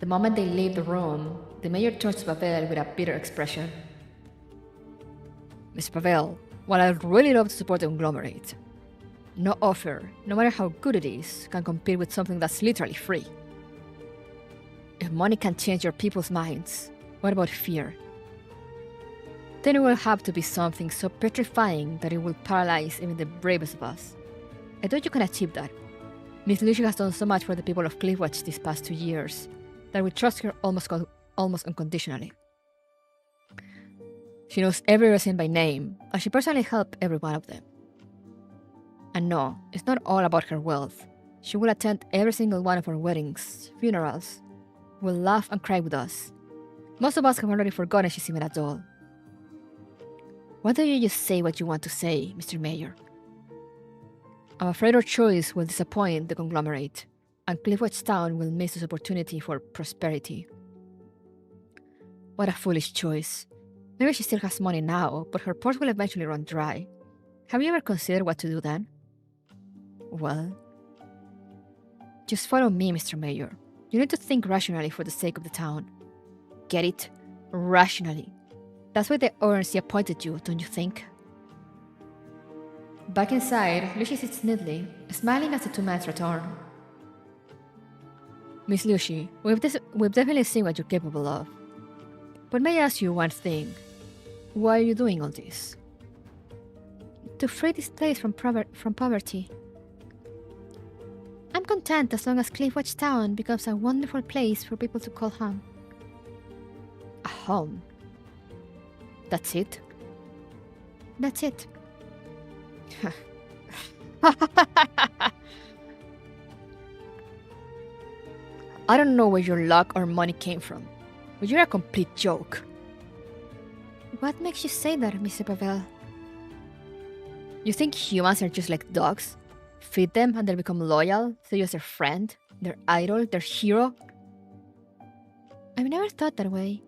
The moment they leave the room, the mayor turns to Pavel with a bitter expression. Mr. Pavel, while I'd really love to support the conglomerate, no offer, no matter how good it is, can compete with something that's literally free. If money can change your people's minds, what about fear? Then it will have to be something so petrifying that it will paralyze even the bravest of us. I doubt you can achieve that. Miss Lucia has done so much for the people of Cliffwatch these past 2 years that we trust her almost unconditionally. She knows every resident by name, and she personally helped every one of them. And no, it's not all about her wealth. She will attend every single one of our weddings, funerals, will laugh and cry with us. Most of us have already forgotten she's even a doll. Why don't you just say what you want to say, Mr. Mayor? I'm afraid our choice will disappoint the conglomerate, and Cliffwatch Town will miss this opportunity for prosperity. What a foolish choice. Maybe she still has money now, but her purse will eventually run dry. Have you ever considered what to do then? Well, just follow me, Mr. Mayor. You need to think rationally for the sake of the town. Get it? Rationally. That's why the ORC appointed you, don't you think? Back inside, Lucy sits neatly, smiling as the two men return. Miss Lucy, we've definitely seen what you're capable of. But may I ask you one thing? Why are you doing all this? To free this place from poverty. I'm I'm content as long as Cliffwatch Town becomes a wonderful place for people to call home. A home? That's it? That's it. I don't know where your luck or money came from, but you're a complete joke. What makes you say that, Mr. Pavel? You think humans are just like dogs? Feed them and they'll become loyal, see you as their friend, their idol, their hero? I've never thought that way.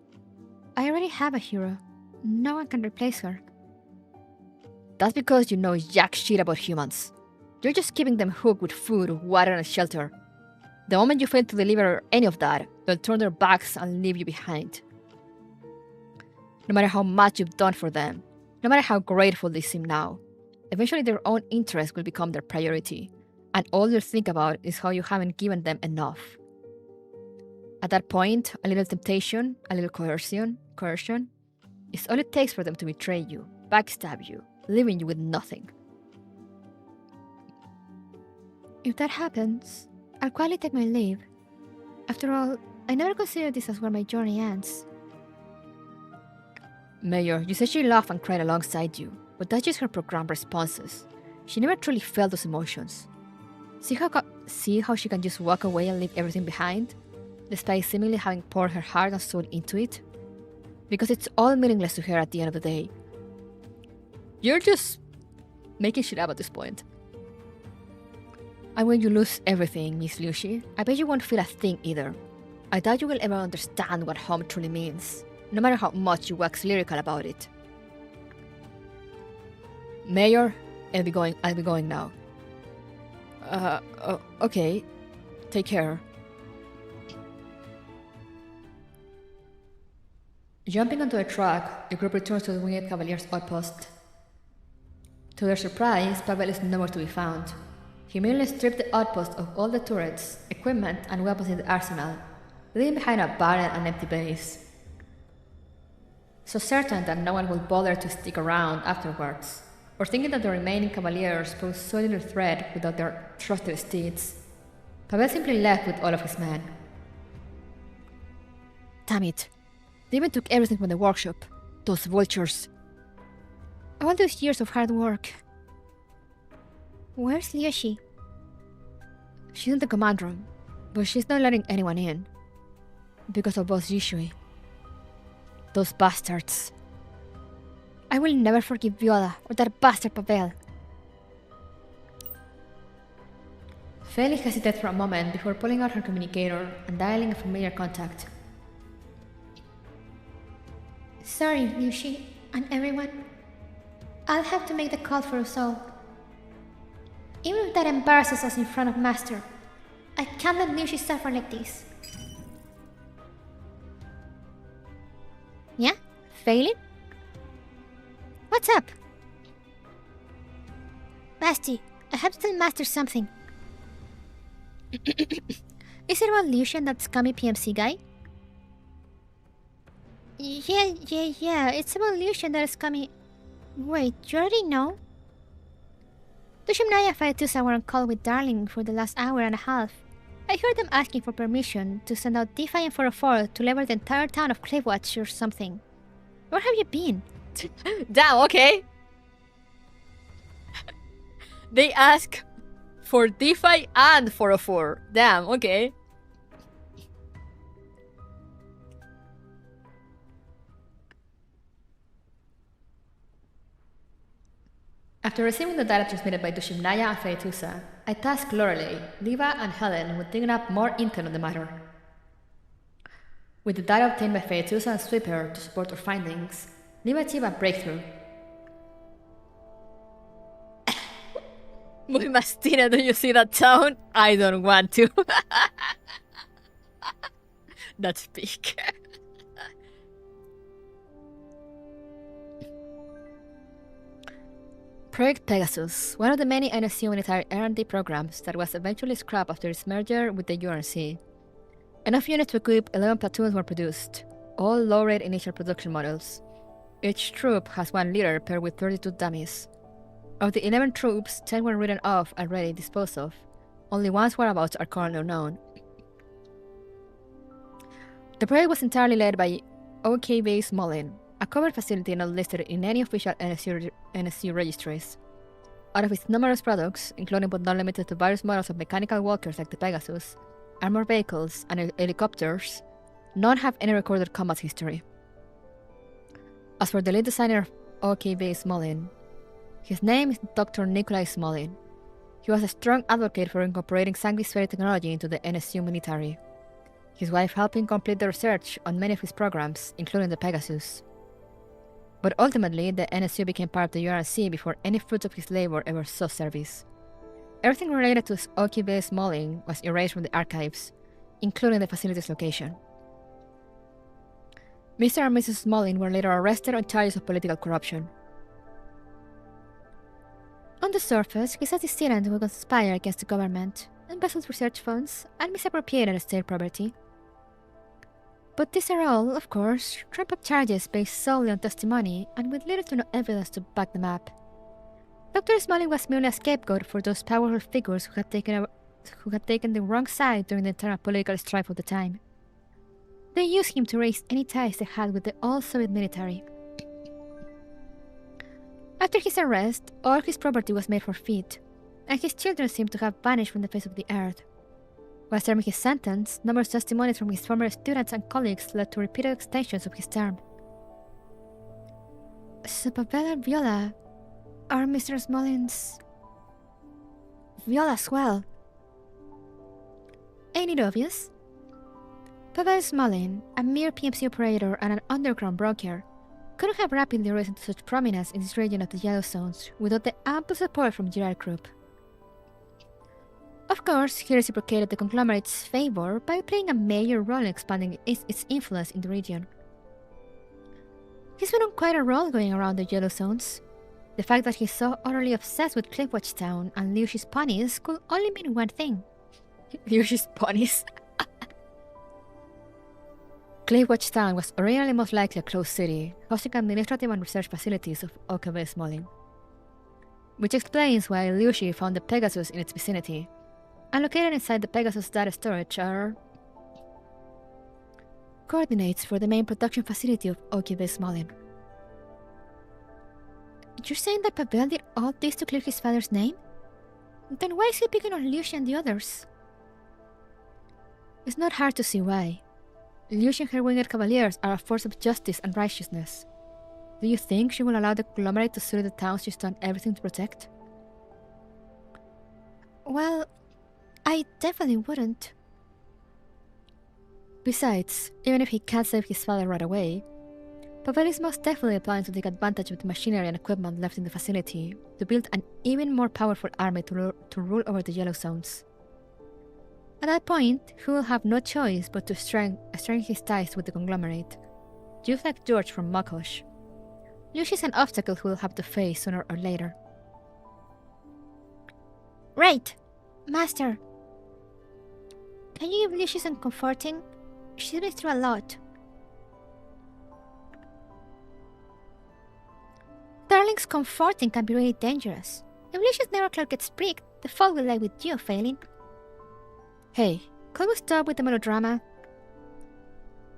I already have a hero. No one can replace her. That's because you know jack shit about humans. You're just keeping them hooked with food, water, and shelter. The moment you fail to deliver any of that, they'll turn their backs and leave you behind. No matter how much you've done for them, no matter how grateful they seem now, eventually their own interests will become their priority, and all you'll think about is how you haven't given them enough. At that point, a little temptation, a little coercion is all it takes for them to betray you, backstab you, leaving you with nothing. If that happens, I'll quietly take my leave. After all, I never considered this as where my journey ends. Mayor, you said she laughed and cried alongside you, but that's just her programmed responses. She never truly felt those emotions. See how she can just walk away and leave everything behind, despite seemingly having poured her heart and soul into it? Because it's all meaningless to her at the end of the day. You're just making shit up at this point. And when you lose everything, Miss Lucy, I bet you won't feel a thing either. I doubt you will ever understand what home truly means, no matter how much you wax lyrical about it. Mayor, I'll be going now. Okay. Take care. Jumping onto a truck, the group returns to the Winged Cavalier's outpost. To their surprise, Pavel is nowhere to be found. He merely stripped the outpost of all the turrets, equipment, and weapons in the arsenal, leaving behind a barren and empty base. So certain that no one will bother to stick around afterwards, or thinking that the remaining Cavaliers pose so little threat without their trusted steeds, Pavel simply left with all of his men. Damn it. They even took everything from the workshop. Those vultures. All those years of hard work. Where's Liushi? She's in the command room, but she's not letting anyone in. Because of Boss Yishui. Those bastards. I will never forgive Viola or that bastard Pavel. Feli hesitated for a moment before pulling out her communicator and dialing a familiar contact. Sorry, Liushi, and everyone. I'll have to make the call for us all. Even if that embarrasses us in front of Master, I can't let Liushi suffer like this. Yeah? Failing? What's up? Basti, I have to tell Master something. Is it about Liushi and that scummy PMC guy? Yeah, it's about Liushi and that scummy... Wait, you already know? Dushimnaya Faetusa were on call with Darling for the last hour and a half. I heard them asking for permission to send out D5 and 404 to level the entire town of Cliffwatch or something. Where have you been? Damn, okay. They ask for D5 and 404. Damn, okay. After receiving the data transmitted by Dushimnaya and Faetusa, I tasked Lorelei, Liva, and Helen with digging up more intel on the matter. With the data obtained by Faetusa and Sweeper to support our findings, Liva achieved a breakthrough. Muy mastina, do you see that tone? I don't want to. That's peak. Project Pegasus, one of the many NSC military R&D programs that was eventually scrapped after its merger with the URC. Enough units to equip 11 platoons were produced, all low-rate initial production models. Each troop has one leader paired with 32 dummies. Of the 11 troops, 10 were written off and ready disposed of, Only one's whereabouts are currently unknown. The project was entirely led by OKB Smolin, a covered facility not listed in any official NSC registries. Out of its numerous products, including but not limited to various models of mechanical walkers like the Pegasus, armored vehicles, and helicopters, none have any recorded combat history. As for the lead designer of OKB Smolin, his name is Dr. Nikolai Smolin. He was a strong advocate for incorporating sanguine technology into the NSU military, his wife helping complete the research on many of his programs, including the Pegasus. But ultimately, the NSU became part of the URC before any fruits of his labor ever saw service. Everything related to OKB Smolin was erased from the archives, including the facility's location. Mr. and Mrs. Smolin were later arrested on charges of political corruption. On the surface, he's a dissident who conspired against the government, embezzled research funds, and misappropriated state property. But these are all, of course, trump-up charges based solely on testimony and with little to no evidence to back them up. Dr. Smolin was merely a scapegoat for those powerful figures who had taken the wrong side during the internal political strife of the time. They used him to raise any ties they had with the old Soviet military. After his arrest, all his property was made forfeit, and his children seem to have vanished from the face of the earth. While serving his sentence, numerous testimonies from his former students and colleagues led to repeated extensions of his term. So Pavel and Viola are Mr. Smolin's... Viola as well. Ain't it obvious? Pavel Smolin, a mere PMC operator and an underground broker, couldn't have rapidly risen to such prominence in this region of the Yellow Zones without the ample support from Girard Group. Of course, he reciprocated the conglomerate's favor by playing a major role in expanding its influence in the region. He's been on quite a roll going around the Yellow Zones. The fact that he's so utterly obsessed with Cliffwatch Town and Liu's ponies could only mean one thing. Liu's ponies? Cliffwatch Town was originally most likely a closed city, hosting administrative and research facilities of OKB Smolin. Which explains why Liu found the Pegasus in its vicinity, and located inside the Pegasus data storage are coordinates for the main production facility of OKB Smolin. You're saying that Pavel did all this to clear his father's name? Then why is he picking on Lucia and the others? It's not hard to see why. Lucia and her winged cavaliers are a force of justice and righteousness. Do you think she will allow the conglomerate to sue the towns she's done everything to protect? Well, I definitely wouldn't. Besides, even if he can't save his father right away, Pavel is most definitely planning to take advantage of the machinery and equipment left in the facility to build an even more powerful army to rule over the Yellow Zones. At that point, he will have no choice but to strengthen his ties with the conglomerate, just like George from Makosh. Lucius is an obstacle he will have to face sooner or later. Right! Master! Can you give Lucia some comforting? She's been through a lot. Darling's comforting can be really dangerous. If Lucia's Neuroclerk gets pricked, the fault will lie with you, failing. Hey, can we stop with the melodrama?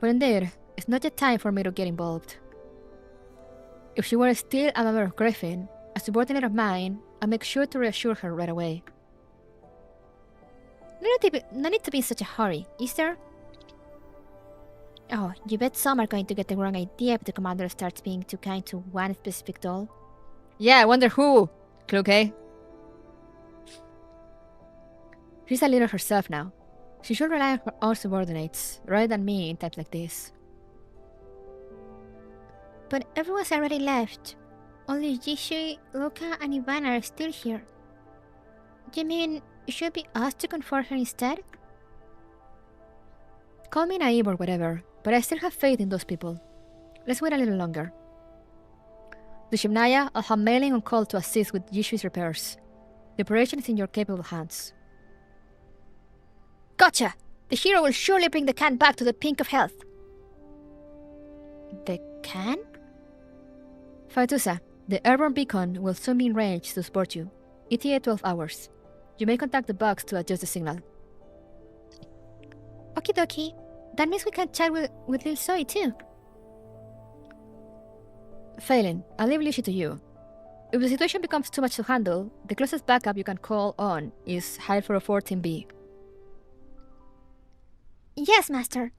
But indeed, it's not yet time for me to get involved. If she were still a member of Griffin, a subordinate of mine, I'll make sure to reassure her right away. No need to be in such a hurry, is there? Oh, you bet some are going to get the wrong idea if the commander starts being too kind to one specific doll. Yeah, I wonder who. Cloquet. She's a leader herself now. She should rely on her own subordinates, rather than me in times like this. But everyone's already left. Only Jishui, Luca, and Ivana are still here. You mean it should be us to comfort her instead? Call me naive or whatever, but I still have faith in those people. Let's wait a little longer. Dushimnaya, I'll have mailing on call to assist with Jishui's repairs. The operation is in your capable hands. Gotcha! The hero will surely bring the can back to the pink of health. The can? Faitusa, the airborne beacon will soon be in range to support you. ETA 12 hours. You may contact the box to adjust the signal. Okie dokie. That means we can chat with Lil Soy too. Failing, I'll leave Lishi to you. If the situation becomes too much to handle, the closest backup you can call on is hide for a 14B. Yes, Master.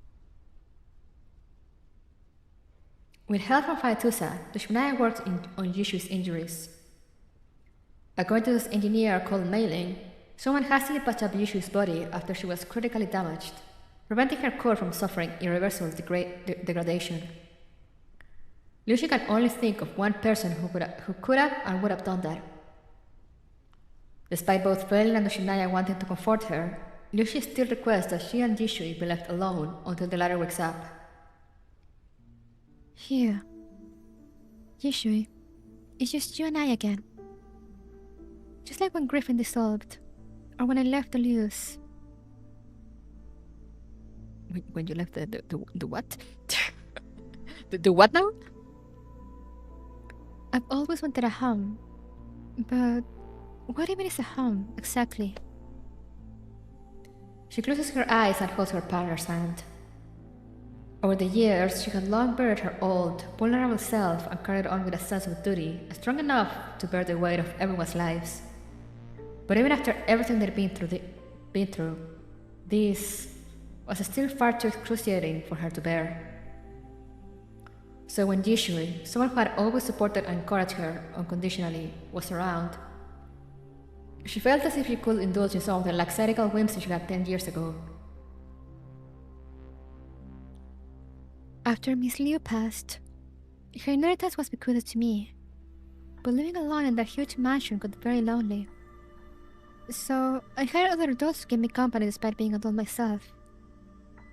With help from Faitusa, the Shunaya worked on Yushu's injuries. According to this engineer called Mailing, someone hastily patched up Yushu's body after she was critically damaged, preventing her core from suffering irreversible degradation. Liushi can only think of one person who could have and would have done that. Despite both Failing and Yoshinaya wanting to comfort her, Liushi still requests that she and Yishui be left alone until the latter wakes up. Here. Yishui, it's just you and I again. Just like when Griffin dissolved, or when I left the Luz. When you left the what? the what now? I've always wanted a home, but what even is a home, exactly? She closes her eyes and holds her partner's hand. Over the years, she had long buried her old, vulnerable self and carried on with a sense of duty strong enough to bear the weight of everyone's lives. But even after everything they'd been through, this was still far too excruciating for her to bear. So when Yishui, someone who had always supported and encouraged her unconditionally, was around, she felt as if she could indulge in some of the lackadaisical whims she had 10 years ago. After Miss Liu passed, her inheritance was bequeathed to me, but living alone in that huge mansion got very lonely. So I hired other adults to give me company despite being adult myself.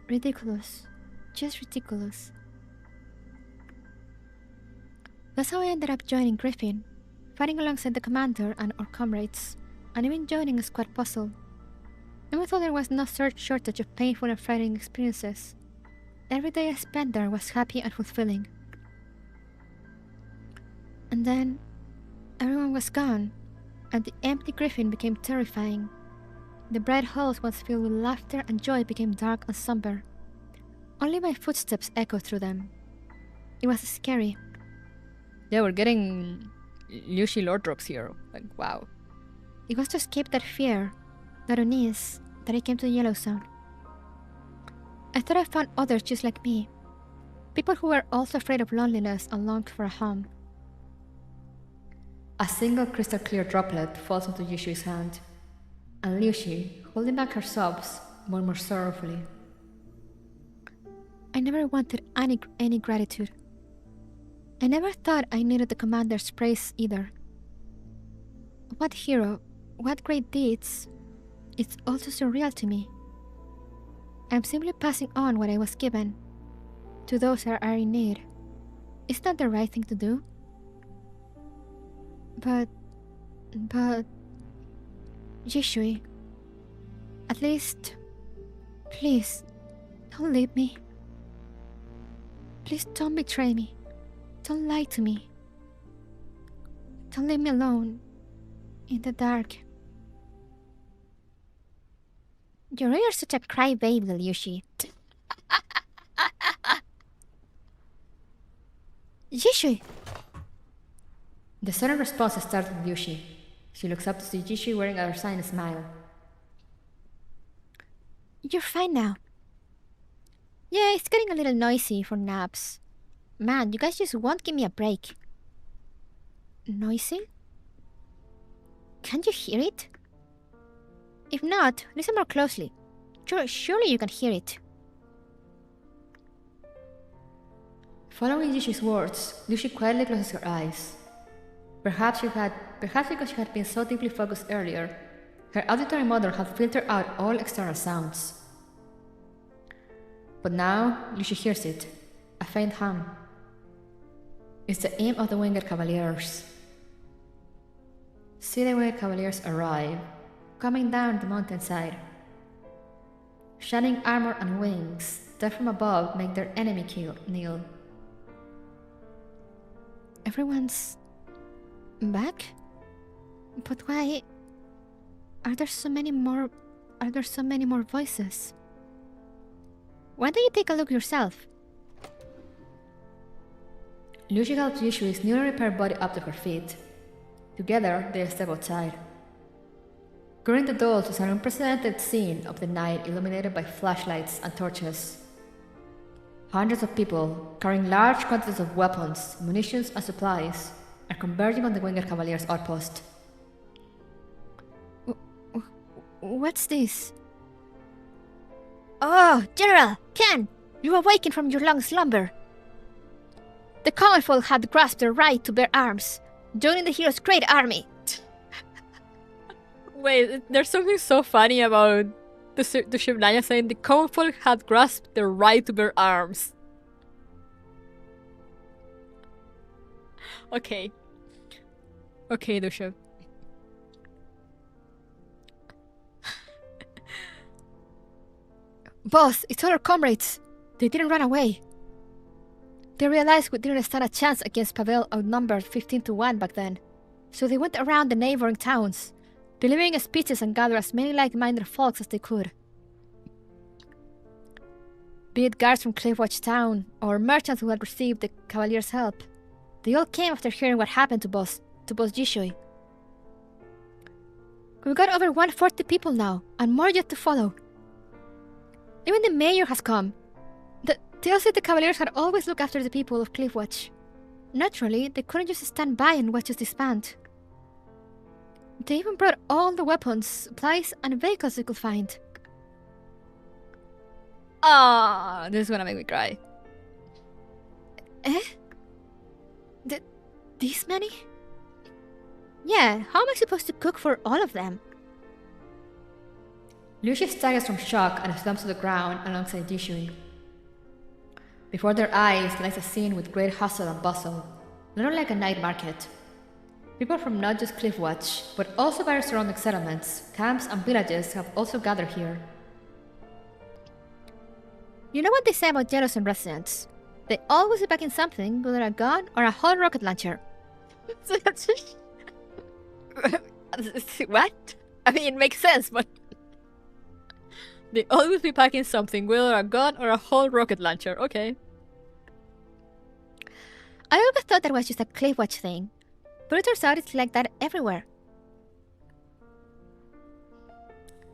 Ridiculous. Just ridiculous. That's how I ended up joining Griffin, fighting alongside the commander and our comrades, and even joining a squad puzzle. Even though there was no shortage of painful and frightening experiences, every day I spent there was happy and fulfilling. And then, everyone was gone, and the empty Griffin became terrifying. The bright halls once filled with laughter and joy became dark and somber. Only my footsteps echoed through them. It was scary. Yeah, we're getting Liushi lore drops here. Like, wow. It was to escape that fear, that unease, that I came to Yellow Zone. I thought I found others just like me. People who were also afraid of loneliness and longed for a home. A single crystal clear droplet falls into Yushui's hand, and Liushi, holding back her sobs, murmurs sorrowfully. I never wanted any gratitude. I never thought I needed the commander's praise either. What hero, what great deeds, it's also surreal to me. I'm simply passing on what I was given to those that are in need. Is that the right thing to do? But... Yishui, at least, please, don't leave me. Please don't betray me. Don't lie to me. Don't leave me alone in the dark. You're really such a crybaby, Liushi. Yishui! The sudden response startled Liushi. She looks up to see Yishui wearing a resigned smile. You're fine now. Yeah, it's getting a little noisy for naps. Man, you guys just won't give me a break. Noisy? Can't you hear it? If not, listen more closely. Surely you can hear it. Following Yishui's words, Liushi quietly closes her eyes. Perhaps because she had been so deeply focused earlier, her auditory model had filtered out all external sounds. But now, Liushi hears it, a faint hum. It's the aim of the Winged Cavaliers. See the Winged Cavaliers arrive, coming down the mountainside. Shining armor and wings that from above make their enemy kneel. Everyone's back? But why... Are there so many more voices? Why don't you take a look yourself? Lucy helps Yushui's newly repaired body up to her feet. Together, they step outside. Current the dolls is an unprecedented scene of the night illuminated by flashlights and torches. Hundreds of people, carrying large quantities of weapons, munitions, and supplies, are converging on the Winged Cavalier's outpost. What's this? Oh, General! Ken! You awakened from your long slumber! The common folk had grasped their right to bear arms, joining the hero's great army. Wait, there's something so funny about the ship Naya saying the common folk had grasped their right to bear arms. Okay. Okay, Dusha. Boss, it's all our comrades. They didn't run away. They realized we didn't stand a chance against Pavel, outnumbered 15 to 1 back then. So they went around the neighboring towns, delivering speeches and gathered as many like-minded folks as they could. Be it guards from Cliffwatch Town or merchants who had received the Cavalier's help, they all came after hearing what happened to Boss Jishui. We've got over 140 people now, and more yet to follow. Even the mayor has come. The tale said the Cavaliers had always looked after the people of Cliffwatch. Naturally, they couldn't just stand by and watch us disband. They even brought all the weapons, supplies, and vehicles they could find. Ah, this is gonna make me cry. Eh? This many? Yeah, how am I supposed to cook for all of them? Lucia staggers from shock and slumps to the ground alongside Jishui. Before their eyes lies a scene with great hustle and bustle, not unlike a night market. People from not just Cliffwatch, but also various surrounding settlements, camps, and villages have also gathered here. You know what they say about jealous and residents? They always be packing something, whether a gun or a whole rocket launcher. What? I mean, it makes sense, but they always be packing something, whether a gun or a whole rocket launcher. Okay. I always thought that was just a Cliffwatch thing, but it turns out it's like that everywhere.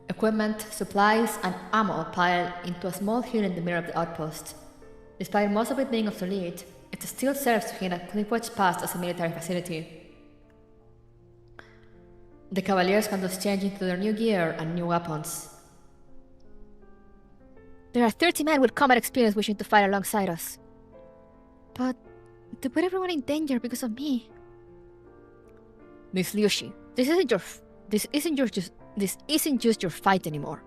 Equipment, supplies, and ammo piled into a small hill in the middle of the outpost. Despite most of it being obsolete, it still serves to hint at Cliffwatch's past as a military facility. The Cavaliers can thus change into their new gear and new weapons. There are 30 men with combat experience wishing to fight alongside us. But they put everyone in danger because of me. Miss Liushi, this isn't just your fight anymore.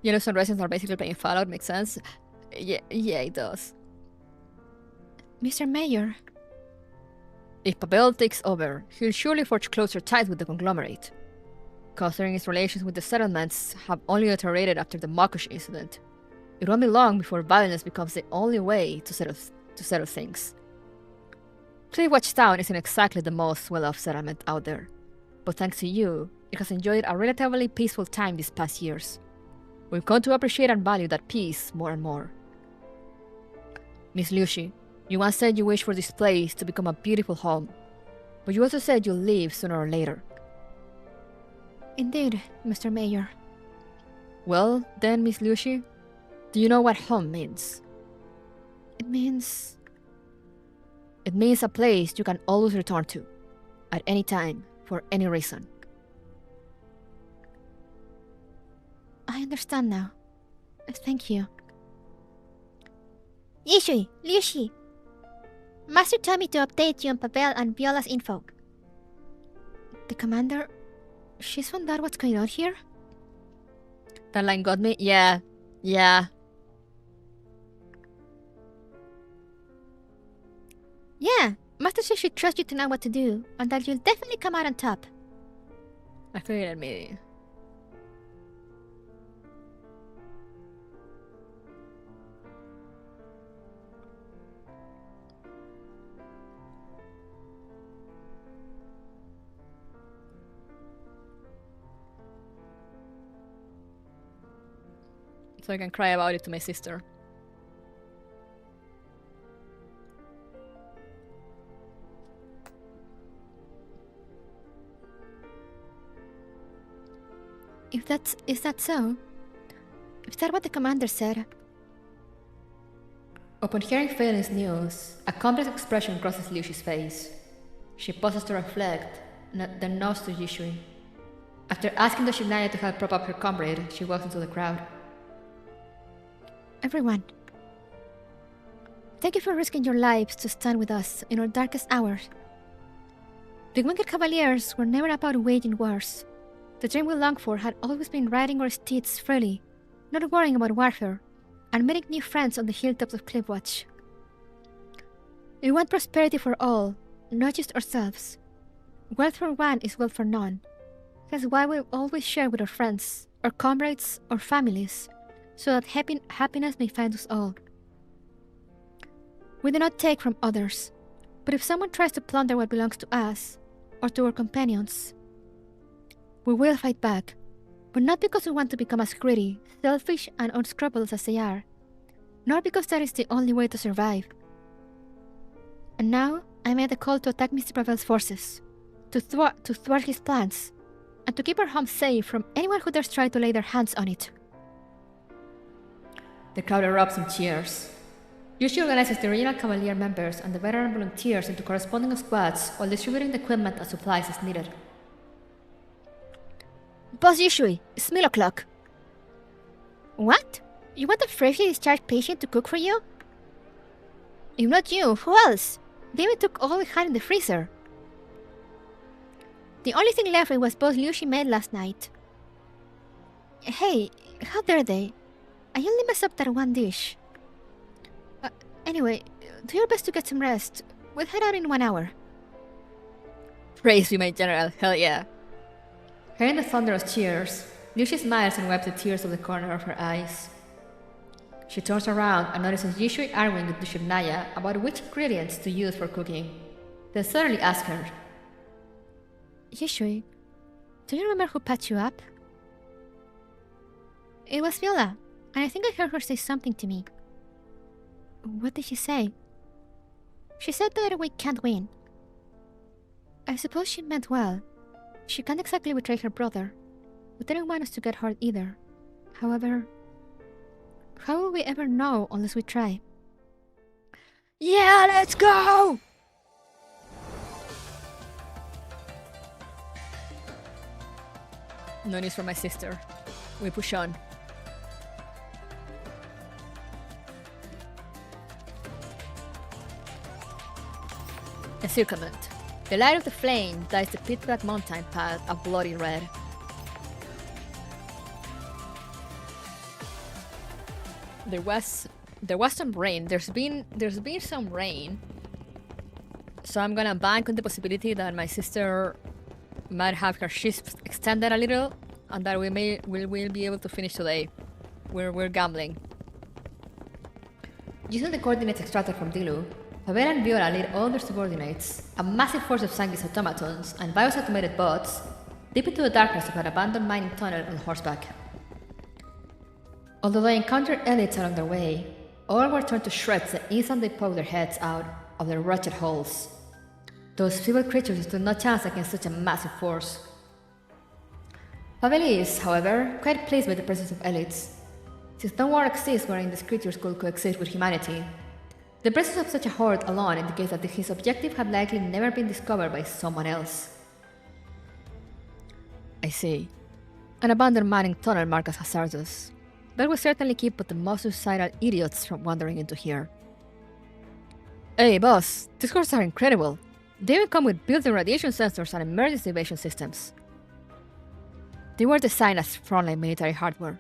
Yellows and residents are basically playing Fallout, makes sense. Yeah, it does. Mr. Mayor. If Pavel takes over, he'll surely forge closer ties with the conglomerate. Considering his relations with the settlements have only deteriorated after the Makushi incident, it won't be long before violence becomes the only way to settle things. Cliffwatch Town isn't exactly the most well-off settlement out there, but thanks to you, it has enjoyed a relatively peaceful time these past years. We've come to appreciate and value that peace more and more. Miss Liushi, you once said you wish for this place to become a beautiful home, but you also said you'll leave sooner or later. Indeed, Mr. Mayor. Well, then, Miss Liushi, do you know what home means? It means a place you can always return to, at any time, for any reason. I understand now. Thank you. Yishui, Liushi. Master told me to update you on Pavel and Viola's info. The commander... She's found out what's going on here? That line got me? Yeah. Yeah, Master says she trusts you to know what to do, and that you'll definitely come out on top. I figured maybe. so I can cry about it to my sister. Is that so? Is that what the commander said? Upon hearing Phelan's news, a complex expression crosses Lucy's face. She pauses to reflect, then nods to Yishui. After asking the Shivnaya to help prop up her comrade, she walks into the crowd. Everyone, thank you for risking your lives to stand with us in our darkest hours. The Winged Cavaliers were never about waging wars. The dream we longed for had always been riding our steeds freely, not worrying about warfare, and making new friends on the hilltops of Cliffwatch. We want prosperity for all, not just ourselves. Wealth for one is wealth for none. That's why we always share with our friends, our comrades, our families, so that happiness may find us all. We do not take from others, but if someone tries to plunder what belongs to us, or to our companions, we will fight back, but not because we want to become as greedy, selfish, and unscrupulous as they are, nor because that is the only way to survive. And now, I made a call to attack Mr. Pavel's forces, to thwart his plans, and to keep our home safe from anyone who dares try to lay their hands on it. The crowd erupts in cheers. Yushi organizes the regional Cavalier members and the veteran volunteers into corresponding squads while distributing the equipment and supplies as needed. Boss Yushui, it's meal o'clock. What? You want a freshly discharged patient to cook for you? If not you, who else? David took all we had in the freezer. The only thing left was Boss Liushi made last night. Hey, how dare they? I only messed up that one dish. Anyway, do your best to get some rest. We'll head out in 1 hour. Praise you, my general. Hell yeah. Hearing the thunderous cheers, Lucy smiles and wipes the tears of the corner of her eyes. She turns around and notices Yishui arguing with Dushibnaya about which ingredients to use for cooking. Then suddenly asks her, Yishui, do you remember who patched you up? It was Viola, and I think I heard her say something to me. What did she say? She said that we can't win. I suppose she meant well. She can't exactly betray her brother, but didn't want us to get hurt either. However, how will we ever know unless we try? Yeah, let's go! No news from my sister. We push on. Encirclement. The light of the flame dyes the pit-black mountain path a bloody red. There was some rain. There's been some rain. So I'm gonna bank on the possibility that my sister might have her shift extended a little, and that we'll be able to finish today. We're gambling. Using the coordinates extracted from Dilu, Pavel and Viola lead all their subordinates, a massive force of Sangis automatons and Bio's automated bots, deep into the darkness of an abandoned mining tunnel on horseback. Although they encountered elites along their way, all were torn to shreds the instant they poked their heads out of their wretched holes. Those feeble creatures stood no chance against such a massive force. Pavel is, however, quite pleased with the presence of elites. Since no war exists wherein these creatures could coexist with humanity, the presence of such a horde alone indicates that his objective had likely never been discovered by someone else. I see. An abandoned mining tunnel marked as hazardous. That will certainly keep but the most suicidal idiots from wandering into here. Hey boss, these cores are incredible. They even come with built-in radiation sensors and emergency evasion systems. They were designed as frontline military hardware.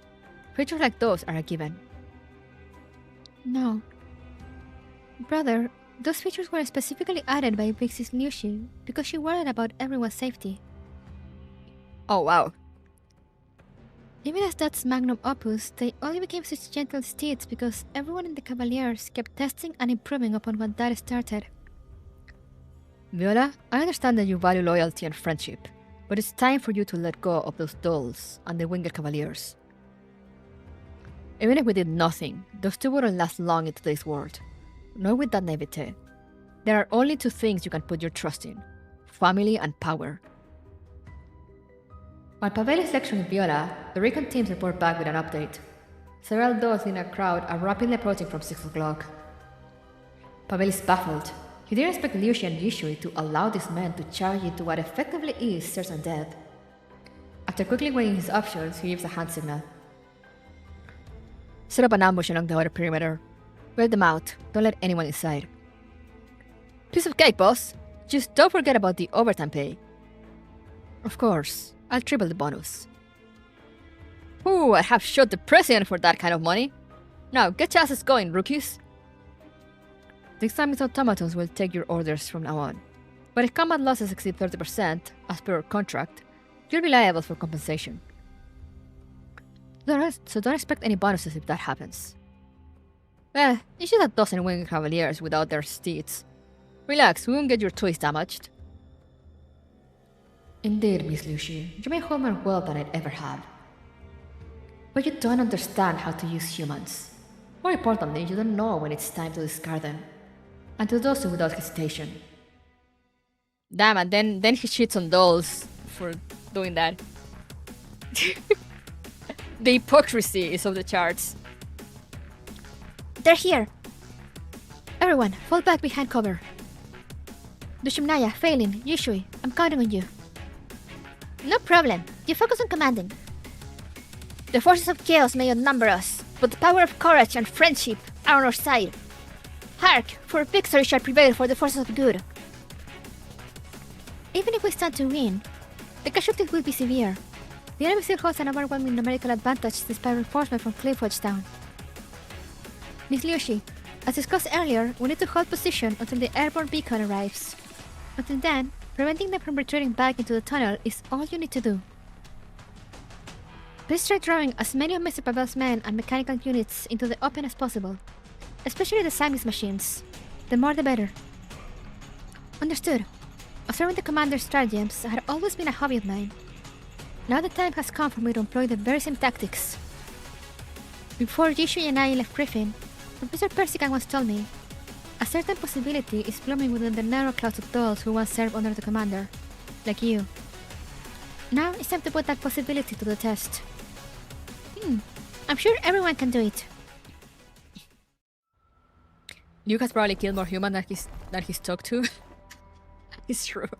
Features like those are a given. No. Brother, those features were specifically added by Vixie's Liushi because she worried about everyone's safety. Oh wow. Even as that's magnum opus, they only became such gentle steeds because everyone in the Cavaliers kept testing and improving upon what that started. Viola, I understand that you value loyalty and friendship, but it's time for you to let go of those dolls and the Winged Cavaliers. Even if we did nothing, those two wouldn't last long in today's world. Not with that naivete. There are only two things you can put your trust in: family and power. While Pavel is lecturing Viola, the recon teams report back with an update. Several dogs in a crowd are rapidly approaching from 6 o'clock. Pavel is baffled. He didn't expect Lucy and Yushui to allow these men to charge into what effectively is certain death. After quickly weighing his options, he gives a hand signal. Set up an ambush along the outer perimeter. Wear them out. Don't let anyone inside. Piece of cake, boss. Just don't forget about the overtime pay. Of course, I'll triple the bonus. Ooh, I'd have shot the president for that kind of money. Now, get your asses going, rookies. The examining automatons will take your orders from now on. But if combat losses exceed 30%, as per your contract, you'll be liable for compensation. So don't expect any bonuses if that happens. Well, it's just a dozen winged cavaliers without their steeds. Relax, we won't get your toys damaged. Indeed, Miss Lucy, you may hold more wealth than I'd ever have. But you don't understand how to use humans. More importantly, you don't know when it's time to discard them. And to do so without hesitation. Damn, and then he cheats on dolls for doing that. The hypocrisy is off the charts. They're here! Everyone, fall back behind cover. Dushimnaya, Phelan, Yushui, I'm counting on you. No problem. You focus on commanding. The forces of chaos may outnumber us, but the power of courage and friendship are on our side. Hark, for victory shall prevail for the forces of good. Even if we stand to win, the casualties will be severe. The enemy still holds an overwhelming numerical advantage despite reinforcement from Cliffwatch Town. Miss Liushi, as discussed earlier, we need to hold position until the airborne beacon arrives. Until then, preventing them from retreating back into the tunnel is all you need to do. Please try drawing as many of Mr. Pavel's men and mechanical units into the open as possible, especially the Samis machines. The more the better. Understood. Observing the commander's stratagems had always been a hobby of mine. Now the time has come for me to employ the very same tactics. Before Yishui and I left Griffin, Professor Persican once told me, a certain possibility is blooming within the narrow clouds of those who once served under the commander, like you. Now it's time to put that possibility to the test. I'm sure everyone can do it. Luke has probably killed more human than he's talked to. It's true.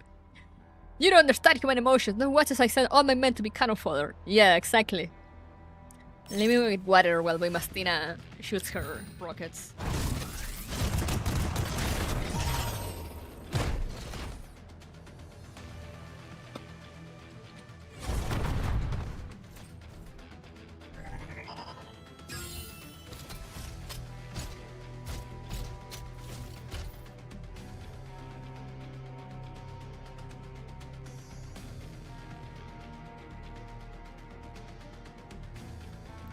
You don't understand human emotions. Don't watch as I send all my men to be cannon fodder. Yeah, exactly. Leave me with water while Mastina shoots her rockets.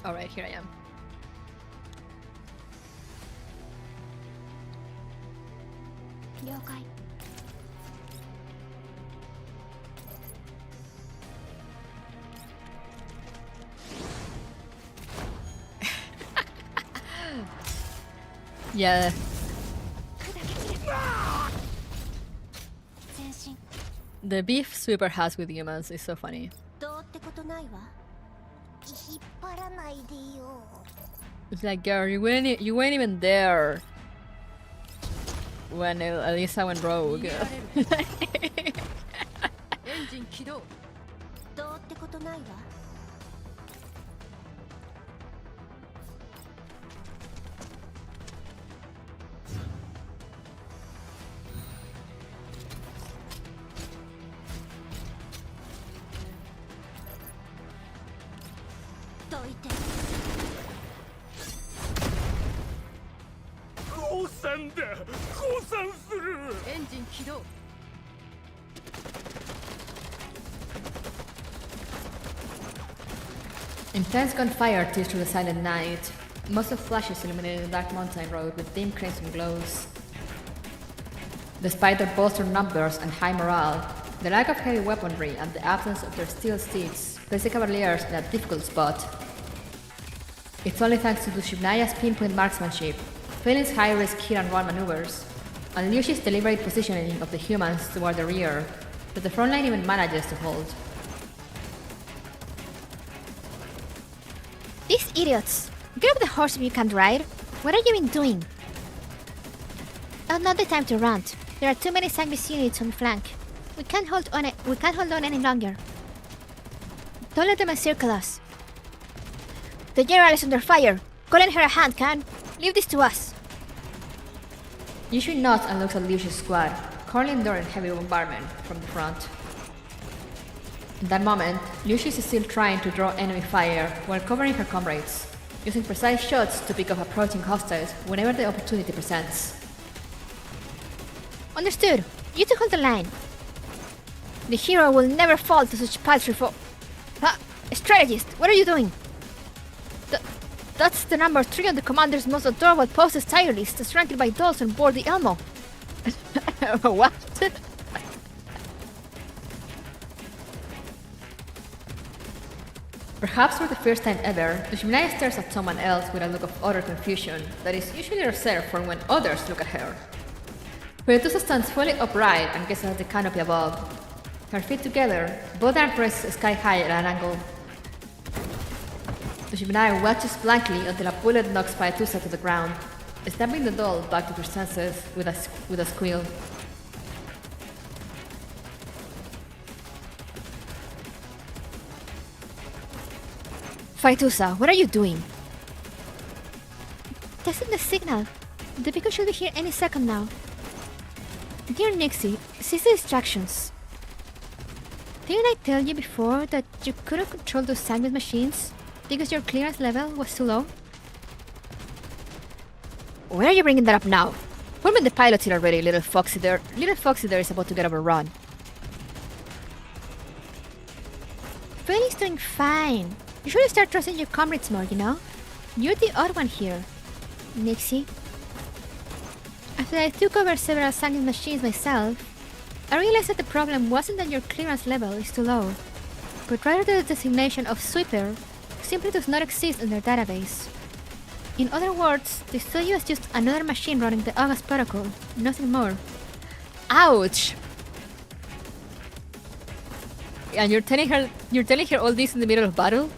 Alright, here I am. Yeah. The beef Sweeper has with humans is so funny. It's like, girl, you weren't even there when Elisa went rogue. Intense gunfire tears through the silent night. Most of flashes illuminating the dark mountain road with dim crimson glows. Despite their bolstered numbers and high morale, the lack of heavy weaponry and the absence of their steel steeds place the Cavaliers in a difficult spot. It's only thanks to Dushibnaya's pinpoint marksmanship, Felin's high-risk hit-and-run maneuvers, and Liuxi's deliberate positioning of the humans toward the rear that the frontline even manages to hold. These idiots! Get off the horse if you can't ride! What have you been doing? Oh, not the time to rant. There are too many Sanguis units on the flank. We can't hold on any longer. Don't let them encircle us. The general is under fire. Go lend her a hand, Khan. Leave this to us. Yushui nods and looks at Liuxi's squad, currently enduring heavy bombardment from the front. In that moment, Liuxi is still trying to draw enemy fire while covering her comrades, using precise shots to pick off approaching hostiles whenever the opportunity presents. Understood. You two hold the line. The hero will never fall to such paltry strategist, what are you doing? That's the number 3 on the commander's most adorable posted tire list, as ranked by dolls on board the Elmo. What? Perhaps for the first time ever, Dushibnaya stares at someone else with a look of utter confusion that is usually reserved for when others look at her. Fetusa stands fully upright and gazes at the canopy above. Her feet together, both arms raised sky high at an angle. Dushibnaya watches blankly until a bullet knocks Fetusa to the ground, snapping the doll back to her senses with a squeal. Fetusa, what are you doing? Testing the signal. The beacon should be here any second now. Dear Nixie, cease the distractions. Didn't I tell you before that you couldn't control those Sanguis machines because your clearance level was too low? Why are you bringing that up now? Put the pilots in already, little Foxy there. Little Foxy there is about to get overrun. Felly's doing fine. You should start trusting your comrades more, you know? You're the odd one here, Nixie. After I took over several Sanguis machines myself, I realized that the problem wasn't that your clearance level is too low, but rather that the designation of sweeper simply does not exist in their database. In other words, they saw you as just another machine running the August protocol, nothing more. Ouch! And you're telling her all this in the middle of battle?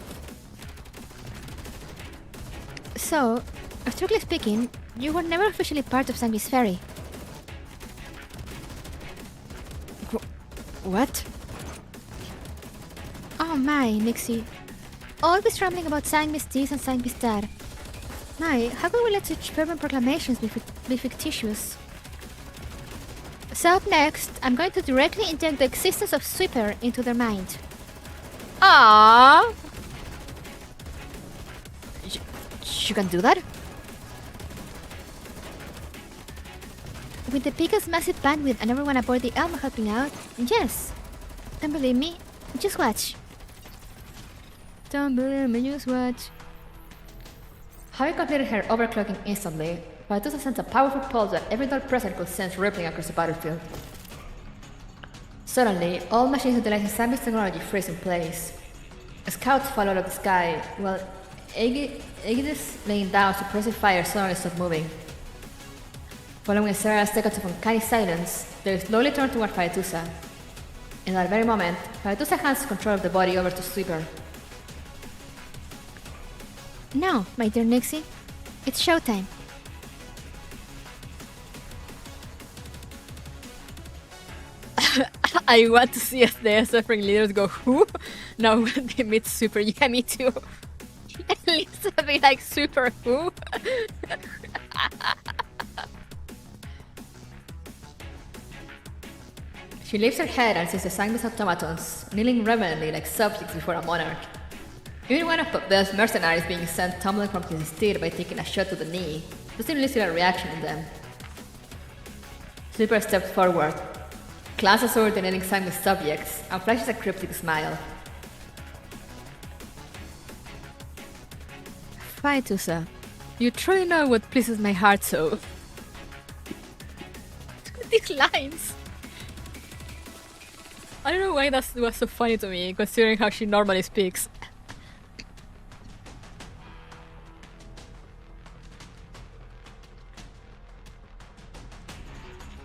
So, strictly speaking, you were never officially part of Sanguis Ferry. What? Oh my, Nixie. Always rambling about Sanguis this and Sanguis that. My, how could we let such fervent proclamations be fictitious? So up next, I'm going to directly inject the existence of Sweeper into their mind. Ah! You can do that? With the biggest massive bandwidth and everyone aboard the Elmo helping out, yes. Don't believe me? Just watch. Don't believe me, just watch. Having completed her overclocking instantly, Fetusa sends a powerful pulse that every doll present could sense rippling across the battlefield. Suddenly, all machines utilizing Sanguis technology freeze in place. Scouts fall out of the sky, while Aegis laying down suppressive fire suddenly stopped moving. Following several seconds of uncanny silence, they slowly turn toward Fetusa. In that very moment, Fetusa hands control of the body over to Sweeper. Now, my dear Nixie, it's showtime. I want to see us the suffering leaders go, who? Now when they meet Super, yeah, me too. At least I'll be like, Super who? She lifts her head and sees the Sanguis automatons kneeling reverently like subjects before a monarch. Even one of Pavel's mercenaries being sent tumbling from his steed by taking a shot to the knee doesn't elicit a reaction in them. Sweeper steps forward, glances over the kneeling Sanguis subjects, and flashes a cryptic smile. Fetusa, you truly know what pleases my heart so. These lines! I don't know why that was so funny to me, considering how she normally speaks.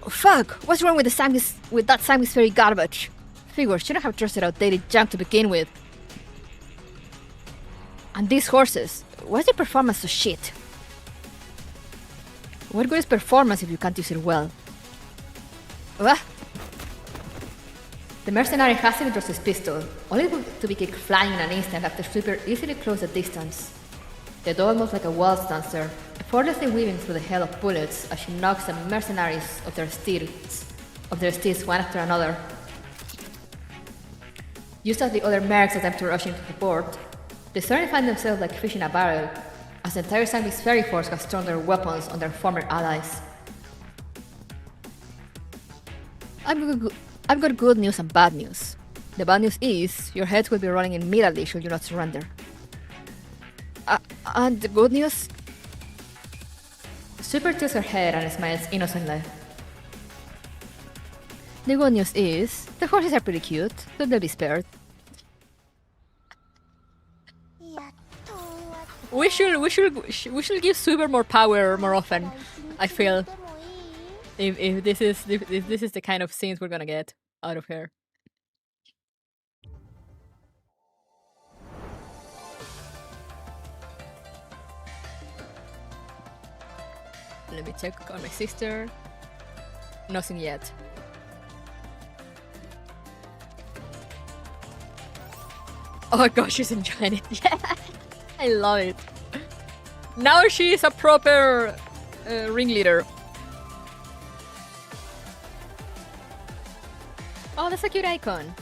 Oh, fuck! What's wrong with that Samus fairy garbage? Figure shouldn't have trusted outdated junk to begin with. And these horses, why's their performance so shit? What good is performance if you can't use it well? What? The mercenary hastily draws his pistol, only to be kicked flying in an instant after Sweeper easily closed the distance. The doll moves like a waltz dancer, effortlessly weaving through the hail of bullets as she knocks the mercenaries of their steeds one after another. Just as the other mercs attempt to rush into support, they suddenly find themselves like fish in a barrel, as the entire Sangbi's fairy force has thrown their weapons on their former allies. I've got good news and bad news. The bad news is, your heads will be rolling immediately should you not surrender. And the good news? Super tilts her head and smiles innocently. The good news is, the horses are pretty cute, so they'll be spared. We should give Super more power more often, I feel. If this is the kind of scenes we're gonna get out of her. Let me check on my sister. Nothing yet. Oh my gosh, she's enjoying it. Yeah, I love it. Now she is a proper ringleader. Oh, that's a cute icon.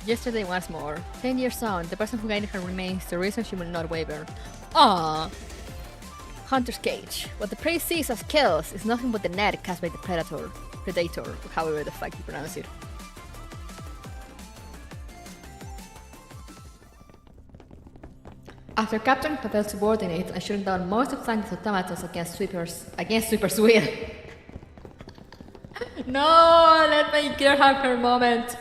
Yesterday once more. 10 years on, the person who guided her remains the reason she will not waver. Ah, Hunter's Cage. What the prey sees as kills is nothing but the net cast by the predator, however the fuck you pronounce it. After capturing Pavel's subordinates and shooting down most of Sangbi's automatons against Sweeper's will. No, let my girl have her moment.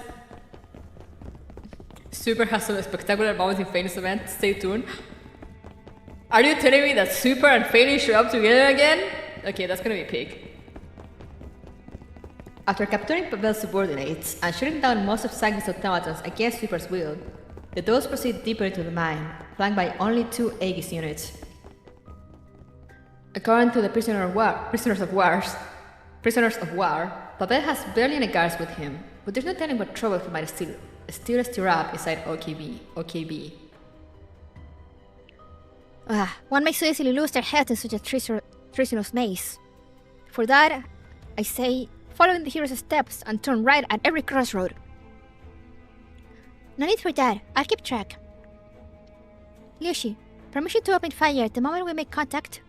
Super has some spectacular moments in Phoenix event. Stay tuned. Are you telling me that Super and Phoenix show up together again? Okay, that's gonna be big. After capturing Pavel's subordinates and shooting down most of Sangbi's automatons against Sweeper's will, the dolls proceed deeper into the mine, flanked by only 2 Aegis units. According to the prisoners of war, Pavel has barely any guards with him, but there's no telling what trouble he might still stir up inside OKB. One may so easily lose their head in such a treasonous maze. For that, I say, follow in the hero's steps and turn right at every crossroad. No need for that, I'll keep track. Liushi, permission to open fire the moment we make contact.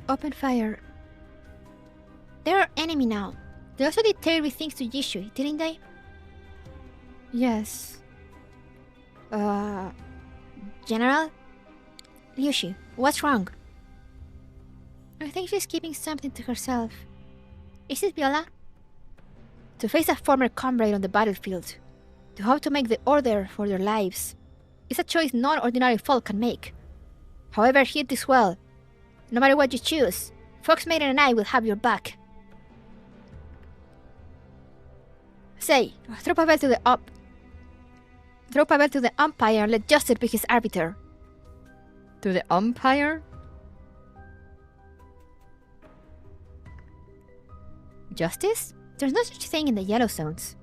Open fire. They're our enemy now. They also did terrible things to Yishui, didn't they? Yes. General? Liushi, what's wrong? I think she's keeping something to herself. Is it Viola? To face a former comrade on the battlefield, to have to make the order for their lives, is a choice non-ordinary folk can make. However, heed this well. No matter what you choose, Fox Maiden and I will have your back. Say, throw Pavel to the umpire and let justice be his arbiter. To the umpire? Justice? There's no such thing in the Yellow Zones.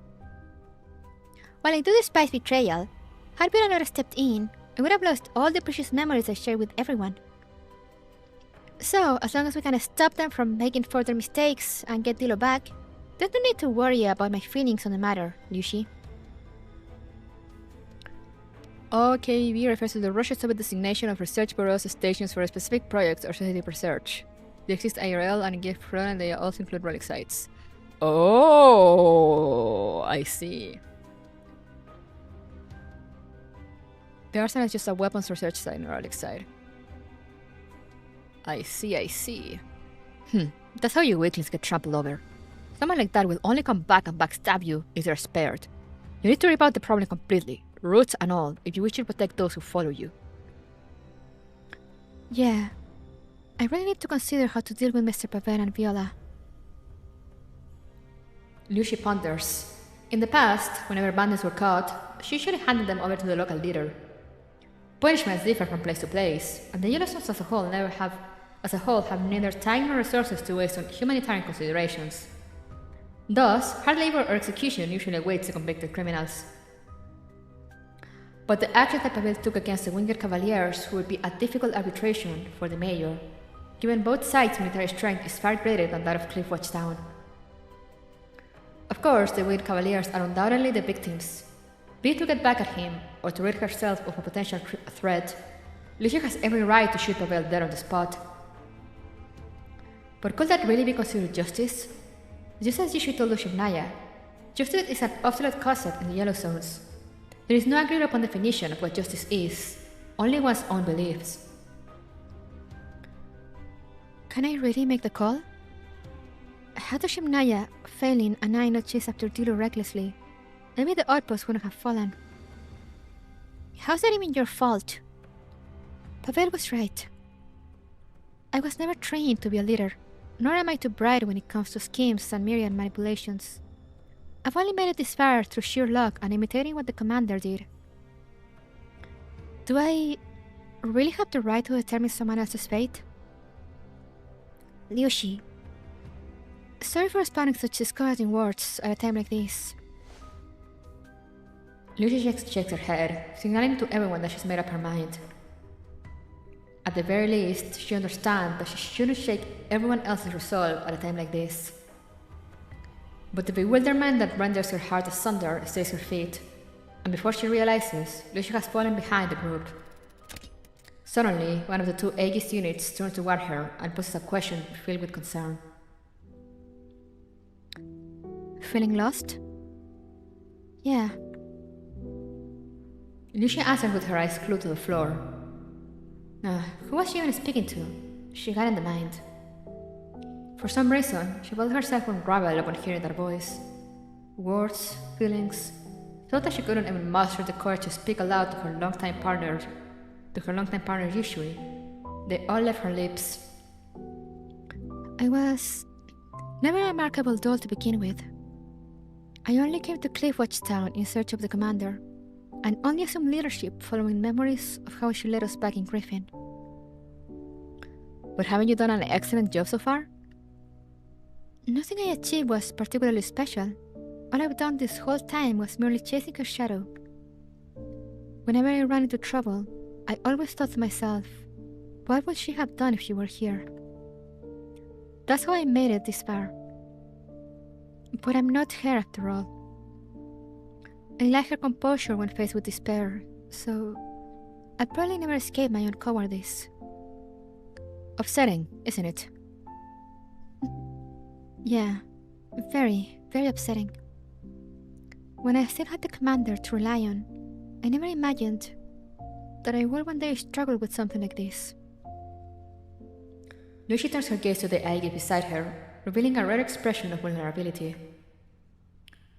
While I do despise betrayal, had Viola not stepped in, I would have lost all the precious memories I share with everyone. So, as long as we can stop them from making further mistakes and get Dilo back, there's no need to worry about my feelings on the matter, Liushi. OKB refers to the Russian-Soviet designation of research bureaus stations for specific projects or scientific research. They exist IRL and give front and they also include relic sites. Oh, I see. The arsenal is just a weapons research site and a relic site. I see. That's how you weaklings get trampled over. Someone like that will only come back and backstab you if they're spared. You need to rip out the problem completely, roots and all, if you wish to protect those who follow you. Yeah. I really need to consider how to deal with Mr. Pavel and Viola. Lucy ponders. In the past, whenever bandits were caught, she usually handed them over to the local leader. Punishments differ from place to place, and the Yellowstones as a whole have neither time nor resources to waste on humanitarian considerations. Thus, hard labor or execution usually awaits the convicted criminals. But the action that Pavel took against the Winged Cavaliers would be a difficult arbitration for the mayor, given both sides' military strength is far greater than that of Cliffwatch Town. Of course, the Winged Cavaliers are undoubtedly the victims. Be it to get back at him, or to rid herself of a potential threat, Lucia has every right to shoot Pavel dead on the spot. But could that really be considered justice? Just as Yishu told Lushimnaya, justice is an obsolete concept in the Yellowstones. There is no agreed upon definition of what justice is, only one's own beliefs. Can I really make the call? Had Shimnaya failing and I not chased after Dilo recklessly, maybe the outpost wouldn't have fallen. How's that even your fault? Pavel was right. I was never trained to be a leader, nor am I too bright when it comes to schemes and myriad manipulations. I've only made it this far through sheer luck and imitating what the commander did. Do I really have the right to determine someone else's fate? Liushi, sorry for responding such discouraging words at a time like this. Lucy shakes her head, signaling to everyone that she's made up her mind. At the very least, she understands that she shouldn't shake everyone else's resolve at a time like this. But the bewilderment that renders her heart asunder stays her feet, and before she realizes, Lucy has fallen behind the group. Suddenly, one of the two Aegis units turns toward her and poses a question filled with concern. Feeling lost? Yeah. Lucia answered with her eyes glued to the floor. Who was she even speaking to? She had in the mind. For some reason, she felt herself unravel upon hearing that voice. Words, feelings, thought that she couldn't even muster the courage to speak aloud to her longtime partner usually. They all left her lips. I was never a remarkable doll to begin with. I only came to Cliffwatch Town in search of the commander, and only assumed leadership following memories of how she led us back in Griffin. But haven't you done an excellent job so far? Nothing I achieved was particularly special. All I've done this whole time was merely chasing her shadow. Whenever I ran into trouble, I always thought to myself, what would she have done if she were here? That's how I made it this far. But I'm not her after all. I lack her composure when faced with despair, so I'll probably never escape my own cowardice. Upsetting, isn't it? Yeah, very, very upsetting. When I still had the commander to rely on, I never imagined that I would one day struggle with something like this. Lucy turns her gaze to the Aegis beside her, revealing a rare expression of vulnerability.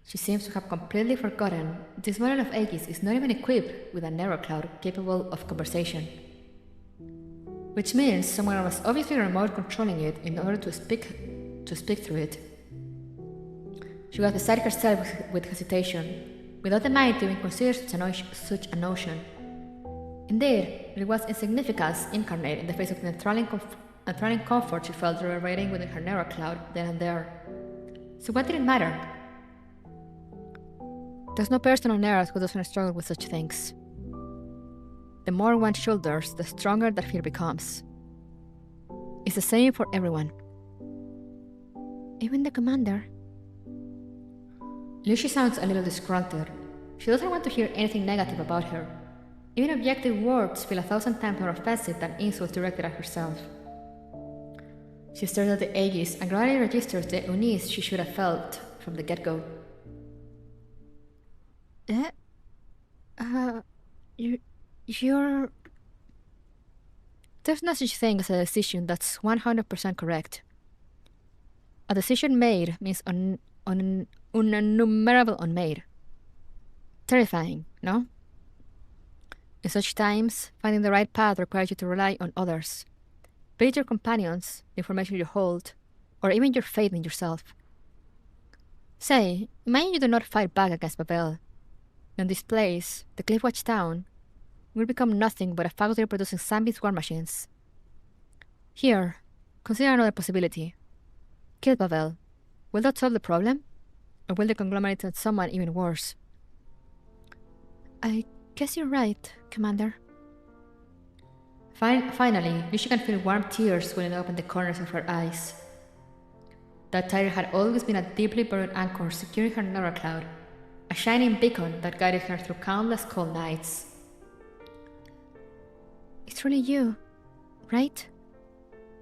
She seems to have completely forgotten this model of Aegis is not even equipped with a narrow cloud capable of conversation. Which means someone was obviously remote controlling it in order to speak through it. She was beside herself with hesitation, without the mind to even consider such a notion. Indeed, it was insignificance incarnate in the face of the enthralling comfort she felt reverberating within her narrow cloud then and there. So what did it matter? There's no person on earth who doesn't struggle with such things. The more one shoulders, the stronger that fear becomes. It's the same for everyone. Even the commander. Lucy sounds a little disgruntled. She doesn't want to hear anything negative about her. Even objective words feel 1,000 times more offensive than insults directed at herself. She stares at the Aegis and gradually registers the unease she should have felt from the get-go. You're... There's no such thing as a decision that's 100% correct. A decision made means unnumerable unmade. Terrifying, no? In such times, finding the right path requires you to rely on others. be it your companions, the information you hold, or even your faith in yourself. Say, imagine you do not fight back against Babel. In this place, the Cliffwatch town, will become nothing but a factory producing zombie war machines. Here, consider another possibility. Kill Babel. Will that solve the problem? Or will the conglomerate turn someone even worse? I guess you're right, Commander. Finally, Lucy can feel warm tears welling up in the corners of her eyes. That tiger had always been a deeply buried anchor securing her Nora cloud, a shining beacon that guided her through countless cold nights. It's really you, right?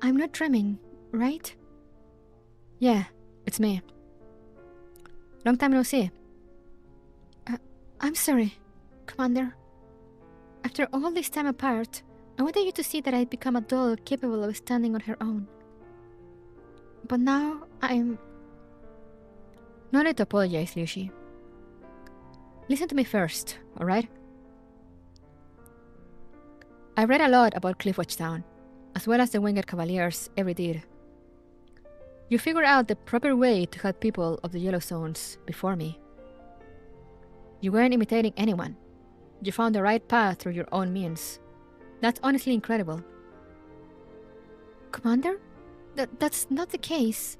I'm not dreaming, right? Yeah, it's me. Long time no see. I'm sorry, Commander. After all this time apart, I wanted you to see that I'd become a doll capable of standing on her own. But now, I'm... No need to apologize, Lucy. Listen to me first, alright? I read a lot about Cliffwatch Town, as well as the Winged Cavaliers ever did. You figured out the proper way to help people of the Yellow Zones before me. You weren't imitating anyone. You found the right path through your own means. That's honestly incredible. Commander? That's not the case.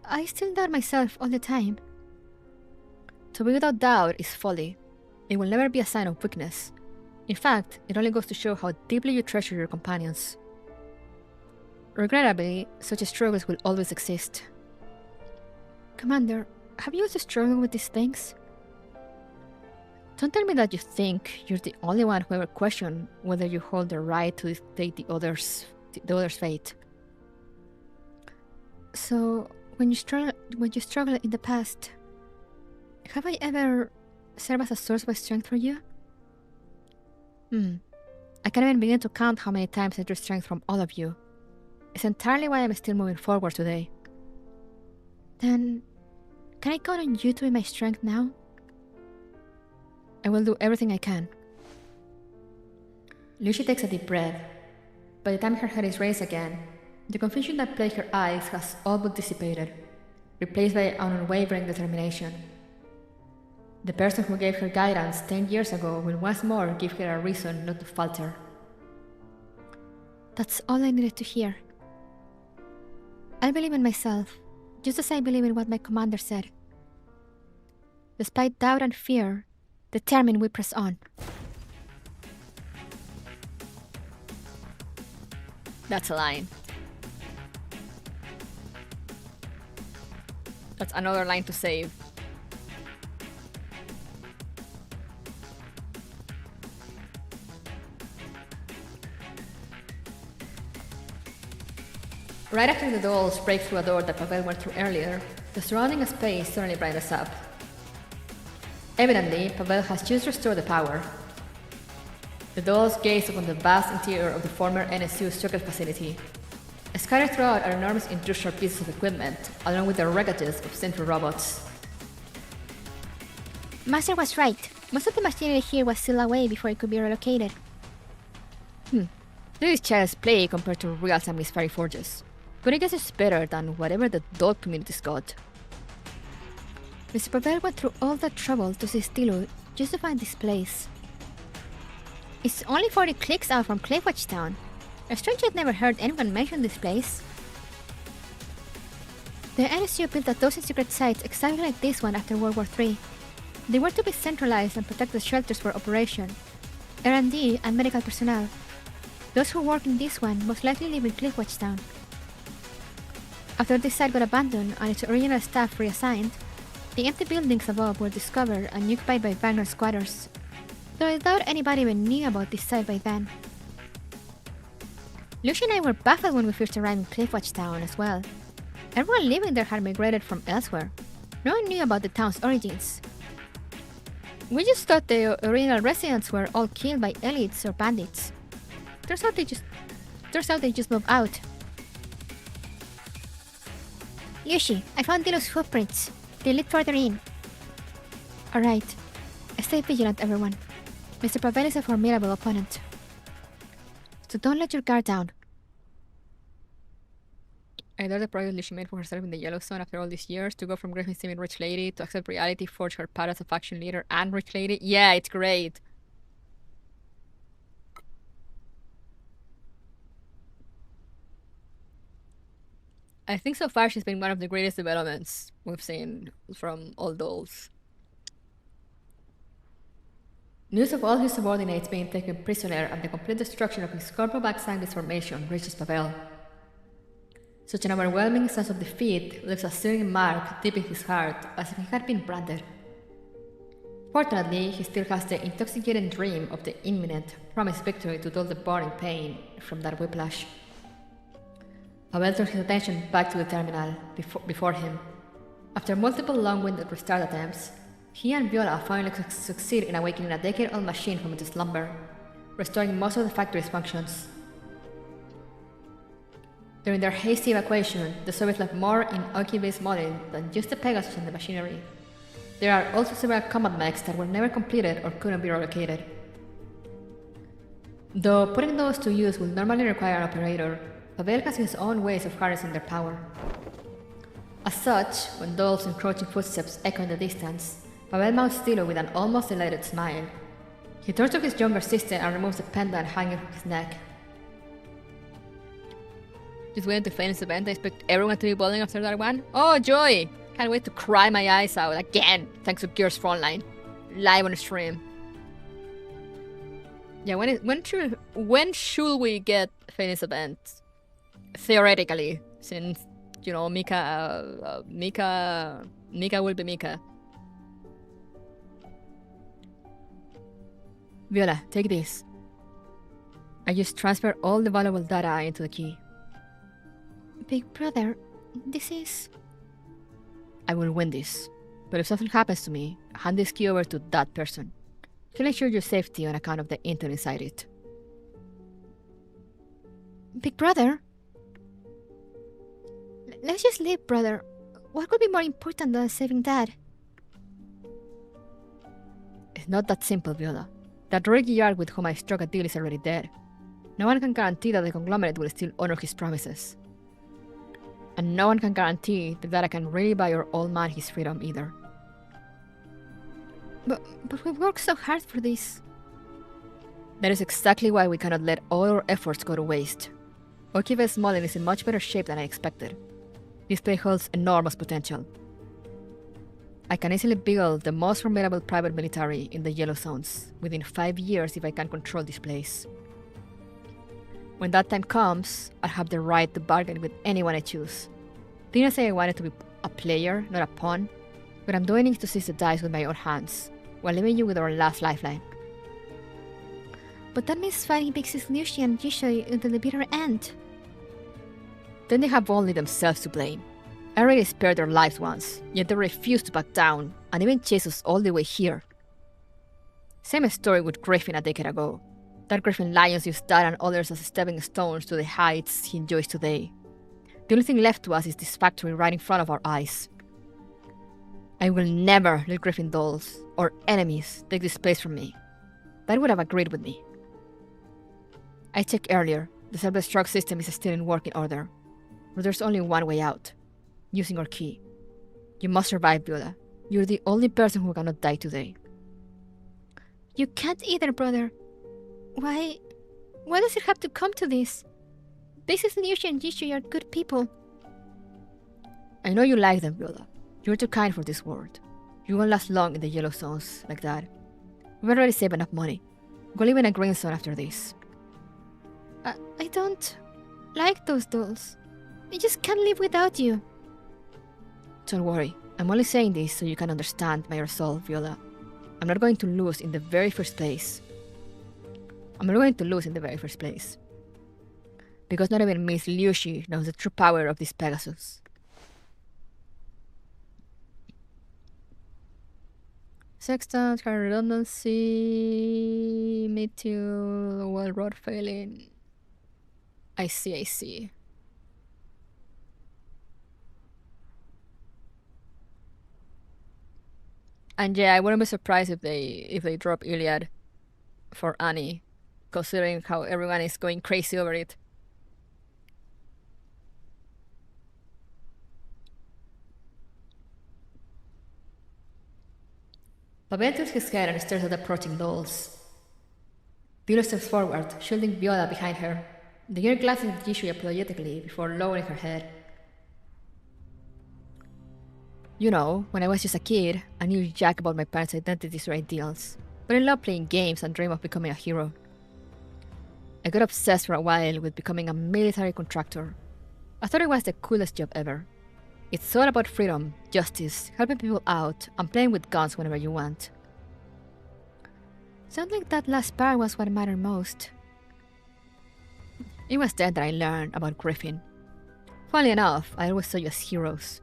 I still doubt myself all the time. To be without doubt is folly. It will never be a sign of weakness. In fact, it only goes to show how deeply you treasure your companions. Regrettably, such struggles will always exist. Commander, have you also struggled with these things? Don't tell me that you think you're the only one who ever questioned whether you hold the right to dictate the other's fate. So, when you struggled in the past, have I ever served as a source of strength for you? I can't even begin to count how many times I drew strength from all of you. It's entirely why I'm still moving forward today. Then, can I count on you to be my strength now? I will do everything I can. Lucy takes a deep breath. By the time her head is raised again, the confusion that plagued her eyes has all but dissipated, replaced by an unwavering determination. The person who gave her guidance 10 years ago will once more give her a reason not to falter. That's all I needed to hear. I believe in myself, just as I believe in what my commander said. Despite doubt and fear, determined we press on. That's a line. That's another line to save. Right after the dolls break through a door that Pavel went through earlier, the surrounding space suddenly brightens up. Evidently, Pavel has just restored the power. The dolls gaze upon the vast interior of the former NSU circuit facility. Scattered throughout are enormous industrial pieces of equipment, along with the wreckages of central robots. Master was right. Most of the machinery here was still away before it could be relocated. This is child's play compared to real assembly fairy forges. But I guess it's better than whatever the doll community's got. Mr. Pavel went through all that trouble to see Stilu just to find this place. It's only 40 clicks out from Cliffwatch Town. A stranger had never heard anyone mention this place. The NSU built a dozen secret sites exactly like this one after World War III. They were to be centralized and protect the shelters for operation, R&D, and medical personnel. Those who work in this one most likely live in Cliffwatch Town. After this site got abandoned and its original staff reassigned, the empty buildings above were discovered and occupied by Wagner squatters, though I doubt anybody even knew about this site by then. Lucy and I were baffled when we first arrived in Cliffwatch Town as well. Everyone living there had migrated from elsewhere. No one knew about the town's origins. We just thought the original residents were all killed by elites or bandits. Turns out they just moved out. Yushi, I found Dilu's footprints. They lead further in. Alright. Stay vigilant, everyone. Mr. Pavel is a formidable opponent. So don't let your guard down. I love the project she made for herself in the Yellow Zone after all these years, to go from Griffin seeming rich lady to accept reality, forge her path as a faction leader and rich lady. Yeah, it's great. I think so far she's been one of the greatest developments we've seen from all dolls. News of all his subordinates being taken prisoner and the complete destruction of his corporate backseating formation reaches Pavel. Such an overwhelming sense of defeat leaves a searing mark deep in his heart, as if he had been branded. Fortunately, he still has the intoxicating dream of the imminent, promised victory to dull the burning pain from that whiplash. Pavel turns his attention back to the terminal before him. After multiple long-winded restart attempts, he and Viola finally succeed in awakening a decade-old machine from its slumber, restoring most of the factory's functions. During their hasty evacuation, the Soviets left more in unarchived modeling than just the Pegasus and the machinery. There are also several combat mechs that were never completed or couldn't be relocated. Though putting those to use will normally require an operator, Pavel has his own ways of harnessing their power. As such, when Dolph's encroaching footsteps echo in the distance, Pavel mounts Stilo with an almost delighted smile. He turns to his younger sister and removes the pendant hanging from his neck. Just waiting to finish the event. I expect everyone to be bowling after that one. Oh, joy! Can't wait to cry my eyes out again, thanks to Gears Frontline. Live on stream. Yeah, when should we get finish event? Theoretically, since, you know, Mika will be Mika. Viola, take this. I just transfer all the valuable data into the key. Big brother, this is... I will win this. But if something happens to me, hand this key over to that person. He'll ensure your safety on account of the intel inside it. Big brother? Let's just leave, brother. What could be more important than saving Dad? It's not that simple, Viola. That Reggie Yard with whom I struck a deal is already dead. No one can guarantee that the conglomerate will still honor his promises. And no one can guarantee that Dada can really buy your old man his freedom either. But we've worked so hard for this. That is exactly why we cannot let all our efforts go to waste. Orkive's Molin is in much better shape than I expected. This place holds enormous potential. I can easily build the most formidable private military in the Yellow Zones within 5 years if I can control this place. When that time comes, I'll have the right to bargain with anyone I choose. Didn't say I wanted to be a player, not a pawn, but I'm doing it to seize the dice with my own hands, while leaving you with our last lifeline. But that means fighting Big Sis Lucy and Yishoi until the bitter end. Then they have only themselves to blame. I already spared their lives once, yet they refused to back down, and even chased us all the way here. Same story with Griffin a decade ago. That Griffin Lions used that and others as stepping stones to the heights he enjoys today. The only thing left to us is this factory right in front of our eyes. I will never let Griffin dolls, or enemies, take this place from me. That would have agreed with me. I checked earlier. The self-destruct system is still in working order. But there's only one way out. Using our key. You must survive, Viola. You're the only person who cannot die today. You can't either, brother. Why does it have to come to this? This is Lucy and Yishu are good people. I know you like them, Viola. You're too kind for this world. You won't last long in the Yellow Zones like that. We've already saved enough money. Go live in a green zone after this. I don't like those dolls. I just can't live without you. Don't worry. I'm only saying this so you can understand my resolve, Viola. I'm not going to lose in the very first place. Because not even Miss Liushi knows the true power of this Pegasus. Sextant, car redundancy, methyl, well rod failing. I see. And yeah, I wouldn't be surprised if they drop Iliad for Annie, considering how everyone is going crazy over it. Pavel tilts his head and stares at the approaching dolls. Dilo steps forward, shielding Viola behind her. The girl glances at Yushui apologetically before lowering her head. You know, when I was just a kid, I knew jack about my parents' identities or ideals, but I loved playing games and dreamed of becoming a hero. I got obsessed for a while with becoming a military contractor. I thought it was the coolest job ever. It's all about freedom, justice, helping people out, and playing with guns whenever you want. Sounds like that last part was what mattered most. It was then that I learned about Griffin. Funnily enough, I always saw you as heroes.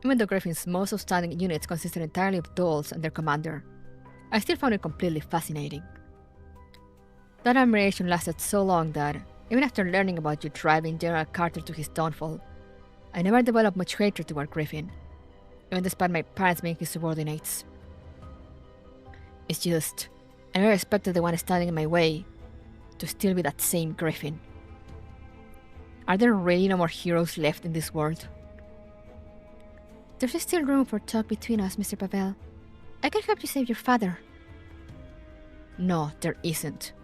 Even though Griffin's most outstanding units consisted entirely of dolls and their commander, I still found it completely fascinating. That admiration lasted so long that, even after learning about you driving General Carter to his downfall, I never developed much hatred toward Griffin, even despite my parents being his subordinates. It's just, I never expected the one standing in my way to still be that same Griffin. Are there really no more heroes left in this world? There's still room for talk between us, Mr. Pavel. I can help you save your father. No, there isn't.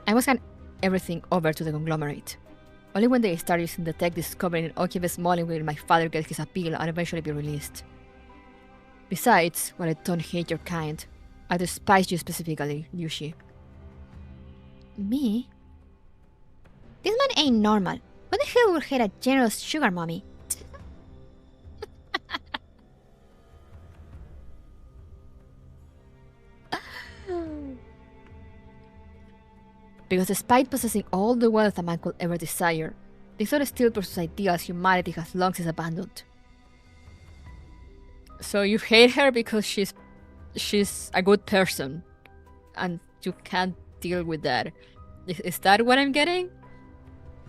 I must hand everything over to the conglomerate. Only when they start using the tech discovered in Okive's Molly will my father get his appeal and eventually be released. Besides, while I don't hate your kind, I despise you specifically, Yushi. Me? This man ain't normal. What the hell would hate a generous sugar mommy? Because despite possessing all the wealth a man could ever desire, the thought still pursues ideals humanity has long since abandoned. So you hate her because she's a good person, and you can't deal with that. Is that what I'm getting?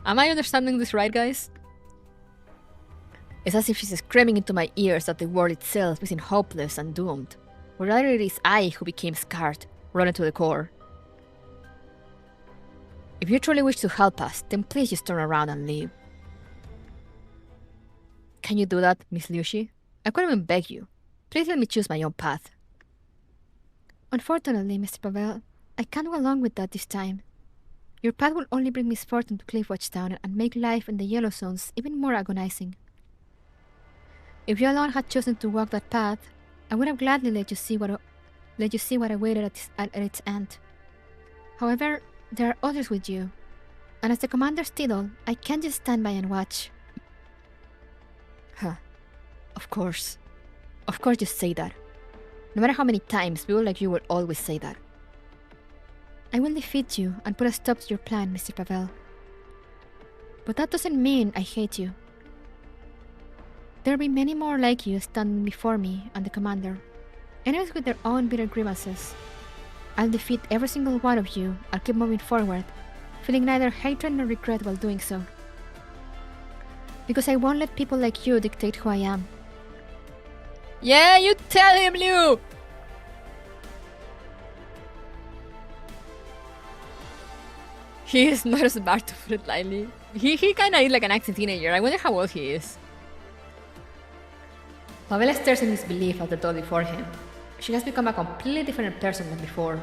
Am I understanding this right, guys? It's as if she's screaming into my ears that the world itself isn't hopeless and doomed, or rather it is I who became scarred, rotten to the core. If you truly wish to help us, then please just turn around and leave. Can you do that, Miss Liushi? I couldn't even beg you. Please let me choose my own path. Unfortunately, Mr. Pavel, I can't go along with that this time. Your path will only bring misfortune to Cliffwatch Town and make life in the Yellow Zones even more agonizing. If you alone had chosen to walk that path, I would have gladly let you see what awaited at its end. However, there are others with you, and as the commander's Tidal, I can't just stand by and watch. Huh. Of course. Of course you say that. No matter how many times, people like you will always say that. I will defeat you and put a stop to your plan, Mr. Pavel. But that doesn't mean I hate you. There will be many more like you standing before me and the commander, enemies with their own bitter grievances. I'll defeat every single one of you. I'll keep moving forward, feeling neither hatred nor regret while doing so. Because I won't let people like you dictate who I am. Yeah, you tell him, Liu! He is not as smart, to put it lightly. He kinda is like an acting teenager. I wonder how old he is. Pavel stares in disbelief at the doll before him. She has become a completely different person than before.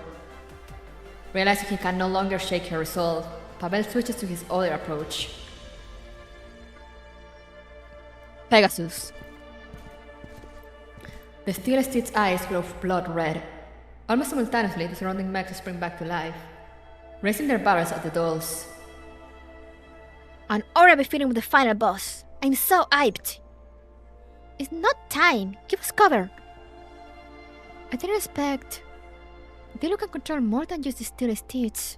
Realizing he can no longer shake her resolve, Pavel switches to his other approach. Pegasus. The steel steed's eyes glow blood red. Almost simultaneously, the surrounding mechs spring back to life, raising their barrels at the dolls. An already feeling with the final boss. I'm so hyped. It's not time. Give us cover. I didn't expect. Dilo can control more than just the steel steeds.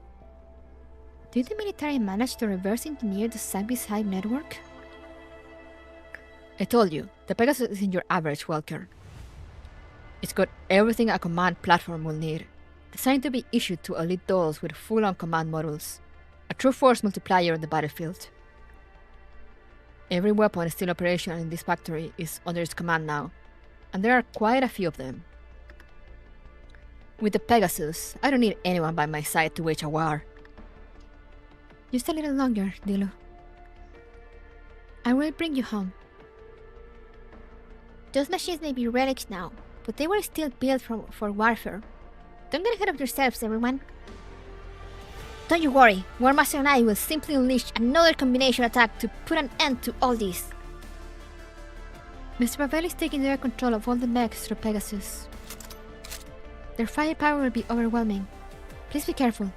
Did the military manage to reverse engineer the Zambis Hive network? I told you, the Pegasus isn't your average Walker. It's got everything a command platform will need, designed to be issued to elite dolls with full-on command modules, a true force multiplier on the battlefield. Every weapon still operational in this factory is under its command now, and there are quite a few of them. With the Pegasus, I don't need anyone by my side to wage a war. Just a little longer, Dilo. I will bring you home. Those machines may be relics now, but they were still built for warfare. Don't get ahead of yourselves, everyone. Don't you worry, War Master and I will simply unleash another combination attack to put an end to all this. Mr. Pavel is taking direct control of all the mechs through Pegasus. Their firepower will be overwhelming. Please be careful.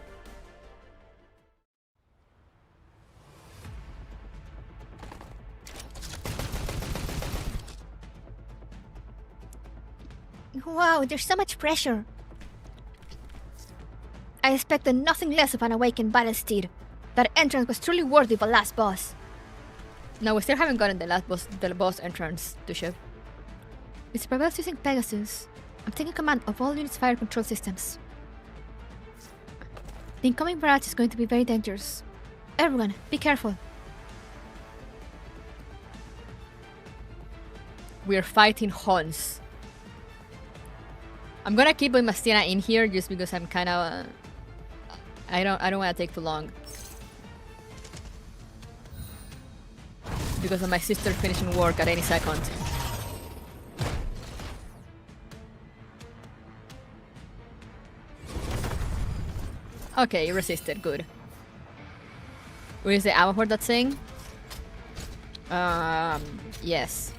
Wow, there's so much pressure. I expected nothing less of an awakened battle steed. That entrance was truly worthy of a last boss. No, we still haven't gotten the boss entrance to ship. Mr. Pavel's using Pegasus. I'm taking command of all units' fire control systems. The incoming barrage is going to be very dangerous. Everyone, be careful. We're fighting Honses. I'm gonna keep with Mastina in here just because I'm kind of... I don't want to take too long. Because of my sister finishing work at any second. Okay, you resisted, good. Where is the ammo for that thing? Yes.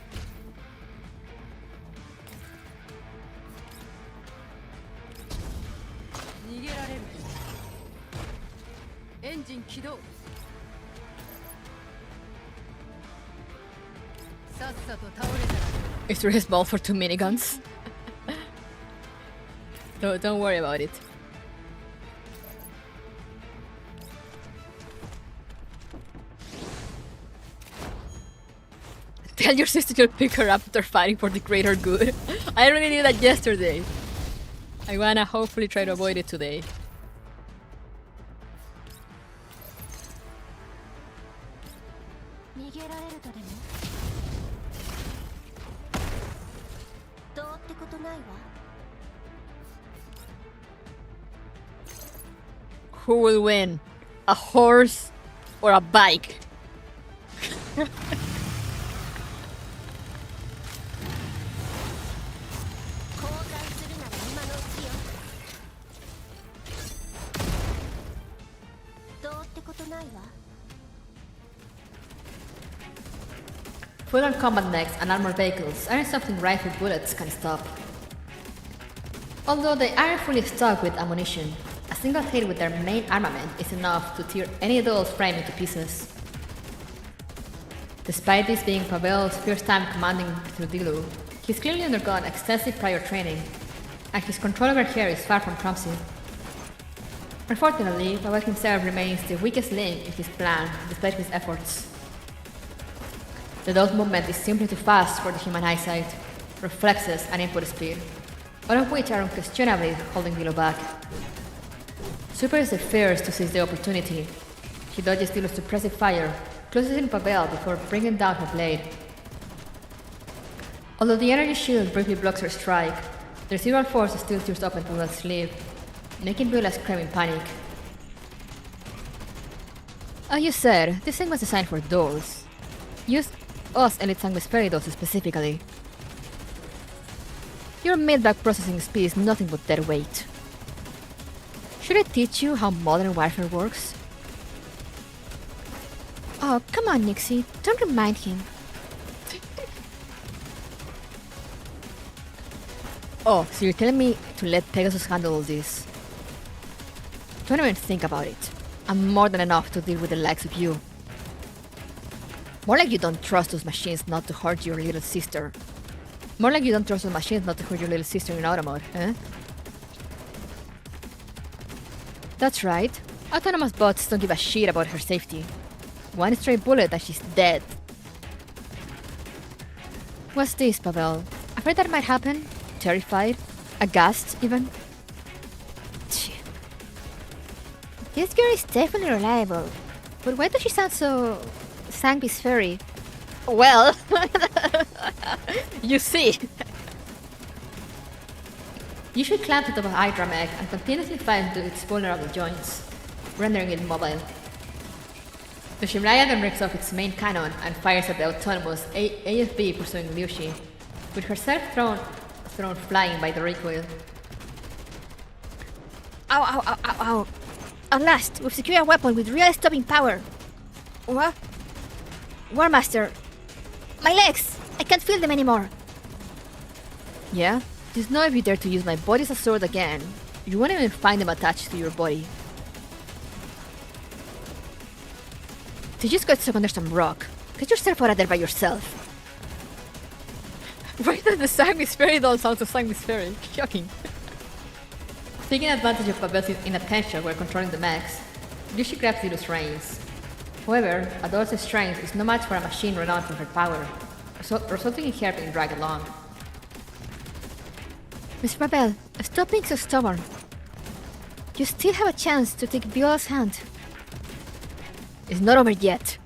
It's really small for 2 miniguns. Don't worry about it. Tell your sister you'll pick her up after fighting for the greater good. I really did that yesterday. I wanna hopefully try to avoid it today. Who will win? A horse or a bike? Full-on combat mechs and armored vehicles aren't something rifle bullets can stop. Although they aren't fully stocked with ammunition, a single hit with their main armament is enough to tear any adult frame into pieces. Despite this being Pavel's first time commanding through Dilu, he's clearly undergone extensive prior training, and his control over her is far from clumsy. Unfortunately, Pavel himself remains the weakest link in his plan despite his efforts. The dot movement is simply too fast for the human eyesight, reflexes and input speed, all of which are unquestionably holding Dilu back. Super is the first to seize the opportunity. He dodges Dilu's suppressive fire, closes in Pavel before bringing down her blade. Although the energy shield briefly blocks her strike, the residual force still tears open Pavel's sleeve, making Beulah scream in panic. As you said, this thing was designed for dolls. Use us Elite Sanguis Feridos specifically. Your mid-back processing speed is nothing but dead weight. Should I teach you how modern warfare works? Oh, come on, Nixie. Don't remind him. Oh, so you're telling me to let Pegasus handle all this? Don't even think about it. I'm more than enough to deal with the likes of you. More like you don't trust those machines not to hurt your little sister. More like you don't trust those machines not to hurt your little sister in auto mode, eh? That's right. Autonomous bots don't give a shit about her safety. One stray bullet and she's dead. What's this, Pavel? Afraid that might happen? Terrified? Aghast, even? This girl is definitely reliable. But why does she sound so... Sanguis Fairy? Well... you see. You should clamp it of a Hydra mech and continuously fire into its vulnerable joints, rendering it mobile. The Shimraya then rips off its main cannon and fires at the autonomous AFB pursuing Liushi, with herself thrown flying by the recoil. Ow, ow, ow, ow, ow. At last, we've secured a weapon with real stopping power. What? War Master, my legs! I can't feel them anymore. Yeah? Just know if you dare to use my body as a sword again, you won't even find them attached to your body. You just got stuck under some rock. Get yourself out of there by yourself. Why does the Sanguis Fairy doll sound so Sanguis Fairy? Shocking. Taking advantage of Pavel's inattention while controlling the mechs, Lucy grabs Dilu's reins. However, Adol's strength is no match for a machine renowned for her power, resulting in her being dragged along. Miss Pavel, stop being so stubborn. You still have a chance to take Viola's hand. It's not over yet.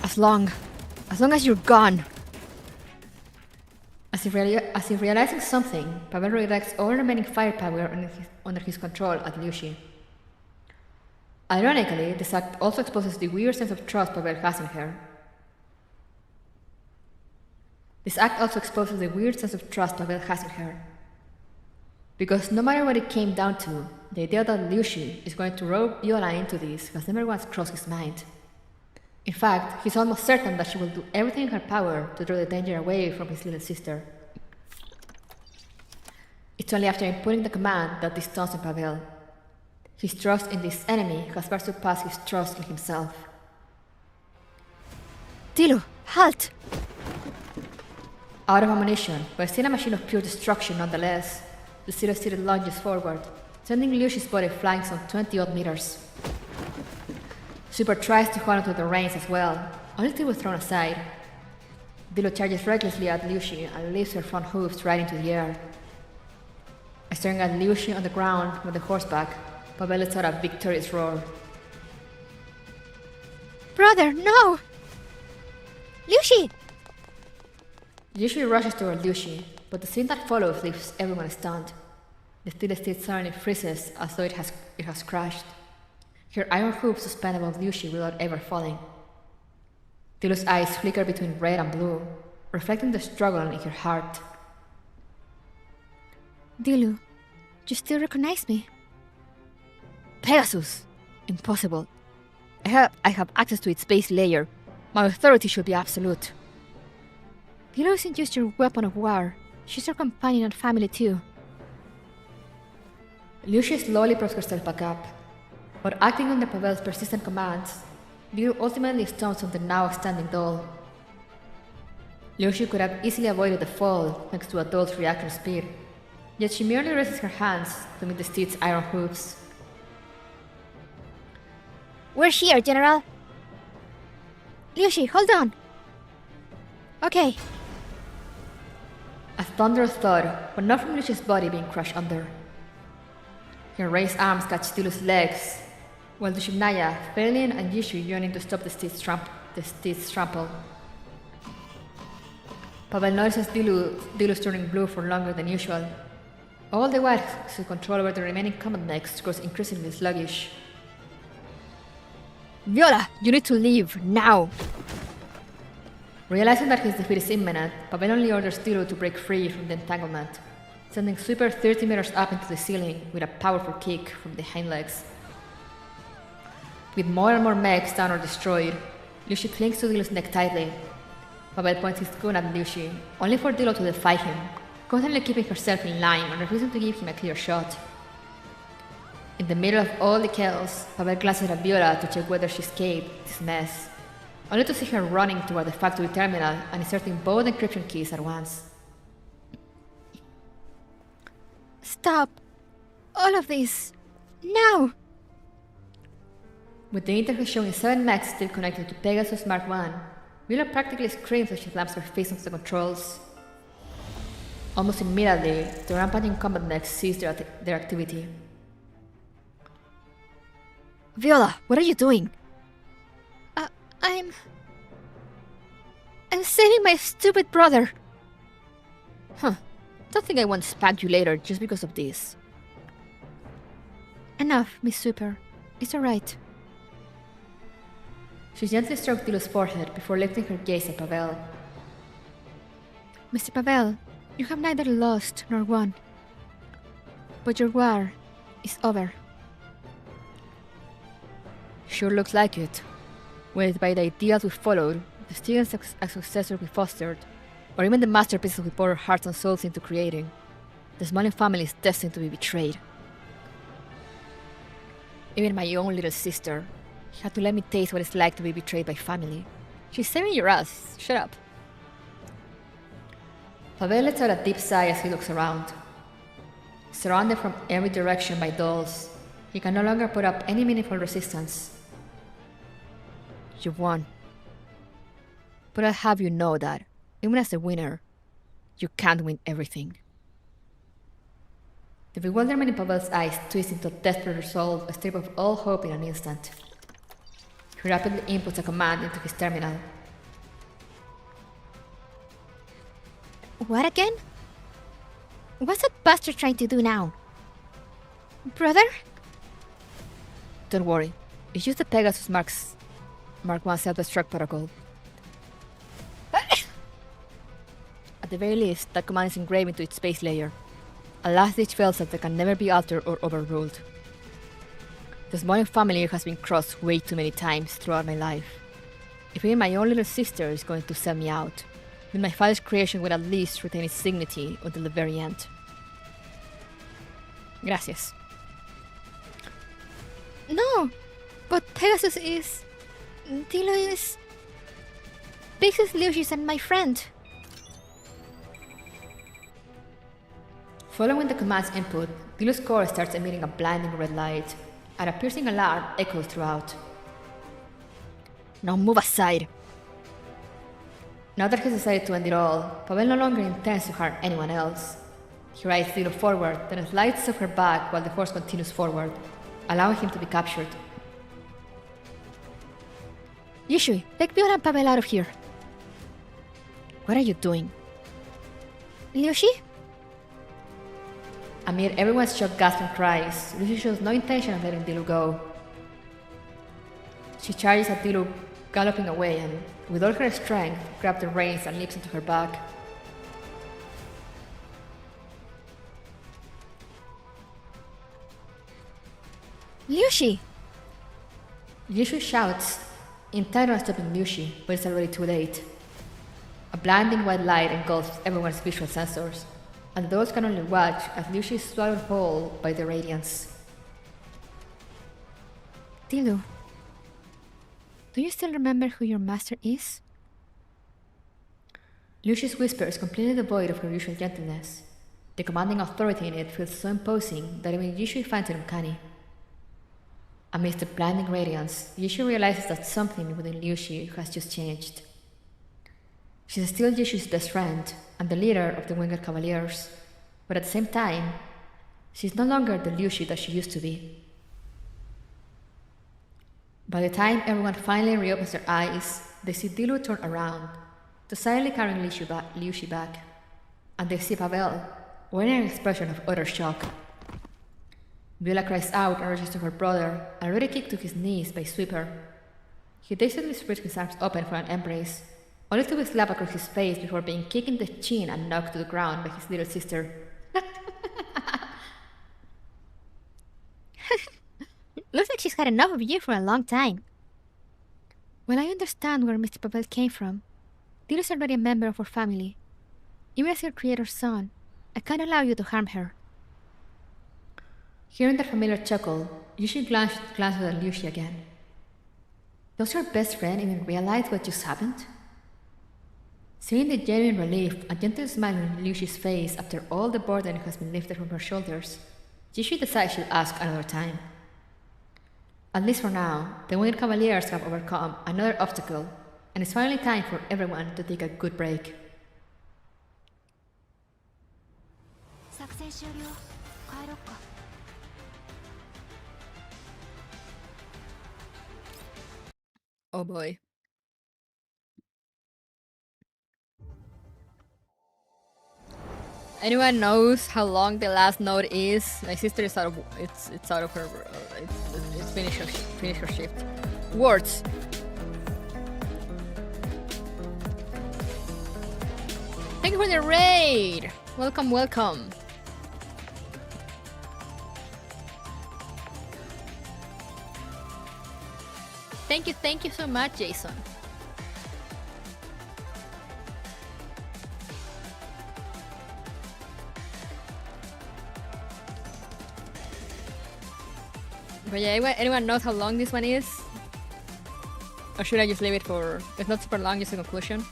As long as you're gone. As if realizing something, Pavel redirects all remaining firepower under his control at Lucy. Ironically, this act also exposes the weird sense of trust Pavel has in her. Because no matter what it came down to, the idea that Lucy is going to rope Viola into this has never once crossed his mind. In fact, he's almost certain that she will do everything in her power to draw the danger away from his little sister. It's only after inputting the command that this dawns on Pavel. His trust in this enemy has far surpassed his trust in himself. Dilu, halt! Out of ammunition, but still a machine of pure destruction nonetheless, the zero-seated lunges forward, sending Lucy's body flying some 20-odd meters. Super tries to hold onto the reins as well, only to be thrown aside. Dilu charges recklessly at Lucy and lifts her front hooves right into the air. Staring at Lucy on the ground with the horseback, Pavel lets out a victorious roar. Brother, no! Lucy! Lucy rushes toward Lucy, but the scene that follows leaves everyone stunned. The steel state suddenly freezes as though it has crashed. Her iron hooves suspend above Lucy without ever falling. Dilu's eyes flicker between red and blue, reflecting the struggle in her heart. Dilu, you still recognize me? Pegasus! Impossible. I have access to its base layer. My authority should be absolute. Dilu isn't just your weapon of war. She's your companion and family too. Lucy slowly props herself back up, but acting under Pavel's persistent commands, Dilu ultimately stomps on the now standing doll. Lucy could have easily avoided the fall thanks to a doll's reaction speed, yet she merely raises her hands to meet the steed's iron hooves. We're here, General! Lucy, hold on! Okay. A thunderous thud, but not from Lucy's body being crushed under. Her raised arms catch Dilu's legs, while Dushimnaya, Felin, and Yishu join in to stop the steed's trample. Pavel notices Dilu's turning blue for longer than usual. All the while, his control over the remaining combat mechs grows increasingly sluggish. Viola, you need to leave, now! Realizing that his defeat is imminent, Pavel only orders Dilu to break free from the entanglement, sending Sweeper 30 meters up into the ceiling with a powerful kick from the hind legs. With more and more mechs down or destroyed, Lucy clings to Dilu's neck tightly. Pavel points his gun at Lucy, only for Dilu to defy him, constantly keeping herself in line and refusing to give him a clear shot. In the middle of all the chaos, Pavel glances at Viola to check whether she escaped this mess, only to see her running toward the factory terminal and inserting both encryption keys at once. Stop! All of this! Now! With the interface showing 7 mechs still connected to Pegasus Mark I, Viola practically screams as she slams her face onto the controls. Almost immediately, the rampaging combat mechs cease their activity. Viola, what are you doing? I'm saving my stupid brother! Huh. Don't think I won't spank you later just because of this. Enough, Miss Super. It's alright. She gently stroked Dilu's forehead before lifting her gaze at Pavel. Mr. Pavel, you have neither lost nor won. But your war is over. Sure looks like it. Whether by the ideals we followed, the students as successors we fostered, or even the masterpieces we poured our hearts and souls into creating, the Smiling family is destined to be betrayed. Even my own little sister had to let me taste what it's like to be betrayed by family. She's saving your ass. Shut up. Pavel lets out a deep sigh as he looks around. Surrounded from every direction by dolls, he can no longer put up any meaningful resistance. You've won. But I'll have you know that, even as a winner, you can't win everything. The bewilderment in Pavel's eyes twists into a desperate resolve, stripped of all hope in an instant. He rapidly inputs a command into his terminal. What again? What's that bastard trying to do now? Brother? Don't worry. It's just the Pegasus Mark 1 self-destruct protocol. At the very least, that command is engraved into its base layer. A last-ditch failsafe that can never be altered or overruled. The Smiling family has been crossed way too many times throughout my life. If even my own little sister is going to sell me out, then my father's creation would at least retain its dignity until the very end. Gracias. No! But Pegasus is... Dilo is... Pegasus, Lucius, and my friend. Following the command's input, Dilu's core starts emitting a blinding red light, and a piercing alarm echoes throughout. Now move aside! Now that he's decided to end it all, Pavel no longer intends to harm anyone else. He rides Dilu forward, then slides off her back while the horse continues forward, allowing him to be captured. Yishui, take Viola and Pavel out of here. What are you doing? Liushi? Amid everyone's shocked gasps and cries, Lucy shows no intention of letting Dilu go. She charges at Dilu, galloping away, and with all her strength, grabs the reins and leaps into her back. Liushi! Yushui shouts, intent on stopping Liushi, but it's already too late. A blinding white light engulfs everyone's visual sensors, and those can only watch as Liushi is swallowed whole by the Radiance. Dilu, do you still remember who your master is? Liushi's whisper is completely devoid of her usual gentleness. The commanding authority in it feels so imposing that even Yushui finds it uncanny. Amidst the blinding radiance, Yushui realizes that something within Liushi has just changed. She's still Yushui's best friend and the leader of the Winged Cavaliers, but at the same time, she's no longer the Liushi that she used to be. By the time everyone finally reopens their eyes, they see Dilu turn around, silently carrying Liushi back, and they see Pavel, wearing an expression of utter shock. Viola cries out and rushes to her brother, already kicked to his knees by Sweeper. He dazedly spreads his arms open for an embrace, only to be slapped across his face before being kicked in the chin and knocked to the ground by his little sister. Looks like she's had enough of you for a long time. Well, I understand where Mr. Pavel came from. Dilu's already a member of our family. Even as your creator's son, I can't allow you to harm her. Hearing that familiar chuckle, Yushi glances at Liushi again. Does your best friend even realize what just happened? Seeing the genuine relief and gentle smile on Liushi's face after all the burden has been lifted from her shoulders, Yushi decides she'll ask another time. At least for now, the Winged Cavaliers have overcome another obstacle, and it's finally time for everyone to take a good break. Oh boy. Anyone knows how long the last note is? My sister is out of it's out of her it's finished her shift. Words. Thank you for the raid. Welcome. Thank you so much, Jason. But yeah, anyone knows how long this one is? Or should I just leave it for... It's not super long, just a conclusion.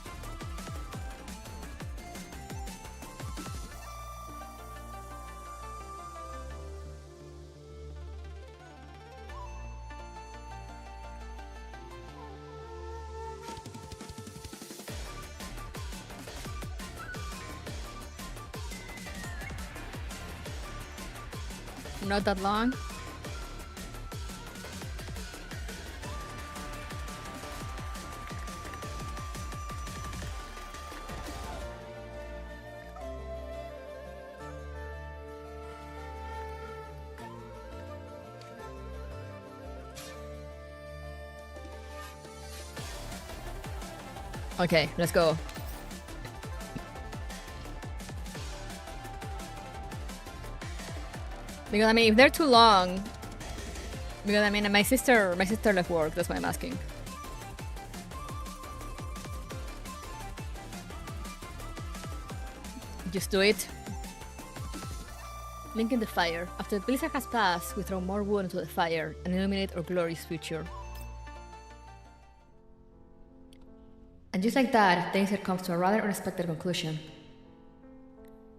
Not that long. Okay, let's go. Because I mean, if they're too long, because I mean, my sister left work. That's why I'm asking. Just do it. Link in the fire. After the blizzard has passed, we throw more wood into the fire and illuminate our glorious future. And just like that, the insert comes to a rather unexpected conclusion.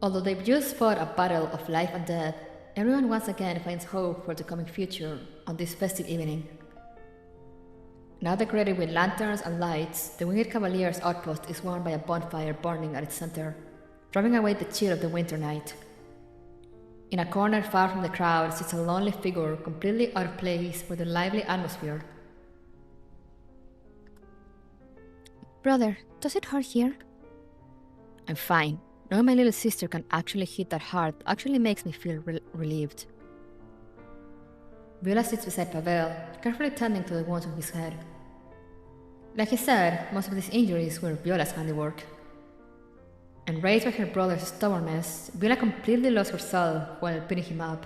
Although they've just fought a battle of life and death, everyone once again finds hope for the coming future on this festive evening. Now decorated with lanterns and lights, the Winged Cavalier's outpost is warmed by a bonfire burning at its center, driving away the chill of the winter night. In a corner far from the crowd sits a lonely figure completely out of place with the lively atmosphere. Brother, does it hurt here? I'm fine. Knowing my little sister can actually hit that hard actually makes me feel relieved. Viola sits beside Pavel, carefully tending to the wounds on his head. Like he said, most of these injuries were Viola's handiwork. Enraged by her brother's stubbornness, Viola completely lost herself while beating him up.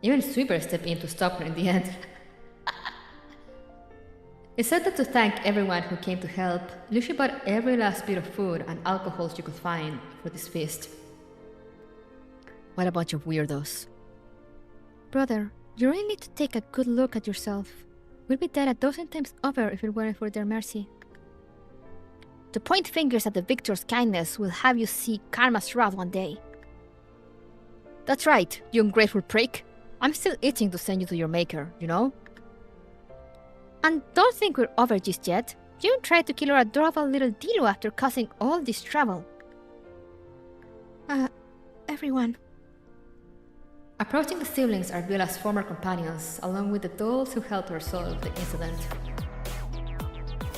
Even Sweeper stepped in to stop her in the end. It's said that to thank everyone who came to help, Lucy bought every last bit of food and alcohol she could find for this feast. What a bunch of weirdos. Brother, you really need to take a good look at yourself. We'll be dead a dozen times over if it weren't for their mercy. To point fingers at the victor's kindness will have you see karma's wrath one day. That's right, you ungrateful prick. I'm still itching to send you to your maker, you know? And don't think we're over just yet. You tried to kill our adorable little Dilo after causing all this trouble. Everyone. Approaching the siblings are Viola's former companions, along with the dolls who helped her solve the incident.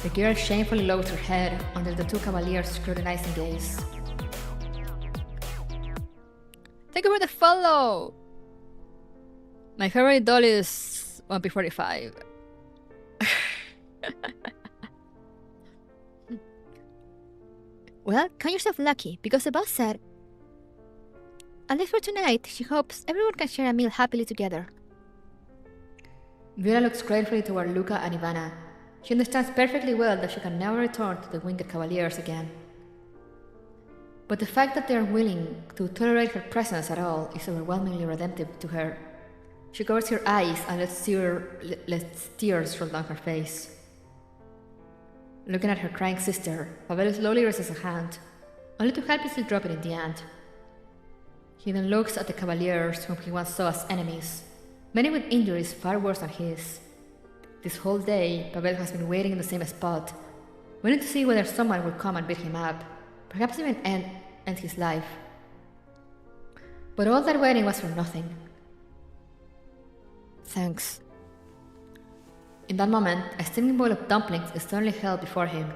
The girl shamefully lowers her head under the two cavaliers' scrutinizing gaze. Thank you for the follow! My favorite doll is 1P45. Well, count yourself lucky, because the boss said, at least for tonight, she hopes everyone can share a meal happily together. Viola looks gratefully toward Luca and Ivana. She understands perfectly well that she can never return to the Winged Cavaliers again. But the fact that they are willing to tolerate her presence at all is overwhelmingly redemptive to her. She covers her eyes and lets tears roll down her face. Looking at her crying sister, Pavel slowly raises a hand, only to helplessly drop it in the end. He then looks at the Cavaliers whom he once saw as enemies, many with injuries far worse than his. This whole day, Pavel has been waiting in the same spot, waiting to see whether someone will come and beat him up, perhaps even end his life. But all that waiting was for nothing. Thanks. In that moment, a steaming bowl of dumplings is suddenly held before him.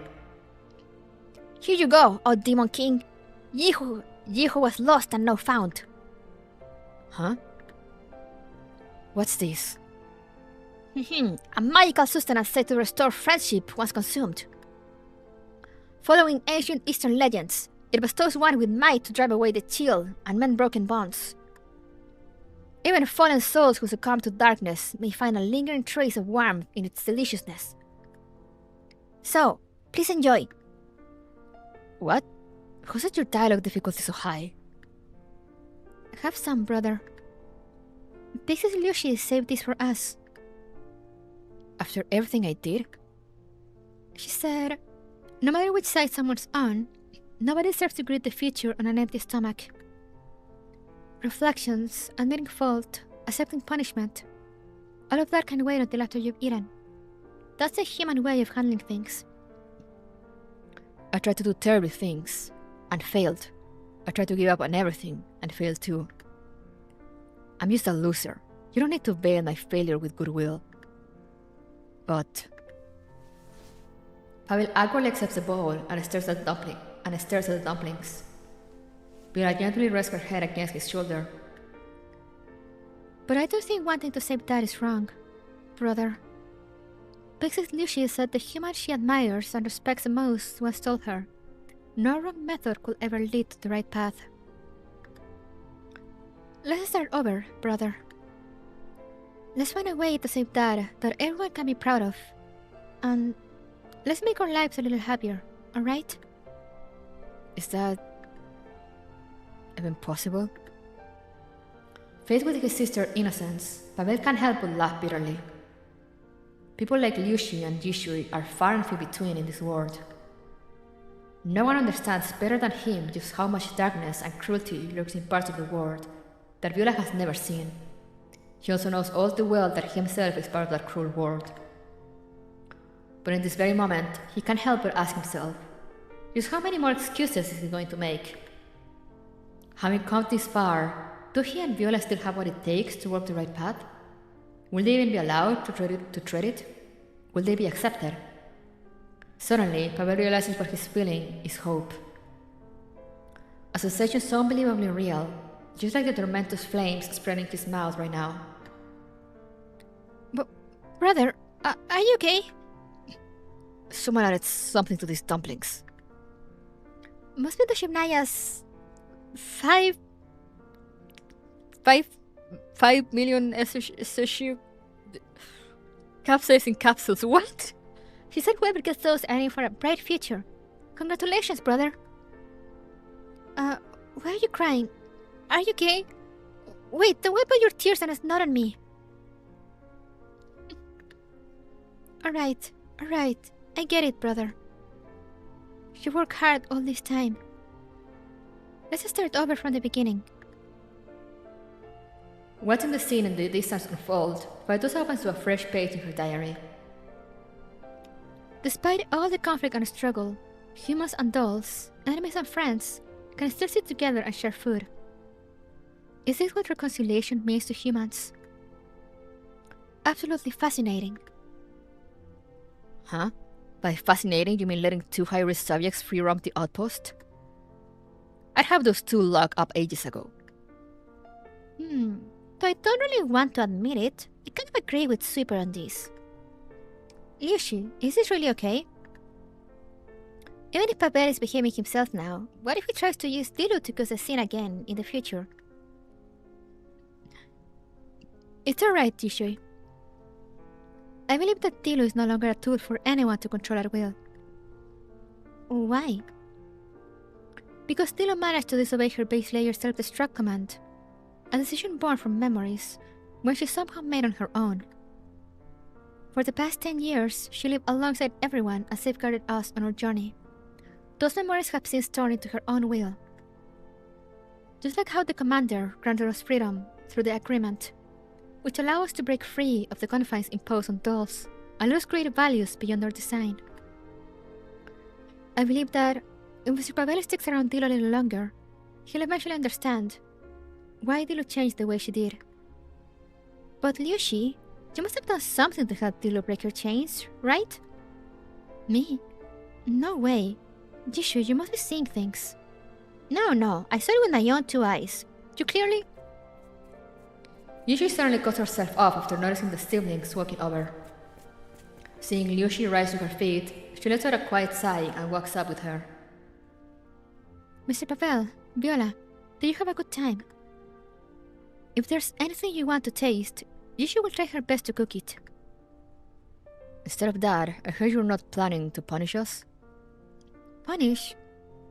Here you go, O Demon King. Ye who was lost and now found. Huh? What's this? A magical sustenance said to restore friendship once consumed. Following ancient Eastern legends, it bestows one with might to drive away the chill and mend broken bonds. Even fallen souls who succumb to darkness may find a lingering trace of warmth in its deliciousness, So, please enjoy. What? Who said your dialogue difficulty so high? Have some, brother. Princess Lucy saved this for us. After everything I did? She said, no matter which side someone's on, nobody deserves to greet the future on an empty stomach. Reflections, admitting fault, accepting punishment, all of that can wait until after you've eaten. That's a human way of handling things. I tried to do terrible things, and failed. I tried to give up on everything, and failed too. I'm just a loser. You don't need to bear my failure with goodwill. But Pavel awkwardly accepts the bowl and stares at the dumplings. Vera gently rests her head against his shoulder. But I don't think wanting to save Dad is wrong, brother. Princess Lucy said the human she admires and respects the most once told her, no wrong method could ever lead to the right path. Let's start over, brother. Let's find a way to save Dad that everyone can be proud of. And let's make our lives a little happier, alright? Is that even possible? Faced with his sister's innocence, Pavel can't help but laugh bitterly. People like Liushi and Yishui are far and few between in this world. No one understands better than him just how much darkness and cruelty lurks in parts of the world that Viola has never seen. He also knows all too well that he himself is part of that cruel world. But in this very moment, he can't help but ask himself, just how many more excuses is he going to make? Having come this far, do he and Viola still have what it takes to walk the right path? Will they even be allowed to tread it? Will they be accepted? Suddenly, Pavel realizes what he's feeling is hope. A sensation so unbelievably real, just like the tormentous flames spreading his mouth right now. But, brother, are you okay? Someone added something to these dumplings. Must be the Shimnaya's 5 million SSU capsaicin capsules. What? She said whoever gets those are in for a bright future. Congratulations, brother. Why are you crying? Are you okay? Wait, don't wipe out your tears and snot on me. Alright. I get it, brother. You worked hard all this time. Let's start over from the beginning. Watching the scene in the distance unfold, Vaidus opens to a fresh page in her diary. Despite all the conflict and struggle, humans and dolls, enemies and friends, can still sit together and share food. Is this what reconciliation means to humans? Absolutely fascinating. Huh? By fascinating, you mean letting two high-risk subjects free roam the outpost? I'd have those two locked up ages ago. Though I don't really want to admit it, I kind of agree with Sweeper on this. Liushi, is this really okay? Even if Pavel is behaving himself now, what if he tries to use Dilu to cause a scene again in the future? It's alright, Yishui. I believe that Dilu is no longer a tool for anyone to control at will. Why? Because Dilu managed to disobey her base layer self-destruct command, a decision born from memories, when she somehow made on her own. For the past 10 years, she lived alongside everyone and safeguarded us on our journey. Those memories have since turned into her own will. Just like how the commander granted us freedom through the agreement, which allow us to break free of the confines imposed on dolls and lose creative values beyond our design. I believe that if Mr. Pavel sticks around Dilu a little longer, he'll eventually understand why Dilu changed the way she did. But Liushi, you must have done something to help Dilu break her chains, right? Me? No way. Jishu, you must be seeing things. No, I saw it with my own two eyes. You clearly... Yishui suddenly cuts herself off after noticing the siblings walking over. Seeing Liushi rise to her feet, she lets out a quiet sigh and walks up with her. Mr. Pavel, Viola, do you have a good time? If there's anything you want to taste, Yishui will try her best to cook it. Instead of that, I heard you're not planning to punish us? Punish?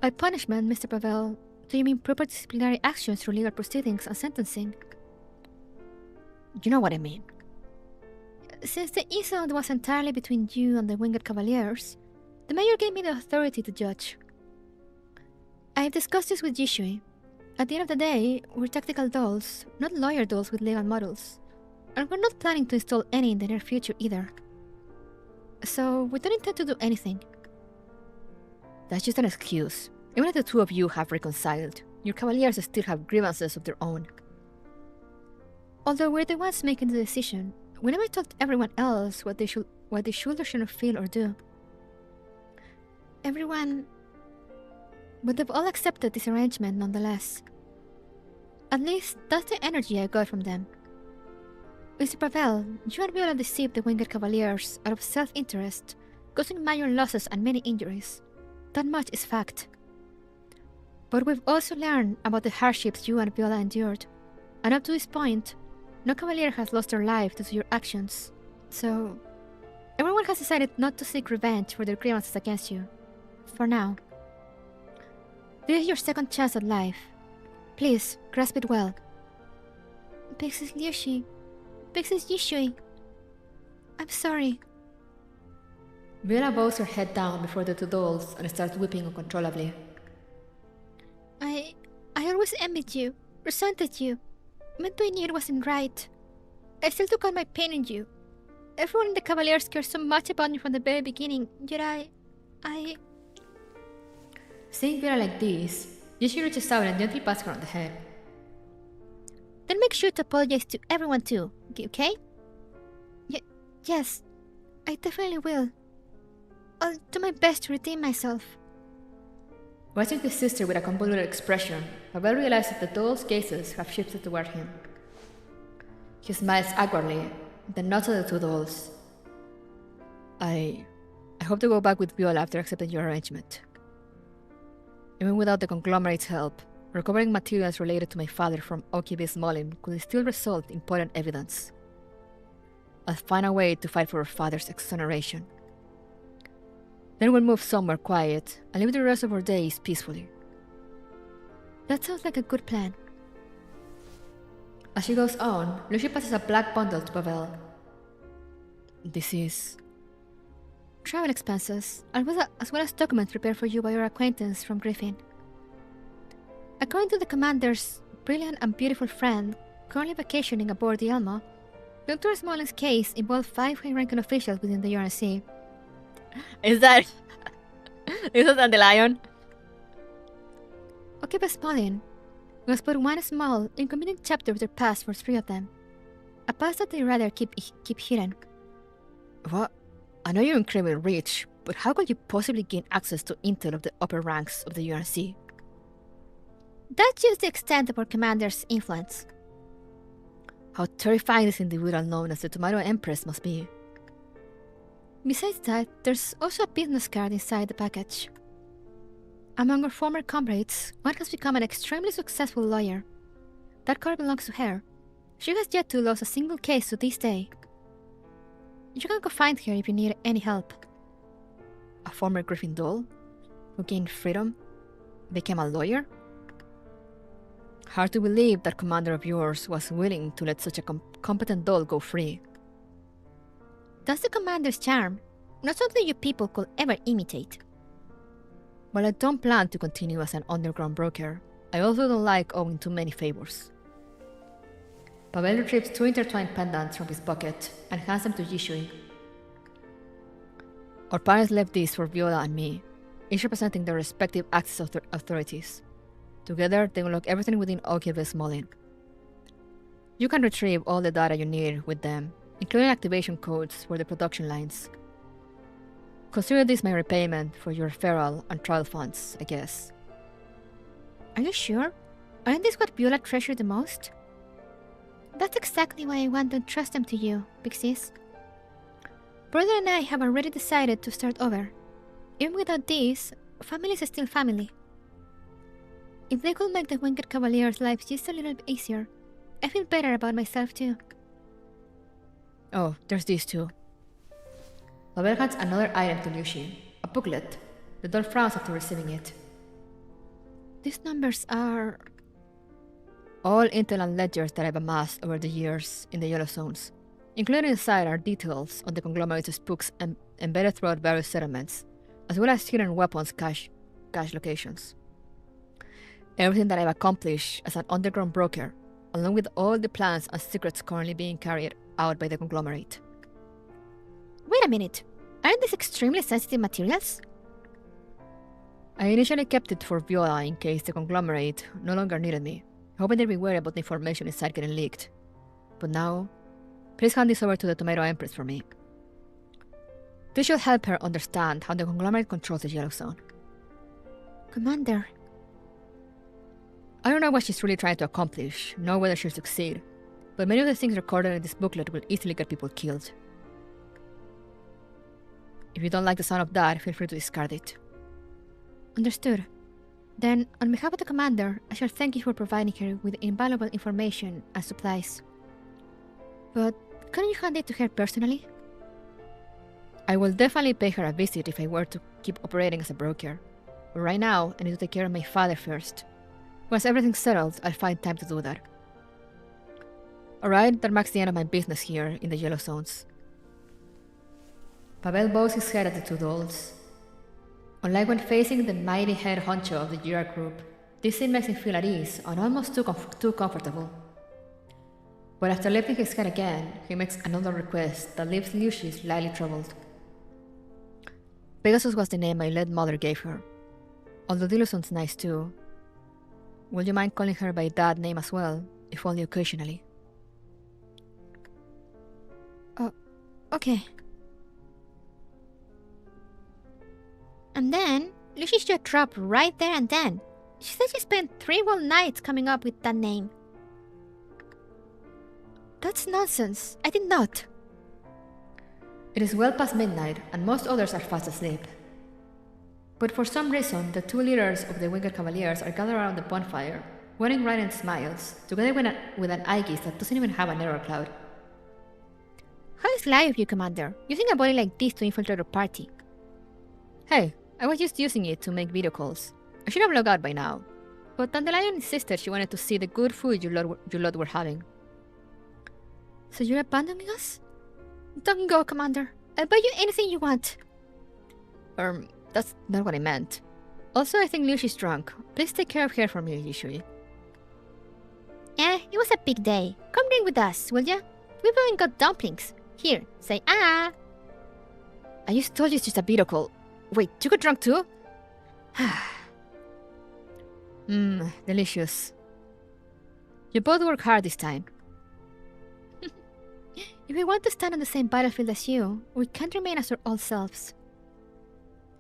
By punishment, Mr. Pavel, do you mean proper disciplinary actions through legal proceedings and sentencing? You know what I mean. Since the incident was entirely between you and the Winged Cavaliers, the mayor gave me the authority to judge. I have discussed this with Yishui. At the end of the day, we're tactical dolls, not lawyer dolls with legal models. And we're not planning to install any in the near future either. So, we don't intend to do anything. That's just an excuse. Even if the two of you have reconciled, your cavaliers still have grievances of their own. Although we're the ones making the decision, we never told everyone else what they should or shouldn't feel or do. Everyone... But they've all accepted this arrangement nonetheless. At least, that's the energy I got from them. Mr. Pavel, you and Viola deceived the Winged Cavaliers out of self-interest, causing minor losses and many injuries. That much is fact. But we've also learned about the hardships you and Viola endured, and up to this point, no Cavalier has lost their life due to your actions. So, everyone has decided not to seek revenge for their grievances against you. For now. This is your second chance at life. Please, grasp it well. Pixis Liushi. Pixis Yishui. I'm sorry. Viola bows her head down before the two dolls and starts weeping uncontrollably. I always envied you, resented you. Meant I knew it wasn't right. I still took out my pain in you. Everyone in the Cavaliers cared so much about me from the very beginning, yet I... Seeing Viola like this, Yoshi reaches out and gently pats her on the head. Then make sure to apologize to everyone too, okay? Yes, I definitely will. I'll do my best to redeem myself. Watching his sister with a convoluted expression, Pavel realizes that the doll's gazes have shifted toward him. He smiles awkwardly, then nods at the two dolls. I hope to go back with Viola after accepting your arrangement. Even without the conglomerate's help, recovering materials related to my father from Okibi's Molin could still result in important evidence. I'll find a way to fight for her father's exoneration. Then we'll move somewhere quiet and live the rest of our days peacefully. That sounds like a good plan. As she goes on, Lucy passes a black bundle to Pavel. This is... travel expenses, as well as documents prepared for you by your acquaintance from Griffin. According to the commander's brilliant and beautiful friend, currently vacationing aboard the Elmo, Dr. Smolin's case involved 5 high-ranking officials within the UNSC. Is that Dandelion? Okiba Smolin was but one small, inconvenient chapter of their past for 3 of them. A past that they rather keep hidden. What? I know you're incredibly rich, but how could you possibly gain access to intel of the upper ranks of the UNSC? That's just the extent of our commander's influence. How terrifying this individual known as the Tomato Empress must be. Besides that, there's also a business card inside the package. Among our former comrades, one has become an extremely successful lawyer. That card belongs to her. She has yet to lose a single case to this day. You can go find her if you need any help. A former Griffin doll who gained freedom, became a lawyer? Hard to believe that commander of yours was willing to let such a competent doll go free. That's the commander's charm. Not something you people could ever imitate. While I don't plan to continue as an underground broker, I also don't like owing too many favors. Pavel retrieves 2 intertwined pendants from his pocket and hands them to Yishui. Our parents left these for Viola and me, each representing their respective access authorities. Together, they unlock everything within Okibi's Molin. You can retrieve all the data you need with them, including activation codes for the production lines. Consider this my repayment for your referral and trial funds, I guess. Are you sure? Aren't these what Viola treasured the most? That's exactly why I want to entrust them to you, Pixies. Brother and I have already decided to start over. Even without these, family is still family. If they could make the Winged Cavalier's lives just a little bit easier, I feel better about myself too. Oh, there's these 2. Pavel hands another item to Liushi, a booklet. The doll frowns after receiving it. These numbers are... All intel and ledgers that I've amassed over the years in the Yellow Zones. Included inside are details on the conglomerate's books embedded throughout various settlements, as well as hidden weapons cache locations. Everything that I've accomplished as an underground broker, along with all the plans and secrets currently being carried out by the conglomerate. Wait a minute. Aren't these extremely sensitive materials? I initially kept it for Viola in case the conglomerate no longer needed me, hoping they'd be worried about the information inside getting leaked. But now, please hand this over to the Tomato Empress for me. This should help her understand how the conglomerate controls the Yellow Zone. Commander, I don't know what she's really trying to accomplish, nor whether she'll succeed, but many of the things recorded in this booklet will easily get people killed. If you don't like the sound of that, feel free to discard it. understood. Then, on behalf of the Commander, I shall thank you for providing her with invaluable information and supplies. But couldn't you hand it to her personally? I will definitely pay her a visit if I were to keep operating as a broker. But right now, I need to take care of my father first. Once everything's settled, I'll find time to do that. Alright, that marks the end of my business here in the Yellow Zones. Pavel bows his head at the two dolls. Unlike when facing the mighty head honcho of the Jira group, this scene makes him feel at ease and almost too comfortable. But after lifting his head again, he makes another request that leaves Liushi slightly troubled. Pegasus was the name my late mother gave her. Although Dilu sounds nice too. Would you mind calling her by that name as well, if only occasionally? Okay. And then, Lucy just dropped right there and then. She said she spent 3 whole nights coming up with that name. That's nonsense. I did not. It is well past midnight, and most others are fast asleep. But for some reason, the two leaders of the Winged Cavaliers are gathered around the bonfire, wearing Radiance smiles, together with an eye gaze that doesn't even have an error cloud. How sly of you, Commander, using a body like this to infiltrate a party. Hey, I was just using it to make video calls. I should have logged out by now. But Dandelion insisted she wanted to see the good food you lot were having. So you're abandoning us? Don't go, Commander. I'll buy you anything you want. That's not what I meant. Also, I think Liushi's drunk. Please take care of her for me, Yishui. It was a big day. Come drink with us, will ya? We've even got dumplings. Here, say ah. I just told you it's just a video call. Wait, you got drunk too? Delicious. You both work hard this time. If we want to stand on the same battlefield as you, we can't remain as our old selves.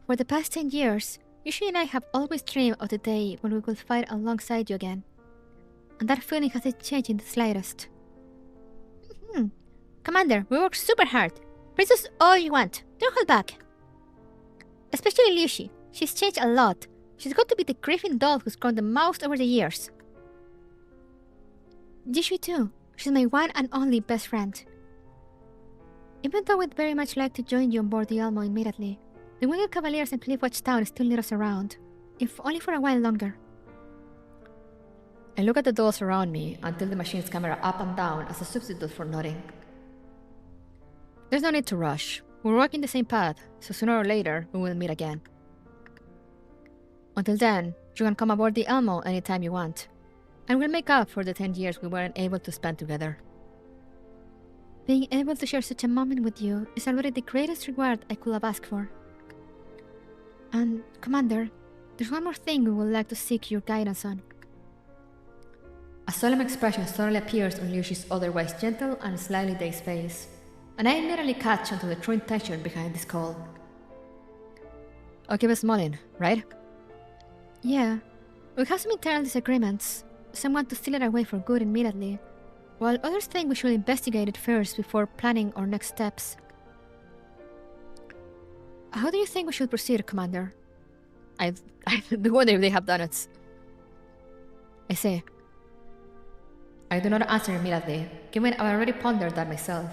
For the past 10 years, Yushi and I have always dreamed of the day when we will fight alongside you again. And that feeling hasn't changed in the slightest. Commander, we work super hard. Praise us all you want. Don't hold back. Especially Liushi. She's changed a lot. She's got to be the grieving doll who's grown the most over the years. Yishui too. She's my one and only best friend. Even though we'd very much like to join you on board the Elmo immediately, the Winged Cavaliers and Cliffwatch Town still need us around, if only for a while longer. I look at the dolls around me and tilt the machine's camera up and down as a substitute for nodding. There's no need to rush. We're walking the same path, so sooner or later we will meet again. Until then, you can come aboard the Elmo anytime you want, and we'll make up for the 10 years we weren't able to spend together. Being able to share such a moment with you is already the greatest reward I could have asked for. And, Commander, there's one more thing we would like to seek your guidance on. A solemn expression suddenly appears on Liushi's otherwise gentle and slightly dazed face, and I immediately catch onto the true intention behind this call. Okay, Smolin, right? Yeah, we have some internal disagreements. Some want to steal it away for good immediately, while others think we should investigate it first before planning our next steps. How do you think we should proceed, Commander? I do wonder if they have donuts. I say. I do not answer immediately, given I've already pondered that myself.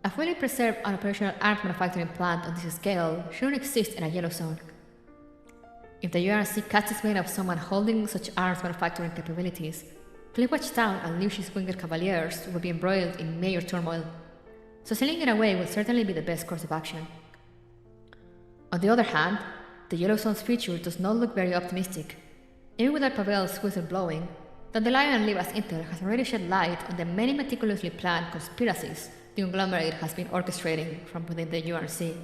A fully preserved and operational arms manufacturing plant on this scale shouldn't exist in a yellow zone. If the URC catches wind of someone holding such arms manufacturing capabilities, Cliffwatch Town and Lucius Winged Cavaliers will be embroiled in major turmoil, so sailing it away will certainly be the best course of action. On the other hand, the yellow zone's future does not look very optimistic. Even without Pavel's whistle blowing, Dandelion and Livas Intel has already shed light on the many meticulously planned conspiracies the conglomerate has been orchestrating from within the URC.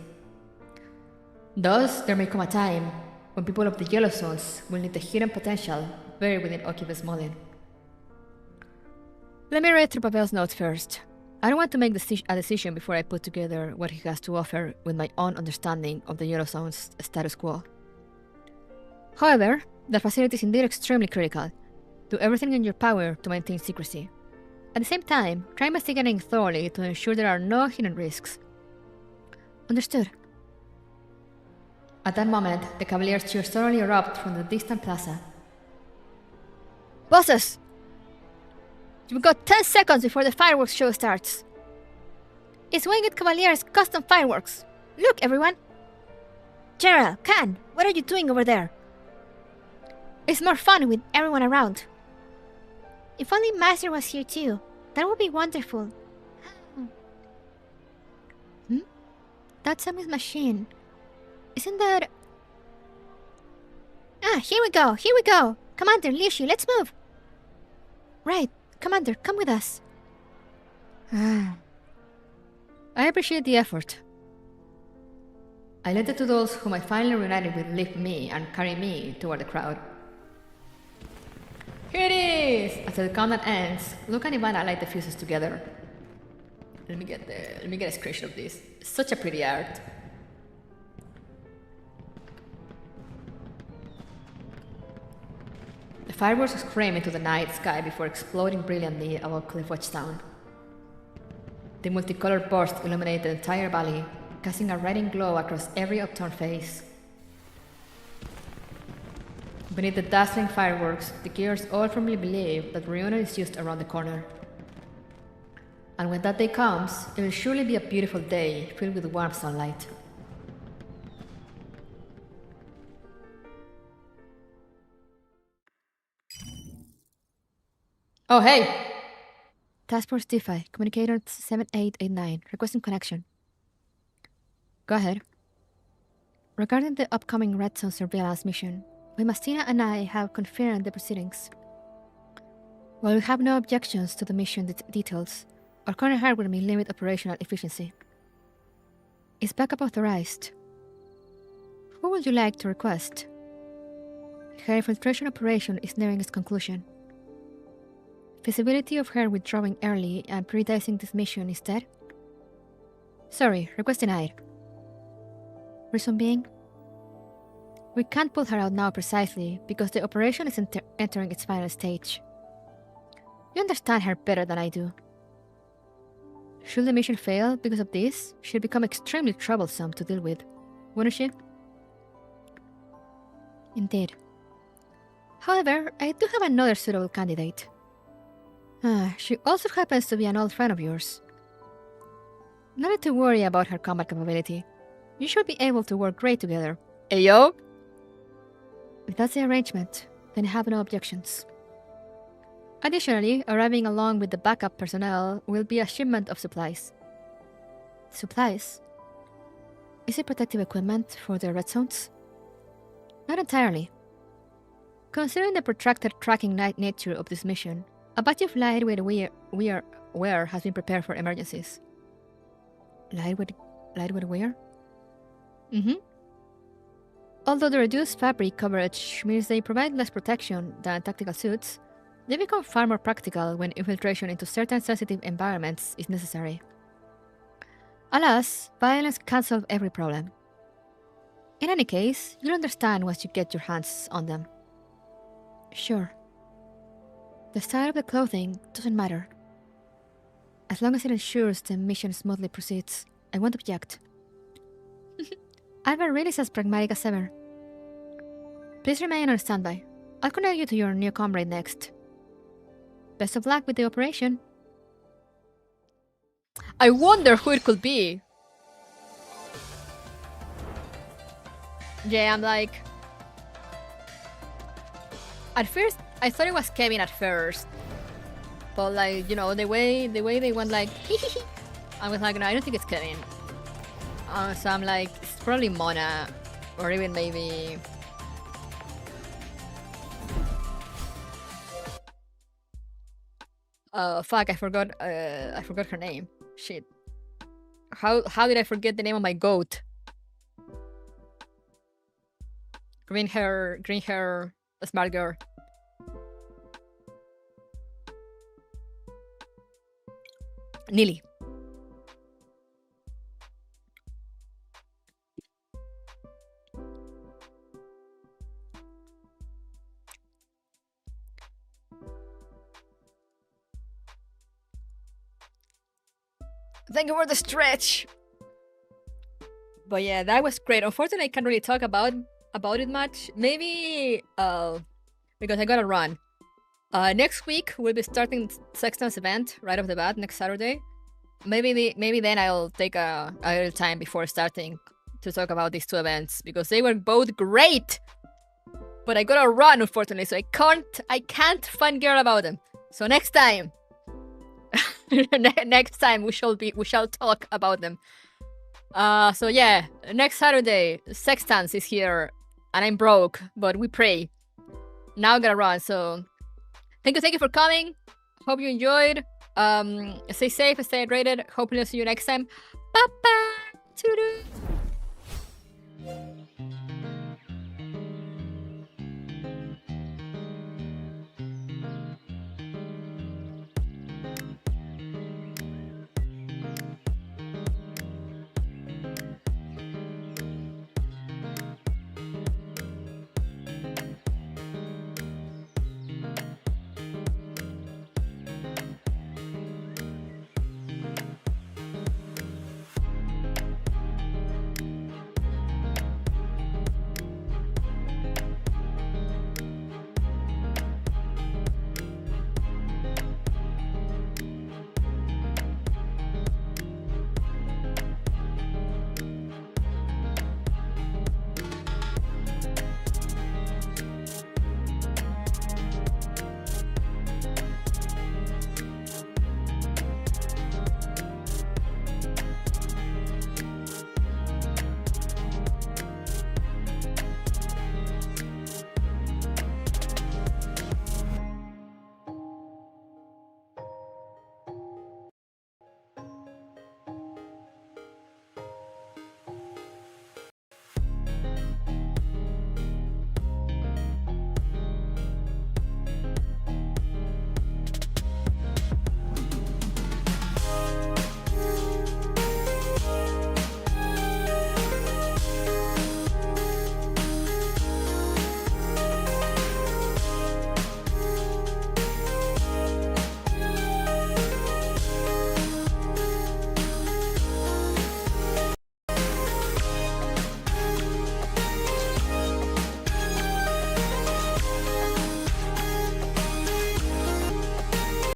Thus, there may come a time when people of the yellow zones will need the hidden potential buried within Okiba's molding. Let me read through Pavel's notes first. I don't want to make a decision before I put together what he has to offer with my own understanding of the yellow zone's status quo. However, the facility is indeed extremely critical. Do everything in your power to maintain secrecy. At the same time, try investigating thoroughly to ensure there are no hidden risks. Understood. At that moment, the Cavaliers' cheers suddenly erupt from the distant plaza. Bosses! You've got 10 seconds before the fireworks show starts. It's Winged Cavaliers custom fireworks. Look, everyone! General, Khan, what are you doing over there? It's more fun with everyone around. If only Master was here too. That would be wonderful. That's Sammy's machine. Isn't that... here we go, here we go! Commander, Lishi, let's move! Right, Commander, come with us. I appreciate the effort. I let the two dolls whom I finally reunited with lift me and carry me toward the crowd. Here it is! After the countdown ends, Luke and Ivana light the fuses together. Let me get a screenshot of this. It's such a pretty art. The fireworks scream into the night sky before exploding brilliantly above Cliffwatch Town. The multicolored burst illuminate the entire valley, casting a radiant glow across every upturned face. Beneath the dazzling fireworks, the gears all firmly believe that reunion is just around the corner. And when that day comes, it will surely be a beautiful day filled with warm sunlight. Oh, hey! Task Force DeFi, communicator 7889, requesting connection. Go ahead. Regarding the upcoming Red Zone surveillance mission, Mastina and I have confirmed the proceedings. While we have no objections to the mission details, our current hardware may limit operational efficiency. Is backup authorized? Who would you like to request? Her infiltration operation is nearing its conclusion. Feasibility of her withdrawing early and prioritizing this mission instead? Sorry, request denied. Reason being? We can't pull her out now precisely because the operation is entering its final stage. You understand her better than I do. Should the mission fail because of this, she'll become extremely troublesome to deal with, wouldn't she? Indeed. However, I do have another suitable candidate. She also happens to be an old friend of yours. No need to worry about her combat capability. You should be able to work great together. Ayo? If that's the arrangement, then I have no objections. Additionally, arriving along with the backup personnel will be a shipment of supplies. Supplies? Is it protective equipment for the red zones? Not entirely. Considering the protracted tracking nature of this mission, a batch of lightweight wear has been prepared for emergencies. Lightweight wear? Although the reduced fabric coverage means they provide less protection than tactical suits, they become far more practical when infiltration into certain sensitive environments is necessary. Alas, violence can't solve every problem. In any case, you'll understand once you get your hands on them. Sure. The style of the clothing doesn't matter. As long as it ensures the mission smoothly proceeds, I won't object. Alva really is as pragmatic as ever. Please remain on standby. I'll connect you to your new comrade next. Best of luck with the operation. I wonder who it could be. Yeah, I'm like... At first, I thought it was Kevin at first. But like, you know, the way they went like... I was like, no, I don't think it's Kevin. So I'm like, it's probably Mona. Or even maybe... Fuck, I forgot her name. Shit. How did I forget the name of my goat? Green hair, smart girl. Nili. Thank you for the stretch. But yeah, that was great. Unfortunately, I can't really talk about it much. Maybe because I gotta run. Next week we'll be starting Sexton's event right off the bat next Saturday. Maybe then I'll take a little time before starting to talk about these two events because they were both great. But I gotta run, unfortunately, so I can't fangirl about them. So next time. Next time we shall talk about them. So yeah, next Saturday, Sextans is here, and I'm broke, but we pray. Now I gotta run, so thank you for coming. Hope you enjoyed. Stay safe, stay hydrated. Hopefully I'll see you next time. Bye bye.